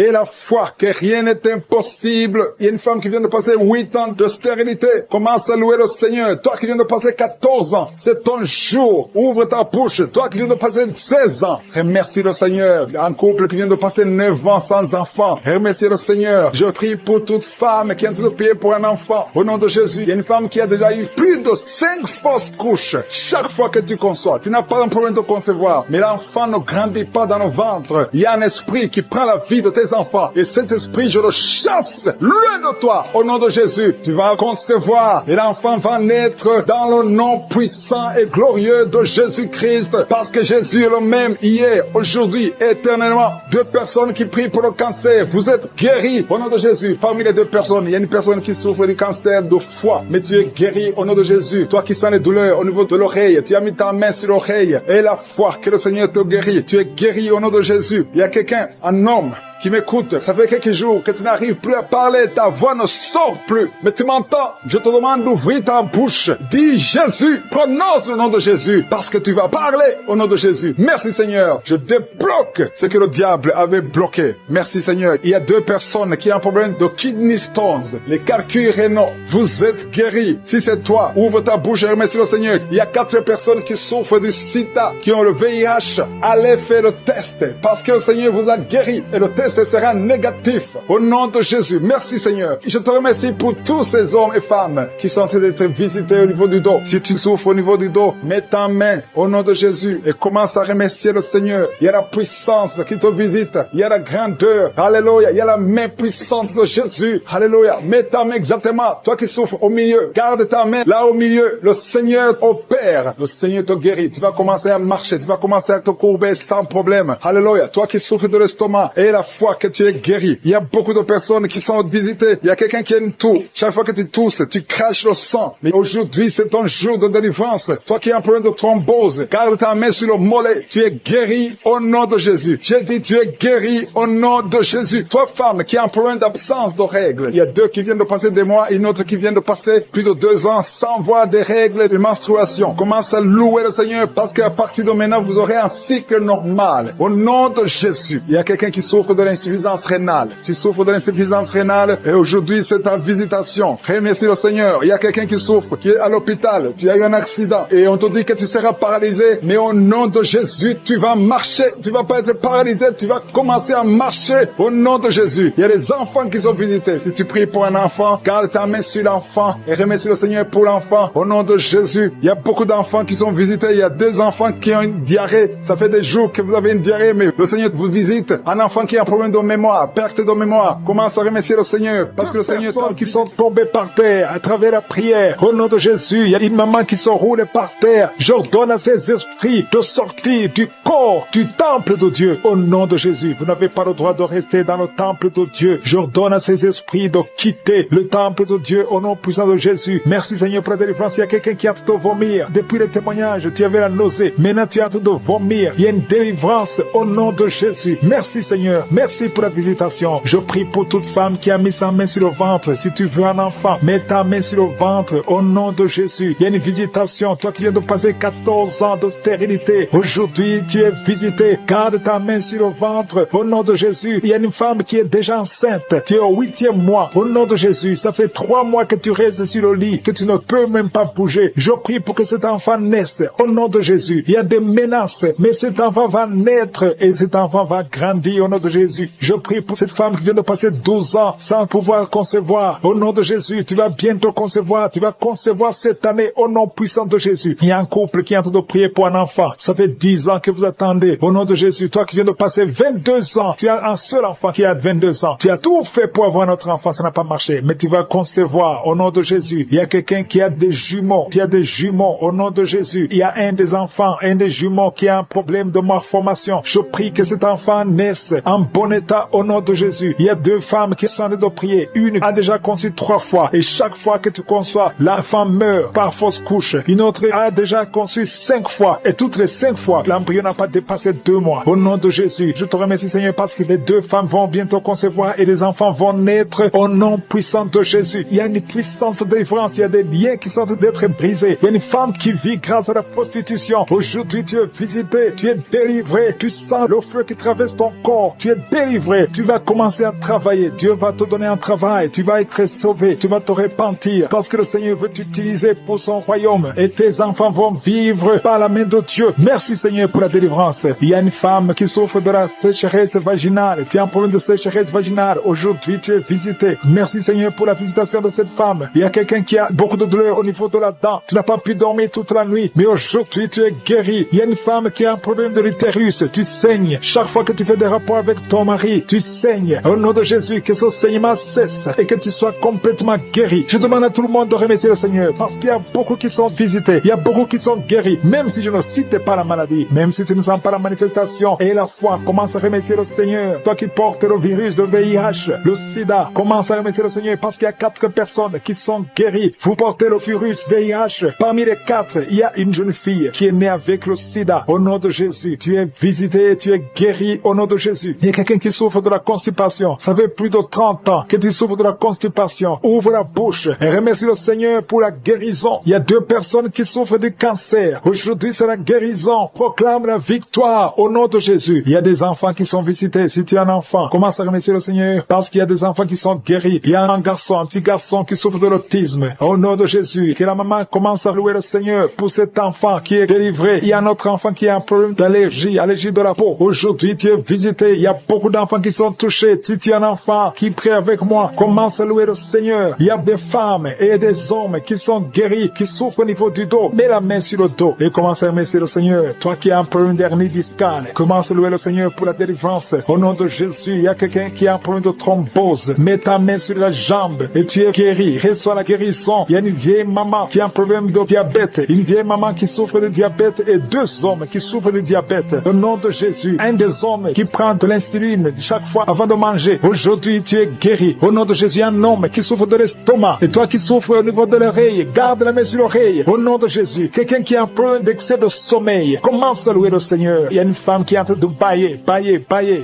que rien n'est impossible. Il y a une femme qui vient de passer 8 ans de stérilité. Commence à louer le Seigneur. Toi qui viens de passer 14 ans, c'est ton jour. Ouvre ta bouche. Toi qui viens de passer 16 ans, remercie le Seigneur. Un couple qui vient de passer 9 ans sans enfant, remercie le Seigneur. Je prie pour toute femme qui est en train de prier pour un enfant. Au nom de Jésus, il y a une femme qui a déjà eu plus de 5 fausses couches. Chaque fois que tu conçois, tu n'as pas un problème de concevoir, mais l'enfant ne grandit pas dans le ventre. Il y a un esprit qui prend la vie de tes enfants. Et cet esprit, je le chasse loin de toi. Au nom de Jésus, tu vas concevoir et l'enfant va naître dans le nom puissant et glorieux de Jésus-Christ. Parce que Jésus est le même hier, aujourd'hui, éternellement. 2 personnes qui prient pour le cancer. Vous êtes guéris au nom de Jésus. Parmi les 2 personnes, il y a une personne qui souffre du cancer de foie. Mais tu es guéri au nom de Jésus. Toi qui sens les douleurs au niveau de l'oreille, tu as mis ta main sur l'oreille. Et la foi que le Seigneur te guérit. Tu es guéri au nom de Jésus. Il y a quelqu'un, un homme, qui m'écoute, ça fait quelques jours que tu n'arrives plus à parler, ta voix ne sort plus, mais tu m'entends, je te demande d'ouvrir ta bouche, dis Jésus, prononce le nom de Jésus, parce que tu vas parler au nom de Jésus. Merci Seigneur, je débloque ce que le diable avait bloqué. Merci Seigneur. Il y a 2 personnes qui ont un problème de kidney stones, les calculs rénaux, vous êtes guéris. Si c'est toi, ouvre ta bouche et remercie le Seigneur. Il y a 4 personnes qui souffrent du sida, qui ont le VIH, allez faire le test, parce que le Seigneur vous a guéri, et le test sera négatif au nom de Jésus. Merci Seigneur. Je te remercie pour tous ces hommes et femmes qui sont en train d'être visités au niveau du dos. Si tu souffres au niveau du dos, mets ta main au nom de Jésus et commence à remercier le Seigneur. Il y a la puissance qui te visite. Il y a la grandeur. Alléluia. Il y a la main puissante de Jésus. Alléluia. Mets ta main exactement. Toi qui souffres au milieu, garde ta main là au milieu. Le Seigneur opère. Le Seigneur te guérit. Tu vas commencer à marcher. Tu vas commencer à te courber sans problème. Alléluia. Toi qui souffres de l'estomac et la foi que tu es guéri. Il y a beaucoup de personnes qui sont visitées. Il y a quelqu'un qui a une toux. Chaque fois que tu tousses, tu craches le sang. Mais aujourd'hui, c'est ton jour de délivrance. Toi qui as un problème de thrombose, garde ta main sur le mollet. Tu es guéri au nom de Jésus. J'ai dit, tu es guéri au nom de Jésus. Toi, femme, qui a un problème d'absence de règles. Il y a 2 qui viennent de passer des mois, une autre qui vient de passer plus de 2 ans sans voir des règles de menstruation. Commence à louer le Seigneur parce qu'à partir de maintenant, vous aurez un cycle normal. Au nom de Jésus. Il y a quelqu'un qui souffre de l'insuffisance rénale. Tu souffres de l'insuffisance rénale et aujourd'hui c'est ta visitation. Remercie le Seigneur. Il y a quelqu'un qui souffre, qui est à l'hôpital. Tu as eu un accident et on te dit que tu seras paralysé. Mais au nom de Jésus, tu vas marcher. Tu vas pas être paralysé. Tu vas commencer à marcher au nom de Jésus. Il y a des enfants qui sont visités. Si tu pries pour un enfant, garde ta main sur l'enfant et remercie le Seigneur pour l'enfant. Au nom de Jésus, il y a beaucoup d'enfants qui sont visités. Il y a 2 enfants qui ont une diarrhée. Ça fait des jours que vous avez une diarrhée, mais le Seigneur vous visite. Un enfant qui a problème de mémoire, perte de mémoire, commence à remercier le Seigneur, parce que le Seigneur, tant qui sont tombés par terre à travers la prière, au nom de Jésus, il y a une maman qui se roule par terre. J'ordonne à ces esprits de sortir du corps, du temple de Dieu, au nom de Jésus. Vous n'avez pas le droit de rester dans le temple de Dieu. J'ordonne à ces esprits de quitter le temple de Dieu, au nom puissant de Jésus. Merci Seigneur pour la délivrance. Il y a quelqu'un qui a hâte de vomir. Depuis le témoignage, tu avais la nausée. Maintenant, tu as hâte de vomir. Il y a une délivrance au nom de Jésus. Merci Seigneur. Merci pour la visitation. Je prie pour toute femme qui a mis sa main sur le ventre. Si tu veux un enfant, mets ta main sur le ventre au nom de Jésus. Il y a une visitation. Toi qui viens de passer 14 ans de stérilité, aujourd'hui tu es visité. Garde ta main sur le ventre au nom de Jésus. Il y a une femme qui est déjà enceinte. Tu es au 8e mois au nom de Jésus. Ça fait 3 mois que tu restes sur le lit, que tu ne peux même pas bouger. Je prie pour que cet enfant naisse au nom de Jésus. Il y a des menaces, mais cet enfant va naître et cet enfant va grandir au nom de Jésus. Je prie pour cette femme qui vient de passer 12 ans sans pouvoir concevoir. Au nom de Jésus, tu vas bientôt concevoir. Tu vas concevoir cette année au nom puissant de Jésus. Il y a un couple qui est en train de prier pour un enfant. Ça fait 10 ans que vous attendez. Au nom de Jésus, toi qui viens de passer 22 ans, tu as un seul enfant qui a 22 ans. Tu as tout fait pour avoir notre enfant, ça n'a pas marché. Mais tu vas concevoir au nom de Jésus. Il y a quelqu'un qui a des jumeaux. Tu as des jumeaux au nom de Jésus. Il y a un des enfants, un des jumeaux qui a un problème de malformation. Je prie que cet enfant naisse en bon état au nom de Jésus. Il y a 2 femmes qui sont en train de prier. Une a déjà conçu 3 fois. Et chaque fois que tu conçois, l'enfant meurt par fausse couche. Une autre a déjà conçu 5 fois. Et toutes les 5 fois, l'embryon n'a pas dépassé 2 mois. Au nom de Jésus, je te remercie Seigneur parce que les 2 femmes vont bientôt concevoir et les enfants vont naître au nom puissant de Jésus. Il y a une puissance de délivrance. Il y a des liens qui sont en train d'être brisés. Il y a une femme qui vit grâce à la prostitution. Aujourd'hui, tu es visité. Tu es délivré. Tu sens le feu qui traverse ton corps. Tu es délivré. Tu vas commencer à travailler. Dieu va te donner un travail. Tu vas être sauvé. Tu vas te repentir parce que le Seigneur veut t'utiliser pour son royaume et tes enfants vont vivre par la main de Dieu. Merci Seigneur pour la délivrance. Il y a une femme qui souffre de la sécheresse vaginale. Tu as un problème de sécheresse vaginale. Aujourd'hui, tu es visité. Merci Seigneur pour la visitation de cette femme. Il y a quelqu'un qui a beaucoup de douleur au niveau de la dent. Tu n'as pas pu dormir toute la nuit, mais aujourd'hui, tu es guéri. Il y a une femme qui a un problème de l'utérus. Tu saignes. Chaque fois que tu fais des rapports avec ton mari, tu saignes. Au nom de Jésus, que ce saignement cesse et que tu sois complètement guéri. Je demande à tout le monde de remercier le Seigneur parce qu'il y a beaucoup qui sont visités. Il y a beaucoup qui sont guéris. Même si je ne cite pas la maladie, même si tu ne sens pas la manifestation et la foi, commence à remercier le Seigneur. Toi qui portes le virus de VIH, le sida, commence à remercier le Seigneur parce qu'il y a 4 personnes qui sont guéries. Vous portez le virus VIH. Parmi les 4, il y a une jeune fille qui est née avec le sida. Au nom de Jésus, tu es visité, tu es guéri au nom de Jésus. Il y a quelqu'un qui souffre de la constipation. Ça fait plus de 30 ans que tu souffres de la constipation. Ouvre la bouche et remercie le Seigneur pour la guérison. Il y a 2 personnes qui souffrent du cancer. Aujourd'hui, c'est la guérison. Proclame la victoire au nom de Jésus. Il y a des enfants qui sont visités. Si tu es un enfant, commence à remercier le Seigneur parce qu'il y a des enfants qui sont guéris. Il y a un garçon, un petit garçon qui souffre de l'autisme. Au nom de Jésus, que la maman commence à louer le Seigneur pour cet enfant qui est délivré. Il y a un autre enfant qui a un problème d'allergie, allergie de la peau. Aujourd'hui, tu es visité. Il y a beaucoup d'enfants qui sont touchés. Si tu es un enfant qui prie avec moi, commence à louer le Seigneur. Il y a des femmes et des hommes qui sont guéris, qui souffrent au niveau du dos. Mets la main sur le dos et commence à remercier le Seigneur. Toi qui as un problème d'hernie discale, commence à louer le Seigneur pour la délivrance. Au nom de Jésus, il y a quelqu'un qui a un problème de thrombose. Mets ta main sur la jambe et tu es guéri. Reçois la guérison. Il y a une vieille maman qui a un problème de diabète. Une vieille maman qui souffre de diabète et 2 hommes qui souffrent de diabète. Au nom de Jésus, un des hommes qui prend de l'insuline chaque fois avant de manger. Aujourd'hui, tu es guéri. Au nom de Jésus, un homme qui souffre de l'estomac. Et toi qui souffres au niveau de l'oreille, garde la main sur l'oreille. Au nom de Jésus, quelqu'un qui a un problème d'excès de sommeil, commence à louer le Seigneur. Il y a une femme qui est en train de bailler.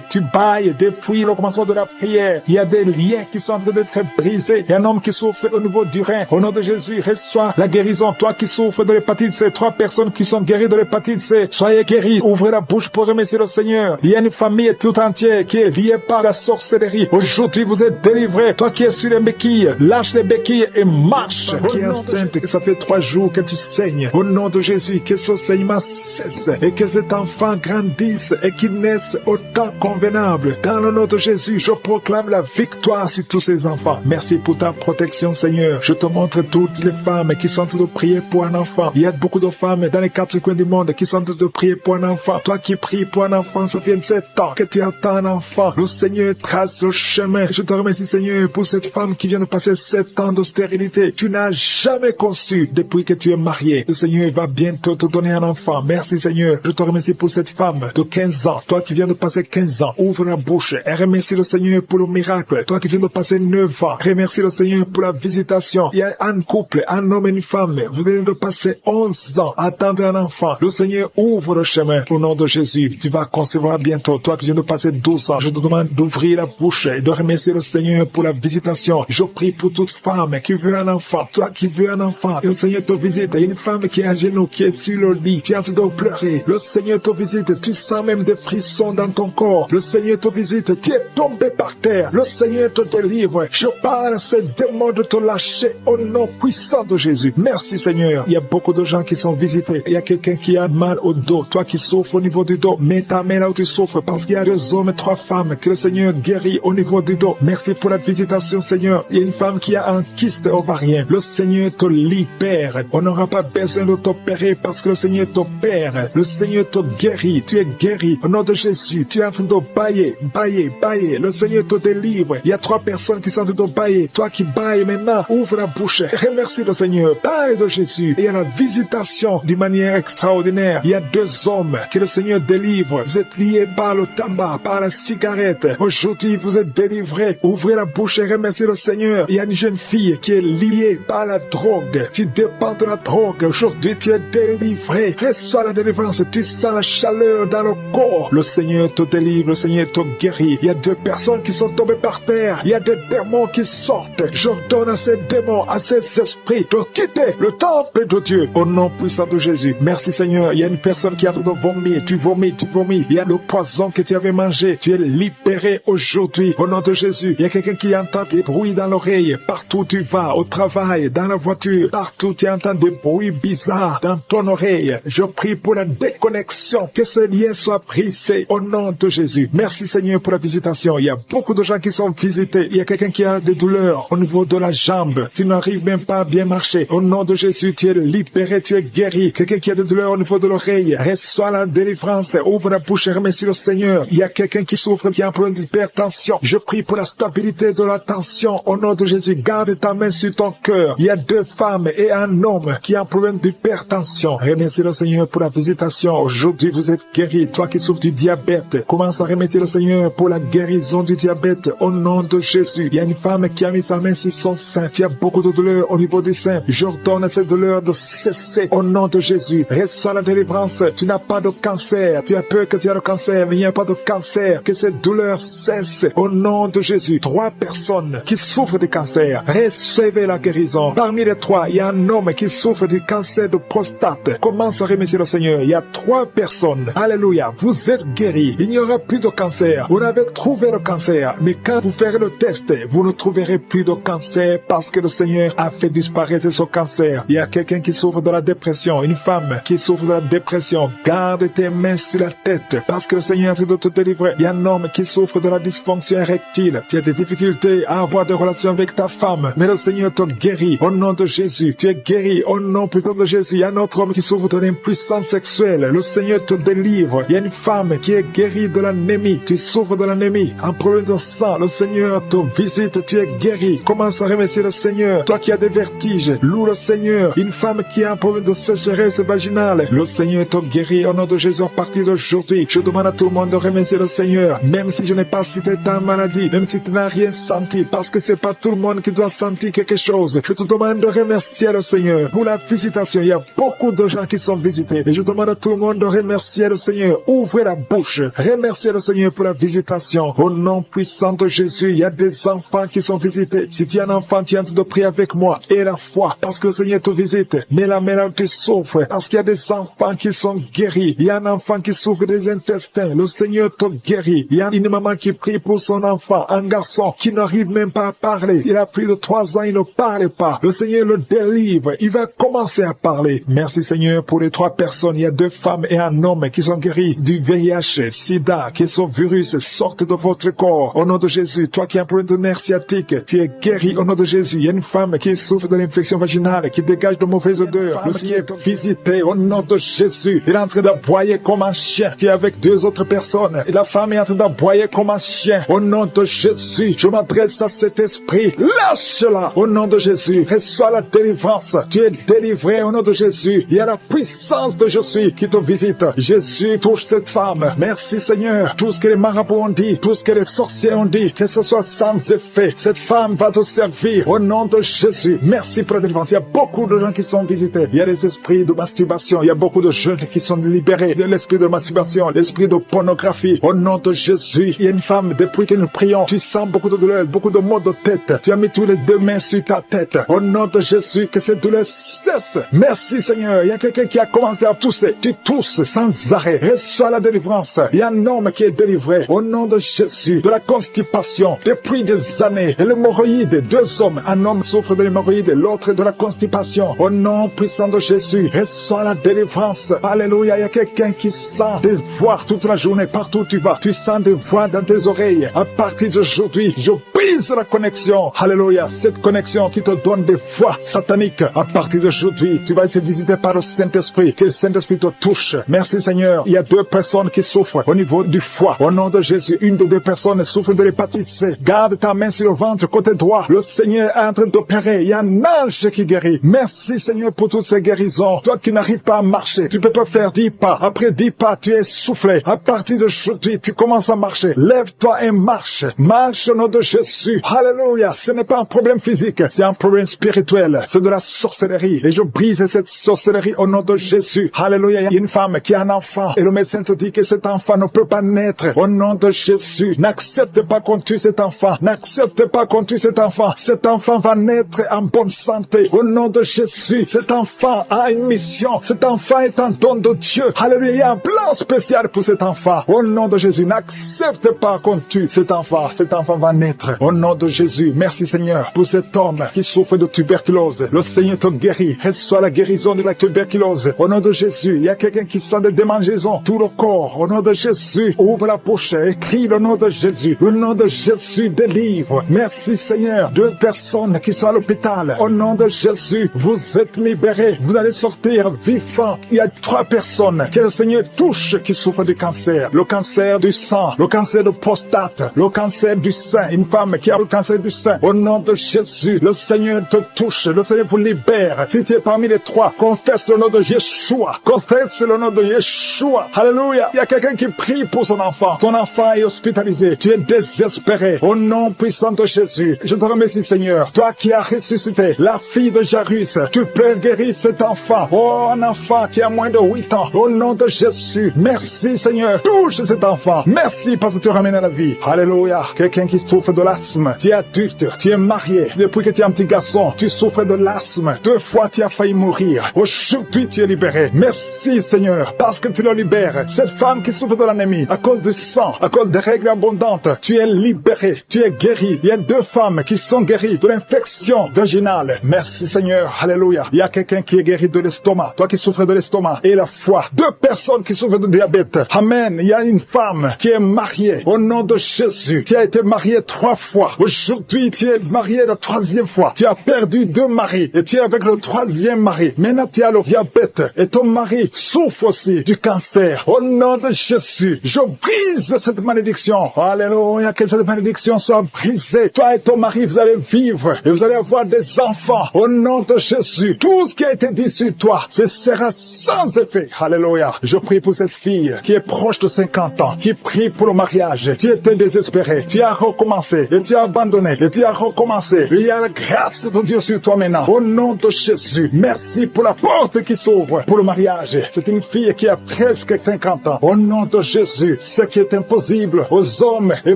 Tu bailles depuis le commencement de la prière. Il y a des liens qui sont en train d'être brisés. Il y a un homme qui souffre au niveau du rein. Au nom de Jésus, reçois la guérison. Toi qui souffres de l'hépatite C, 3 personnes qui sont guéries de l'hépatite C, soyez guéris. Ouvrez la bouche pour remercier le Seigneur. Il y a une famille tout entière qui est liée par la sorcellerie. Aujourd'hui, vous êtes délivrés. Toi qui es sur les béquilles, lâche les béquilles et marche. Toi qui es enceinte, que ça fait 3 jours que tu saignes. Au nom de Jésus, que ce saignement cesse et que cet enfant grandisse et qu'il naisse au temps convenable. Dans le nom de Jésus, je proclame la victoire sur tous ces enfants. Merci pour ta protection, Seigneur. Je te montre toutes les femmes qui sont en train de prier pour un enfant. Il y a beaucoup de femmes dans les 4 coins du monde qui sont en train de prier pour un enfant. Toi qui pries pour un enfant, ça fait 7 ans que tu attends un enfant. Le Seigneur trace le chemin. Je te remercie, Seigneur, pour cette femme qui vient de passer 7 ans de stérilité. Tu n'as jamais conçu depuis que tu es marié. Le Seigneur va bientôt te donner un enfant. Merci, Seigneur. Je te remercie pour cette femme de 15 ans. Toi qui viens de passer 15 ans, ouvre la bouche et remercie le Seigneur pour le miracle. Toi qui viens de passer 9 ans, remercie le Seigneur pour la visitation. Il y a un couple, un homme et une femme. Vous venez de passer 11 ans à attendre un enfant. Le Seigneur ouvre le chemin au nom de Jésus. Tu vas concevoir bientôt. Toi qui viens de passer 12 ans, je te demande d'ouvrir la bouche et de remercier le Seigneur pour la visitation. Je prie pour toute femme qui veut un enfant. Toi qui veux un enfant, et le Seigneur te visite. Il y a une femme qui est à genoux, qui est sur le lit. Tu es en train de pleurer. Le Seigneur te visite. Tu sens même des frissons dans ton corps. Le Seigneur te visite. Tu es tombé par terre. Le Seigneur te délivre. Je parle à ces démons de te lâcher au nom puissant de Jésus. Merci, Seigneur. Il y a beaucoup de gens qui sont visités. Il y a quelqu'un qui a mal au dos. Toi qui souffres au niveau du dos, mets ta main là où tu souffres, parce qu'il y a 2 hommes et 3 femmes que le Seigneur guérit au niveau du dos. Merci pour la visitation, Seigneur. Il y a une femme qui a un kyste ovarien. Le Seigneur te libère. On n'aura pas besoin de t'opérer parce que le Seigneur t'opère. Le Seigneur te guérit. Tu es guéri. Au nom de Jésus, tu es en train de bailler, bailler, bailler. Le Seigneur te délivre. Il y a 3 personnes qui sont en train de bailler. Toi qui bailles maintenant, ouvre la bouche. Remercie le Seigneur. Parle de Jésus. Et il y a la visitation d'une manière extraordinaire. Il y a 2 hommes que le Seigneur délivre. Vous êtes liés par le tabac, par la cigarette. Aujourd'hui, vous êtes délivrés. Ouvrez la bouche et remerciez le Seigneur. Il y a une jeune fille qui est liée par la drogue. Tu dépends de la drogue. Aujourd'hui, tu es délivré. Reçois la délivrance. Tu sens la chaleur dans le corps. Le Seigneur te délivre. Le Seigneur te guérit. Il y a 2 personnes qui sont tombées par terre. Il y a des démons qui sortent. J'ordonne à ces démons, à ces esprits de quitter le temple de Dieu au nom puissant de Jésus. Merci, Seigneur. Il y a une personne qui est en train de vomir. Tu vomis, tu vomis. Il y a le poison que tu avais mangé. Tu es libéré aujourd'hui au nom de Jésus. Il y a quelqu'un qui entend des bruits dans l'oreille. Partout où tu vas, au travail, dans la voiture, partout tu entends des bruits bizarres dans ton oreille. Je prie pour la déconnexion. Que ce lien soit brisé au nom de Jésus. Merci, Seigneur, pour la visitation. Il y a beaucoup de gens qui sont visités. Il y a quelqu'un qui a des douleurs au niveau de la jambe. Tu n'arrives même pas à bien marcher. Au nom de Jésus, tu es libéré, tu es guéri. Quelqu'un qui a des douleurs au niveau de l'oreille, reçois la délivrance. Ouvre la bouche et remercie le Seigneur. Il y a quelqu'un qui souffre, qui a un problème d'hypertension. Je prie pour la stabilité de la tension. Au nom de Jésus, garde ta main sur ton cœur. Il y a 2 femmes et un homme qui a un problème d'hypertension. Remercie le Seigneur pour la visitation. Aujourd'hui, vous êtes guéri. Toi qui souffres du diabète, commence à remercier le Seigneur pour la guérison du diabète. Au nom de Jésus, il y a une femme qui a mis sa main sur son sein. Tu as beaucoup de douleurs au niveau du sein. J'ordonne à cette douleur de cesser. Au nom de Jésus, reçois la délivrance. Tu n'as pas de cancer. Tu as peur que tu as le cancer, mais il n'y a pas de cancer. Que cette douleur cesse. Au nom de Jésus, 3 personnes qui souffrent du cancer, recevez la guérison. Parmi les 3, il y a un homme qui souffre du cancer de prostate. Commence à remercier le Seigneur. Il y a 3 personnes. Alléluia. Vous êtes guéris. Il n'y aura plus de cancer. Vous avez trouvé le cancer. Mais quand vous ferez le test, vous ne trouverez plus de cancer parce que le Seigneur a fait disparaître ce cancer. Il y a quelqu'un qui souffre de la dépression. Une femme qui souffre de la dépression. Garde tes mains sur la tête parce que le Seigneur est en train de te délivrer. Il y a un homme qui souffre de la dysfonction érectile. Tu as des difficultés à avoir des relations avec ta femme. Mais le Seigneur te guérit. Au nom de Jésus, tu es guéri. Au nom puissant de Jésus, il y a un autre homme qui souffre de l'impuissance sexuelle. Le Seigneur te délivre. Il y a une femme qui est guérie de l'anémie. Tu souffres de l'anémie. Un problème de sang. Le Seigneur te visite. Tu es guéri. Commence à remercier le Seigneur. Toi qui as des vertiges, loue le Seigneur. Une femme qui a un problème de sécheresse vaginale. Le Seigneur te guérit au nom de Jésus à partir d'aujourd'hui. Je demande à tout le monde de remercier le Seigneur. Même si je n'ai pas cité ta maladie, même si tu n'as rien senti, parce que c'est pas tout le monde qui doit sentir quelque chose. Je te demande de remercier le Seigneur pour la visitation. Il y a beaucoup de gens qui sont visités. Et je demande à tout le monde de remercier le Seigneur. Ouvrez la bouche. Remerciez le Seigneur pour la visitation. Au nom puissant de Jésus, il y a des enfants qui sont visités. Si tu es un enfant, tu es en train de prier avec moi. Et la foi, parce que le Seigneur te visite. Mais la main où tu souffres, parce qu'il y a des enfants qui sont guéris. Il y a un enfant qui souffre des intestins. Le Seigneur te guérit. Il y a une maman qui prie pour son enfant. Un garçon qui n'arrive même pas à parler. Il a plus de 3 ans, il ne parle pas. Le Seigneur le délivre. Il va commencer à parler. Merci Seigneur pour les 3 personnes. Il y a 2 femmes et un homme qui sont guéris du VIH, SIDA, que ce virus sorte de votre corps. Au nom de Jésus, toi qui as un problème de nerf sciatique, tu es guéri au nom de Jésus. Il y a une femme qui souffre de l'infection vaginale, qui dégage de mauvaises odeurs. Le Seigneur est visité au nom de Jésus. Il est en train d'aboyer comme un chien. Tu es avec 2 autres personnes. Et la femme femme est en train d'aboyer comme un chien. Au nom de Jésus, je m'adresse à cet esprit. Lâche-la au nom de Jésus. Reçois la délivrance. Tu es délivré au nom de Jésus. Il y a la puissance de Jésus qui te visite. Jésus touche cette femme. Merci Seigneur. Tout ce que les marabouts ont dit, tout ce que les sorciers ont dit, que ce soit sans effet. Cette femme va te servir au nom de Jésus. Merci pour la délivrance. Il y a beaucoup de gens qui sont visités. Il y a les esprits de masturbation. Il y a beaucoup de jeunes qui sont libérés de l'esprit de masturbation, l'esprit de pornographie. Au nom de Jésus, il y a une femme, depuis que nous prions, tu sens beaucoup de douleur, beaucoup de maux de tête. Tu as mis tous les deux mains sur ta tête. Au nom de Jésus, que cette douleur cesse. Merci Seigneur. Il y a quelqu'un qui a commencé à tousser. Tu tousses sans arrêt. Reçois la délivrance. Il y a un homme qui est délivré. Au nom de Jésus, de la constipation, depuis des années. Et l'hémorroïde, deux hommes. Un homme souffre de l'hémorroïde, l'autre de la constipation. Au nom puissant de Jésus, reçois la délivrance. Alléluia. Il y a quelqu'un qui sent des voix toute la journée, partout où tu vas. Tu sens des voix dans tes oreilles. À partir d'aujourd'hui, je brise la connexion. Alléluia. Cette connexion qui te donne des voix sataniques. À partir d'aujourd'hui, tu vas être visité par le Saint-Esprit. Que le Saint-Esprit te touche. Merci Seigneur. Il y a deux personnes qui souffrent au niveau du foie. Au nom de Jésus, une de deux personnes souffre de l'hépatite C. Garde ta main sur le ventre, côté droit. Le Seigneur est en train d'opérer. Il y a un ange qui guérit. Merci Seigneur pour toutes ces guérisons. Toi qui n'arrives pas à marcher, tu peux pas faire 10 pas. Après 10 pas, tu es soufflé. À partir d'aujourd'hui, tu commences à marcher. Lève-toi et marche. Marche au nom de Jésus. Alléluia. Ce n'est pas un problème physique, c'est un problème spirituel. C'est de la sorcellerie. Et je brise cette sorcellerie au nom de Jésus. Alléluia. Il y a une femme qui a un enfant et le médecin te dit que cet enfant ne peut pas naître. Au nom de Jésus, n'accepte pas qu'on tue cet enfant. N'accepte pas qu'on tue cet enfant. Cet enfant va naître en bonne santé. Au nom de Jésus, cet enfant a une mission. Cet enfant est un don de Dieu. Alléluia. Il y a un plan spécial pour cet enfant. Au nom de Jésus, n'accepte pas qu'on tue cet enfant. Cet enfant va naître. Au nom de Jésus, merci Seigneur pour cet homme qui souffre de tuberculose. Le Seigneur te guérit. Reçois la guérison de la tuberculose. Au nom de Jésus, il y a quelqu'un qui sent des démangeaisons. Tout le corps. Au nom de Jésus, ouvre la bouche et crie le nom de Jésus. Le nom de Jésus délivre. Merci Seigneur. Deux personnes qui sont à l'hôpital. Au nom de Jésus, vous êtes libérés. Vous allez sortir vivants. Il y a 3 personnes que le Seigneur touche qui souffrent du cancer. Le cancer du sang, le cancer de prostate, le cancer du sein. Une femme qui a le cancer du sein. Au nom de Jésus, le Seigneur te touche. Le Seigneur vous libère. Si tu es parmi les 3, confesse le nom de Yeshua. Confesse le nom de Yeshua. Alléluia. Il y a quelqu'un qui prie pour son enfant. Ton enfant est hospitalisé. Tu es désespéré. Au nom puissant de Jésus, je te remercie Seigneur. Toi qui as ressuscité la fille de Jairus, tu peux guérir cet enfant. Oh, un enfant qui a moins de 8 ans. Au nom de Jésus, merci Seigneur. Touche cet enfant. Merci parce que tu ramènes à la vie. Alléluia. Quelqu'un qui souffre de l'asthme. Tu es adulte. Tu es marié. Depuis que tu es un petit garçon, tu souffres de l'asthme. 2 fois tu as failli mourir. Aujourd'hui tu es libéré. Merci Seigneur parce que tu le libères. Cette femme qui souffre de l'anémie à cause du sang, à cause des règles abondantes, tu es libéré. Tu es guéri. Il y a 2 femmes qui sont guéries de l'infection vaginale. Merci Seigneur. Alléluia. Il y a quelqu'un qui est guéri de l'estomac. Toi qui souffres de l'estomac et la foie. 2 personnes qui souffrent de diabète. Amen. Il y a une femme qui est mariée. Au nom de Jésus. Tu as été mariée 3 fois. Aujourd'hui, tu es mariée la 3e fois. Tu as perdu 2 maris et tu es avec le 3e mari. Maintenant, tu as le diabète et ton mari souffre aussi du cancer. Au nom de Jésus, je brise cette malédiction. Alléluia. Que cette malédiction soit brisée. Toi et ton mari, vous allez vivre et vous allez avoir des enfants. Au nom de Jésus, tout ce qui a été dit sur toi, ce sera sans effet. Alléluia. Je prie pour cette fille qui est proche de 50 ans, qui prie pour le mariage. Tu étais désespéré. Tu as recommencé et tu as abandonné et tu as recommencé. Il y a la grâce de Dieu sur toi maintenant. Au nom de Jésus, merci pour la porte qui s'ouvre pour le mariage. C'est une fille qui a presque 50 ans. Au nom de Jésus, ce qui est impossible aux hommes est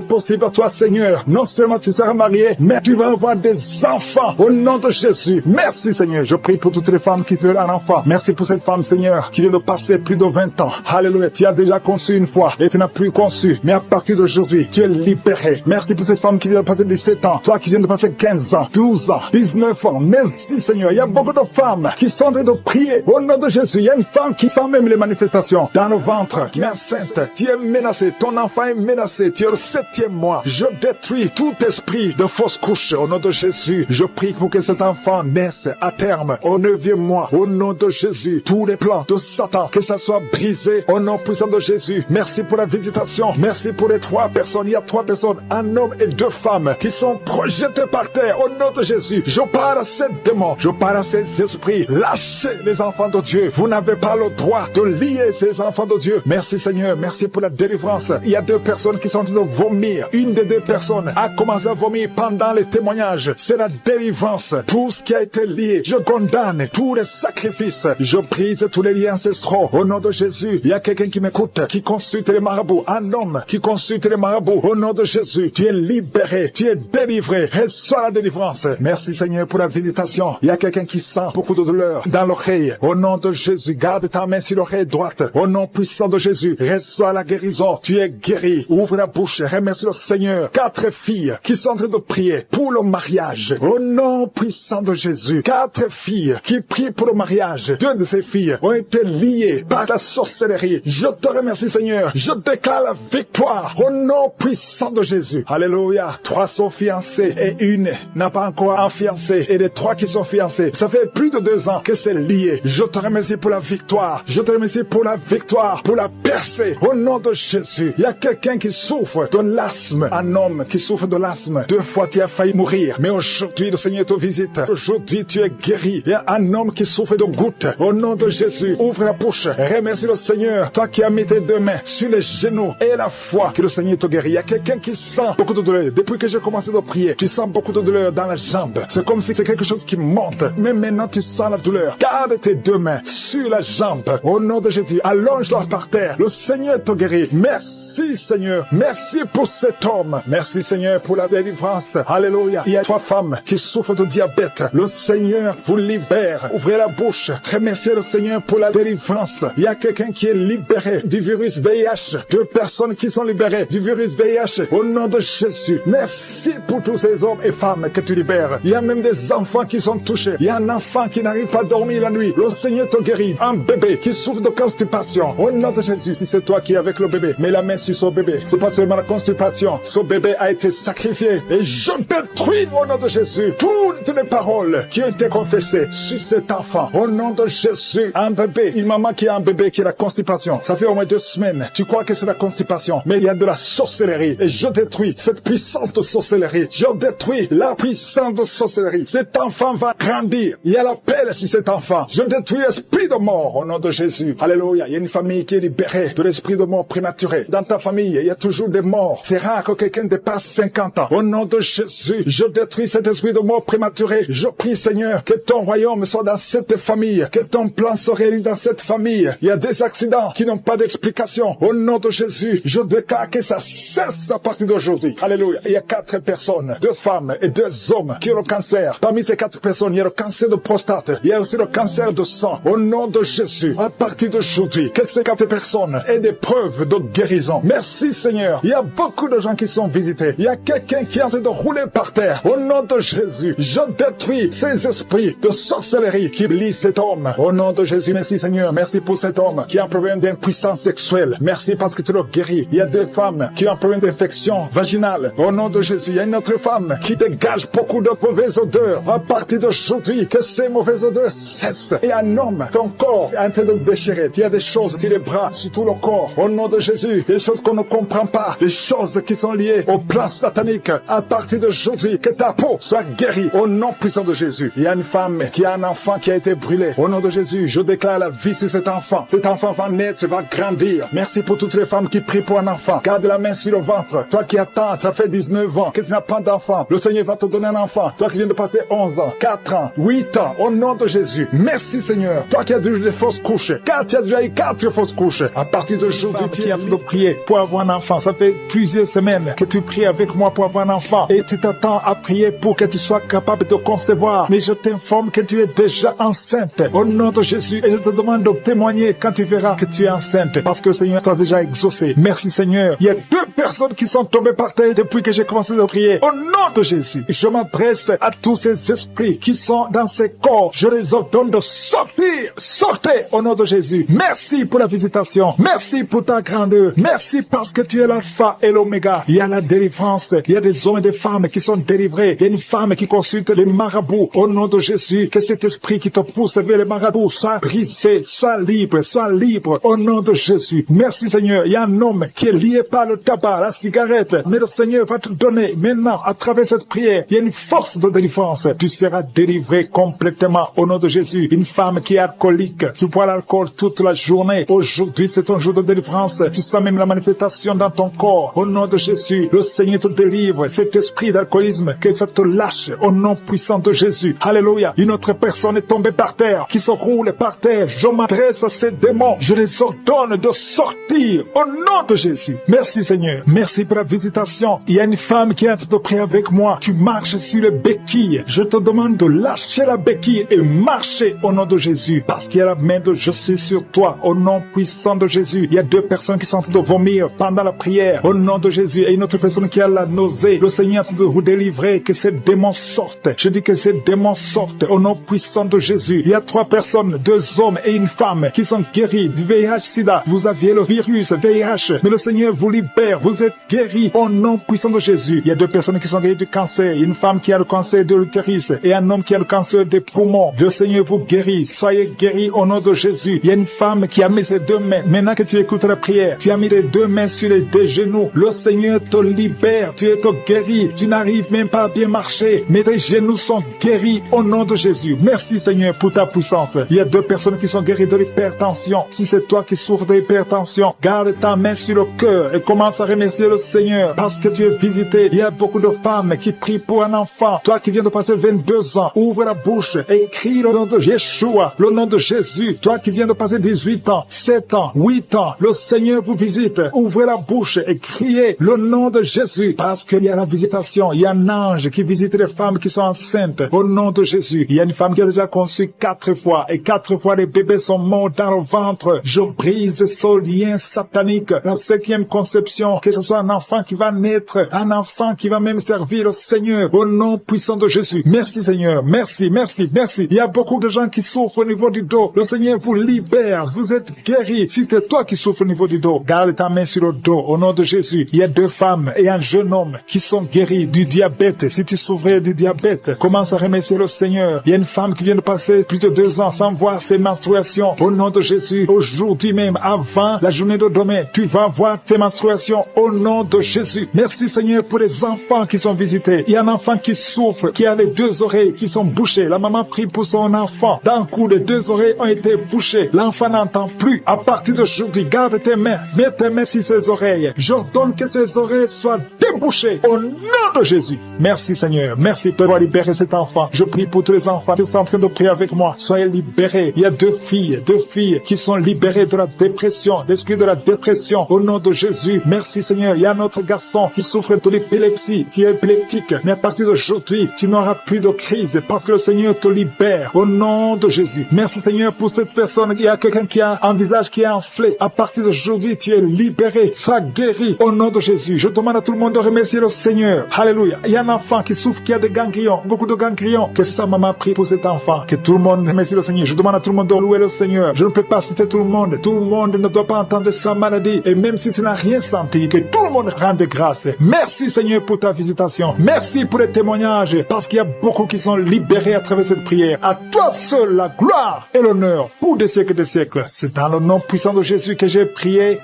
possible à toi, Seigneur. Non seulement tu seras marié, mais tu vas avoir des enfants. Au nom de Jésus, merci Seigneur. Je prie pour toutes les femmes qui veulent un enfant. Merci pour cette femme, Seigneur, qui vient de passer plus de 20 ans. Alléluia. Tu as déjà conçu une fois et tu n'as plus conçu. Mais à partir d'aujourd'hui, tu es libéré. Merci pour cette femme qui vient de passer 17 ans. Toi qui viens de passer 15 ans, 12 ans, 19 ans. Merci Seigneur. Il y a beaucoup de femmes qui sont en train de prier. Au nom de Jésus, il y a une femme qui sent même les manifestations dans le ventre, qui est enceinte. Tu es menacé. Ton enfant est menacé. Tu es au 7e mois. Je détruis tout esprit de fausse couche. Au nom de Jésus, je prie pour que cet enfant naisse à terme au 9e mois. Au nom de Jésus, tous les plans de Satan, que ça soit brisé au nom puissant de Jésus. Merci pour la visitation visitation. Merci pour les 3 personnes. Il y a 3 personnes, un homme et 2 femmes qui sont projetées par terre. Au nom de Jésus, je parle à ces démons, je parle à ces esprits. Lâchez les enfants de Dieu. Vous n'avez pas le droit de lier ces enfants de Dieu. Merci Seigneur, merci pour la délivrance. Il y a 2 personnes qui sont en train de vomir. Une des 2 personnes a commencé à vomir pendant les témoignages. C'est la délivrance. Tout ce qui a été lié, je condamne tous les sacrifices. Je brise tous les liens ancestraux. Au nom de Jésus, il y a quelqu'un qui m'écoute, qui consulte les marabouts. Un homme qui consulte les marabouts. Au nom de Jésus, tu es libéré, tu es délivré. Reçois la délivrance. Merci Seigneur pour la visitation. Il y a quelqu'un qui sent beaucoup de douleur dans l'oreille. Au nom de Jésus, garde ta main sur l'oreille droite. Au nom puissant de Jésus, reçois la guérison. Tu es guéri. Ouvre la bouche, remercie le Seigneur. 4 filles qui sont en train de prier pour le mariage. Au nom puissant de Jésus, 4 filles qui prient pour le mariage. 2 de ces filles ont été liées par la sorcellerie. Je te remercie Seigneur. Je déclare la victoire au nom puissant de Jésus. Alléluia. 3 sont fiancées et une n'a pas encore un fiancé. Et les 3 qui sont fiancés, ça fait plus de 2 ans que c'est lié. Je te remercie pour la victoire. Je te remercie pour la victoire, pour la percée. Au nom de Jésus, il y a quelqu'un qui souffre de l'asthme. Un homme qui souffre de l'asthme. 2 fois tu as failli mourir. Mais aujourd'hui, le Seigneur te visite. Aujourd'hui, tu es guéri. Il y a un homme qui souffre de gouttes. Au nom de Jésus, ouvre la bouche. Remercie le Seigneur. Toi qui as mis tes 2 mains sur les genoux et la foi que le Seigneur te guérit. Il y a quelqu'un qui sent beaucoup de douleur. Depuis que j'ai commencé à prier, tu sens beaucoup de douleur dans la jambe. C'est comme si c'est quelque chose qui monte. Mais maintenant, tu sens la douleur. Garde tes 2 mains sur la jambe. Au nom de Jésus, allonge-toi par terre. Le Seigneur te guérit. Merci Seigneur. Merci pour cet homme. Merci Seigneur pour la délivrance. Alléluia. Il y a 3 femmes qui souffrent de diabète. Le Seigneur vous libère. Ouvrez la bouche. Remerciez le Seigneur pour la délivrance. Il y a quelqu'un qui est libéré du virus VIH. 2 personnes qui sont libérées du virus VIH. Au nom de Jésus. Merci pour tous ces hommes et femmes que tu libères. Il y a même des enfants qui sont touchés. Il y a un enfant qui n'arrive pas à dormir la nuit. Le Seigneur te guérit. Un bébé qui souffre de constipation. Au nom de Jésus, si c'est toi qui es avec le bébé, mets la main sur son bébé. C'est pas seulement la constipation. Ce bébé a été sacrifié. Et je détruis au nom de Jésus toutes les paroles qui ont été confessées sur cet enfant. Au nom de Jésus, un bébé, une maman qui a un bébé qui a la constipation. Ça fait au moins 2 semaines. Tu crois que c'est la constipation. Mais il y a de la sorcellerie. Et je détruis cette puissance de sorcellerie. Je détruis la puissance de sorcellerie. Cet enfant va grandir. Il y a l'appel sur cet enfant. Je détruis l'esprit de mort au nom de Jésus. Alléluia. Il y a une famille qui est libérée de l'esprit de mort prématuré. Dans ta famille, il y a toujours des morts. C'est rare que quelqu'un dépasse 50 ans. Au nom de Jésus, je détruis cet esprit de mort prématuré. Je prie Seigneur que ton royaume soit dans cette famille. Que ton plan se réalise dans cette famille. Il y a des accidents qui n'ont pas d'explication. Au nom de Jésus, je déclare que ça cesse à partir d'aujourd'hui. Alléluia. Il y a 4 personnes, 2 femmes et 2 hommes qui ont le cancer. Parmi ces 4 personnes, il y a le cancer de prostate. Il y a aussi le cancer de sang. Au nom de Jésus, à partir d'aujourd'hui, que ces 4 personnes aient des preuves de guérison. Merci Seigneur. Il y a beaucoup de gens qui sont visités. Il y a quelqu'un qui est en train de rouler par terre. Au nom de Jésus, je détruis ces esprits de sorcellerie qui lient cet homme. Au nom de Jésus, merci Seigneur. Merci pour cet homme qui a un problème d'impuissance sexuelle. Merci parce que tu le guéris. Il y a 2 femmes qui ont un problème d'infection vaginale. Au nom de Jésus, il y a une autre femme qui dégage beaucoup de mauvaises odeurs. À partir d'aujourd'hui, que ces mauvaises odeurs cessent. Et un homme, ton corps est en train de déchirer. Il y a des choses sur les bras, sur tout le corps. Au nom de Jésus, des choses qu'on ne comprend pas. Des choses qui sont liées au plan satanique. À partir d'aujourd'hui, que ta peau soit guérie. Au nom puissant de Jésus. Il y a une femme qui a un enfant qui a été brûlé. Au nom de Jésus, je déclare la vie sur cet enfant. Cet enfant va naître, va grandir. Merci pour toutes les femmes qui prient pour un enfant. Garde la main sur le ventre. Toi qui attends, ça fait 19 ans que tu n'as pas d'enfant. Le Seigneur va te donner un enfant. Toi qui viens de passer 11 ans, 4 ans, 8 ans. Au nom de Jésus. Merci Seigneur. Toi qui as déjà eu des fausses couches. Car tu as déjà eu 4 fausses couches. À partir d'aujourd'hui, tu es en train de prier pour avoir un enfant. Ça fait plusieurs semaines que tu pries avec moi pour avoir un enfant. Et tu t'attends à prier pour que tu sois capable de concevoir. Mais je t'informe que tu es déjà enceinte. Au nom de Jésus. Et je te demande de témoigner quand tu verras que tu es enceinte. Parce que le Seigneur t'a déjà exaucé. Merci Seigneur. Il y a 2 personnes qui sont tombées par terre depuis que j'ai commencé à prier. Au nom de Jésus. Je m'adresse à tous ces esprits qui sont dans ces corps. Je les ordonne de sortir. Sortez au nom de Jésus. Merci pour la visitation. Merci pour ta grandeur. Merci parce que tu es l'alpha et l'oméga. Il y a la délivrance. Il y a des hommes et des femmes qui sont délivrés. Il y a une femme qui consulte les marabouts. Au nom de Jésus, que cet esprit qui te pousse vers les marabouts soit brisé, soit libre, soit libre. Au nom de Jésus. Merci Seigneur. Il y a un un homme qui est lié par le tabac, la cigarette, mais le Seigneur va te donner maintenant, à travers cette prière, il y a une force de délivrance. Tu seras délivré complètement au nom de Jésus. Une femme qui est alcoolique, tu bois l'alcool toute la journée. Aujourd'hui, c'est ton jour de délivrance. Tu sens même la manifestation dans ton corps. Au nom de Jésus, le Seigneur te délivre. Cet esprit d'alcoolisme, que ça te lâche au nom puissant de Jésus. Alléluia. Une autre personne est tombée par terre, qui se roule par terre. Je m'adresse à ces démons. Je les ordonne de sortir au nom de Jésus. Merci Seigneur. Merci pour la visitation. Il y a une femme qui est en train de prier avec moi. Tu marches sur les béquilles. Je te demande de lâcher la béquille et marcher au nom de Jésus. Parce qu'il y a la main de je suis sur toi. Au nom puissant de Jésus. Il y a 2 personnes qui sont en train de vomir pendant la prière. Au nom de Jésus. Et une autre personne qui a la nausée. Le Seigneur est en train de vous délivrer. Que ces démons sortent. Je dis que ces démons sortent au nom puissant de Jésus. Il y a 3 personnes, 2 hommes et une femme qui sont guéris du VIH-Sida. Vous aviez le virus VIH, mais le Seigneur vous libère. Vous êtes guéris au nom puissant de Jésus. Il y a 2 personnes qui sont guéries du cancer. Une femme qui a le cancer de l'utérus et un homme qui a le cancer des poumons. Le Seigneur vous guérit. Soyez guéris au nom de Jésus. Il y a une femme qui a mis ses 2 mains. Maintenant que tu écoutes la prière, tu as mis tes 2 mains sur les 2 genoux. Le Seigneur te libère. Tu es guéri. Tu n'arrives même pas à bien marcher, mais tes genoux sont guéris au nom de Jésus. Merci Seigneur pour ta puissance. Il y a 2 personnes qui sont guéries de l'hypertension. Si c'est toi qui souffres de l'hypertension, garde ta main sur le cœur et commence à remercier le Seigneur parce que tu es visité. Il y a beaucoup de femmes qui prient pour un enfant. Toi qui viens de passer 22 ans, ouvre la bouche et crie le nom de Yeshua, le nom de Jésus. Toi qui viens de passer 18 ans, 7 ans, 8 ans, le Seigneur vous visite. Ouvrez la bouche et criez le nom de Jésus parce qu'il y a la visitation. Il y a un ange qui visite les femmes qui sont enceintes au nom de Jésus. Il y a une femme qui a déjà conçu 4 fois et 4 fois les bébés sont morts dans le ventre. Je brise ce lien satanique. La 5e conception, que ce soit un enfant qui va naître, un enfant qui va même servir le Seigneur au nom puissant de Jésus. Merci Seigneur. Merci, merci, merci. Il y a beaucoup de gens qui souffrent au niveau du dos. Le Seigneur vous libère. Vous êtes guéris. Si c'est toi qui souffres au niveau du dos, garde ta main sur le dos au nom de Jésus. Il y a 2 femmes et un jeune homme qui sont guéris du diabète. Si tu souffrais du diabète, commence à remercier le Seigneur. Il y a une femme qui vient de passer plus de 2 ans sans voir ses menstruations. Au nom de Jésus, aujourd'hui même, avant la journée de demain, tu vas voir tes menstruations au nom de Jésus. Merci Seigneur pour les enfants qui sont visités. Il y a un enfant qui souffre, qui a les 2 oreilles qui sont bouchées. La maman prie pour son enfant. D'un coup, les 2 oreilles ont été bouchées. L'enfant n'entend plus. À partir d'aujourd'hui, garde tes mains. Mets tes mains sur ses oreilles. J'ordonne que ses oreilles soient débouchées au nom de Jésus. Merci Seigneur. Merci pour libérer cet enfant. Je prie pour tous les enfants qui sont en train de prier avec moi. Soyez libérés. Il y a 2 filles qui sont libérées de la dépression, l'esprit de la dépression au nom de Jésus. Merci Seigneur. Il y a un autre garçon qui souffre de l'épilepsie, qui est épileptique. Mais à partir d'aujourd'hui, tu n'auras plus de crise parce que le Seigneur te libère au nom de Jésus. Merci Seigneur pour cette personne. Il y a quelqu'un qui a un visage qui est enflé. À partir d'aujourd'hui, tu es libéré. Sois guéri au nom de Jésus. Je demande à tout le monde de remercier le Seigneur. Alléluia. Il y a un enfant qui souffre, qui a des ganglions, beaucoup de ganglions. Que sa maman prie pour cet enfant. Que tout le monde remercie le Seigneur. Je demande à tout le monde de louer le Seigneur. Je ne peux pas citer tout le monde. Tout le monde ne doit pas entendre sa maladie. Et même si tu n'as rien senti, que tout le monde rende grâce. Merci Seigneur pour ta visitation. Merci pour les témoignages. Parce qu'il y a beaucoup qui sont libérés à travers cette prière. À toi seul la gloire et l'honneur pour des siècles et des siècles. C'est dans le nom puissant de Jésus que j'ai prié.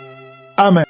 Amen.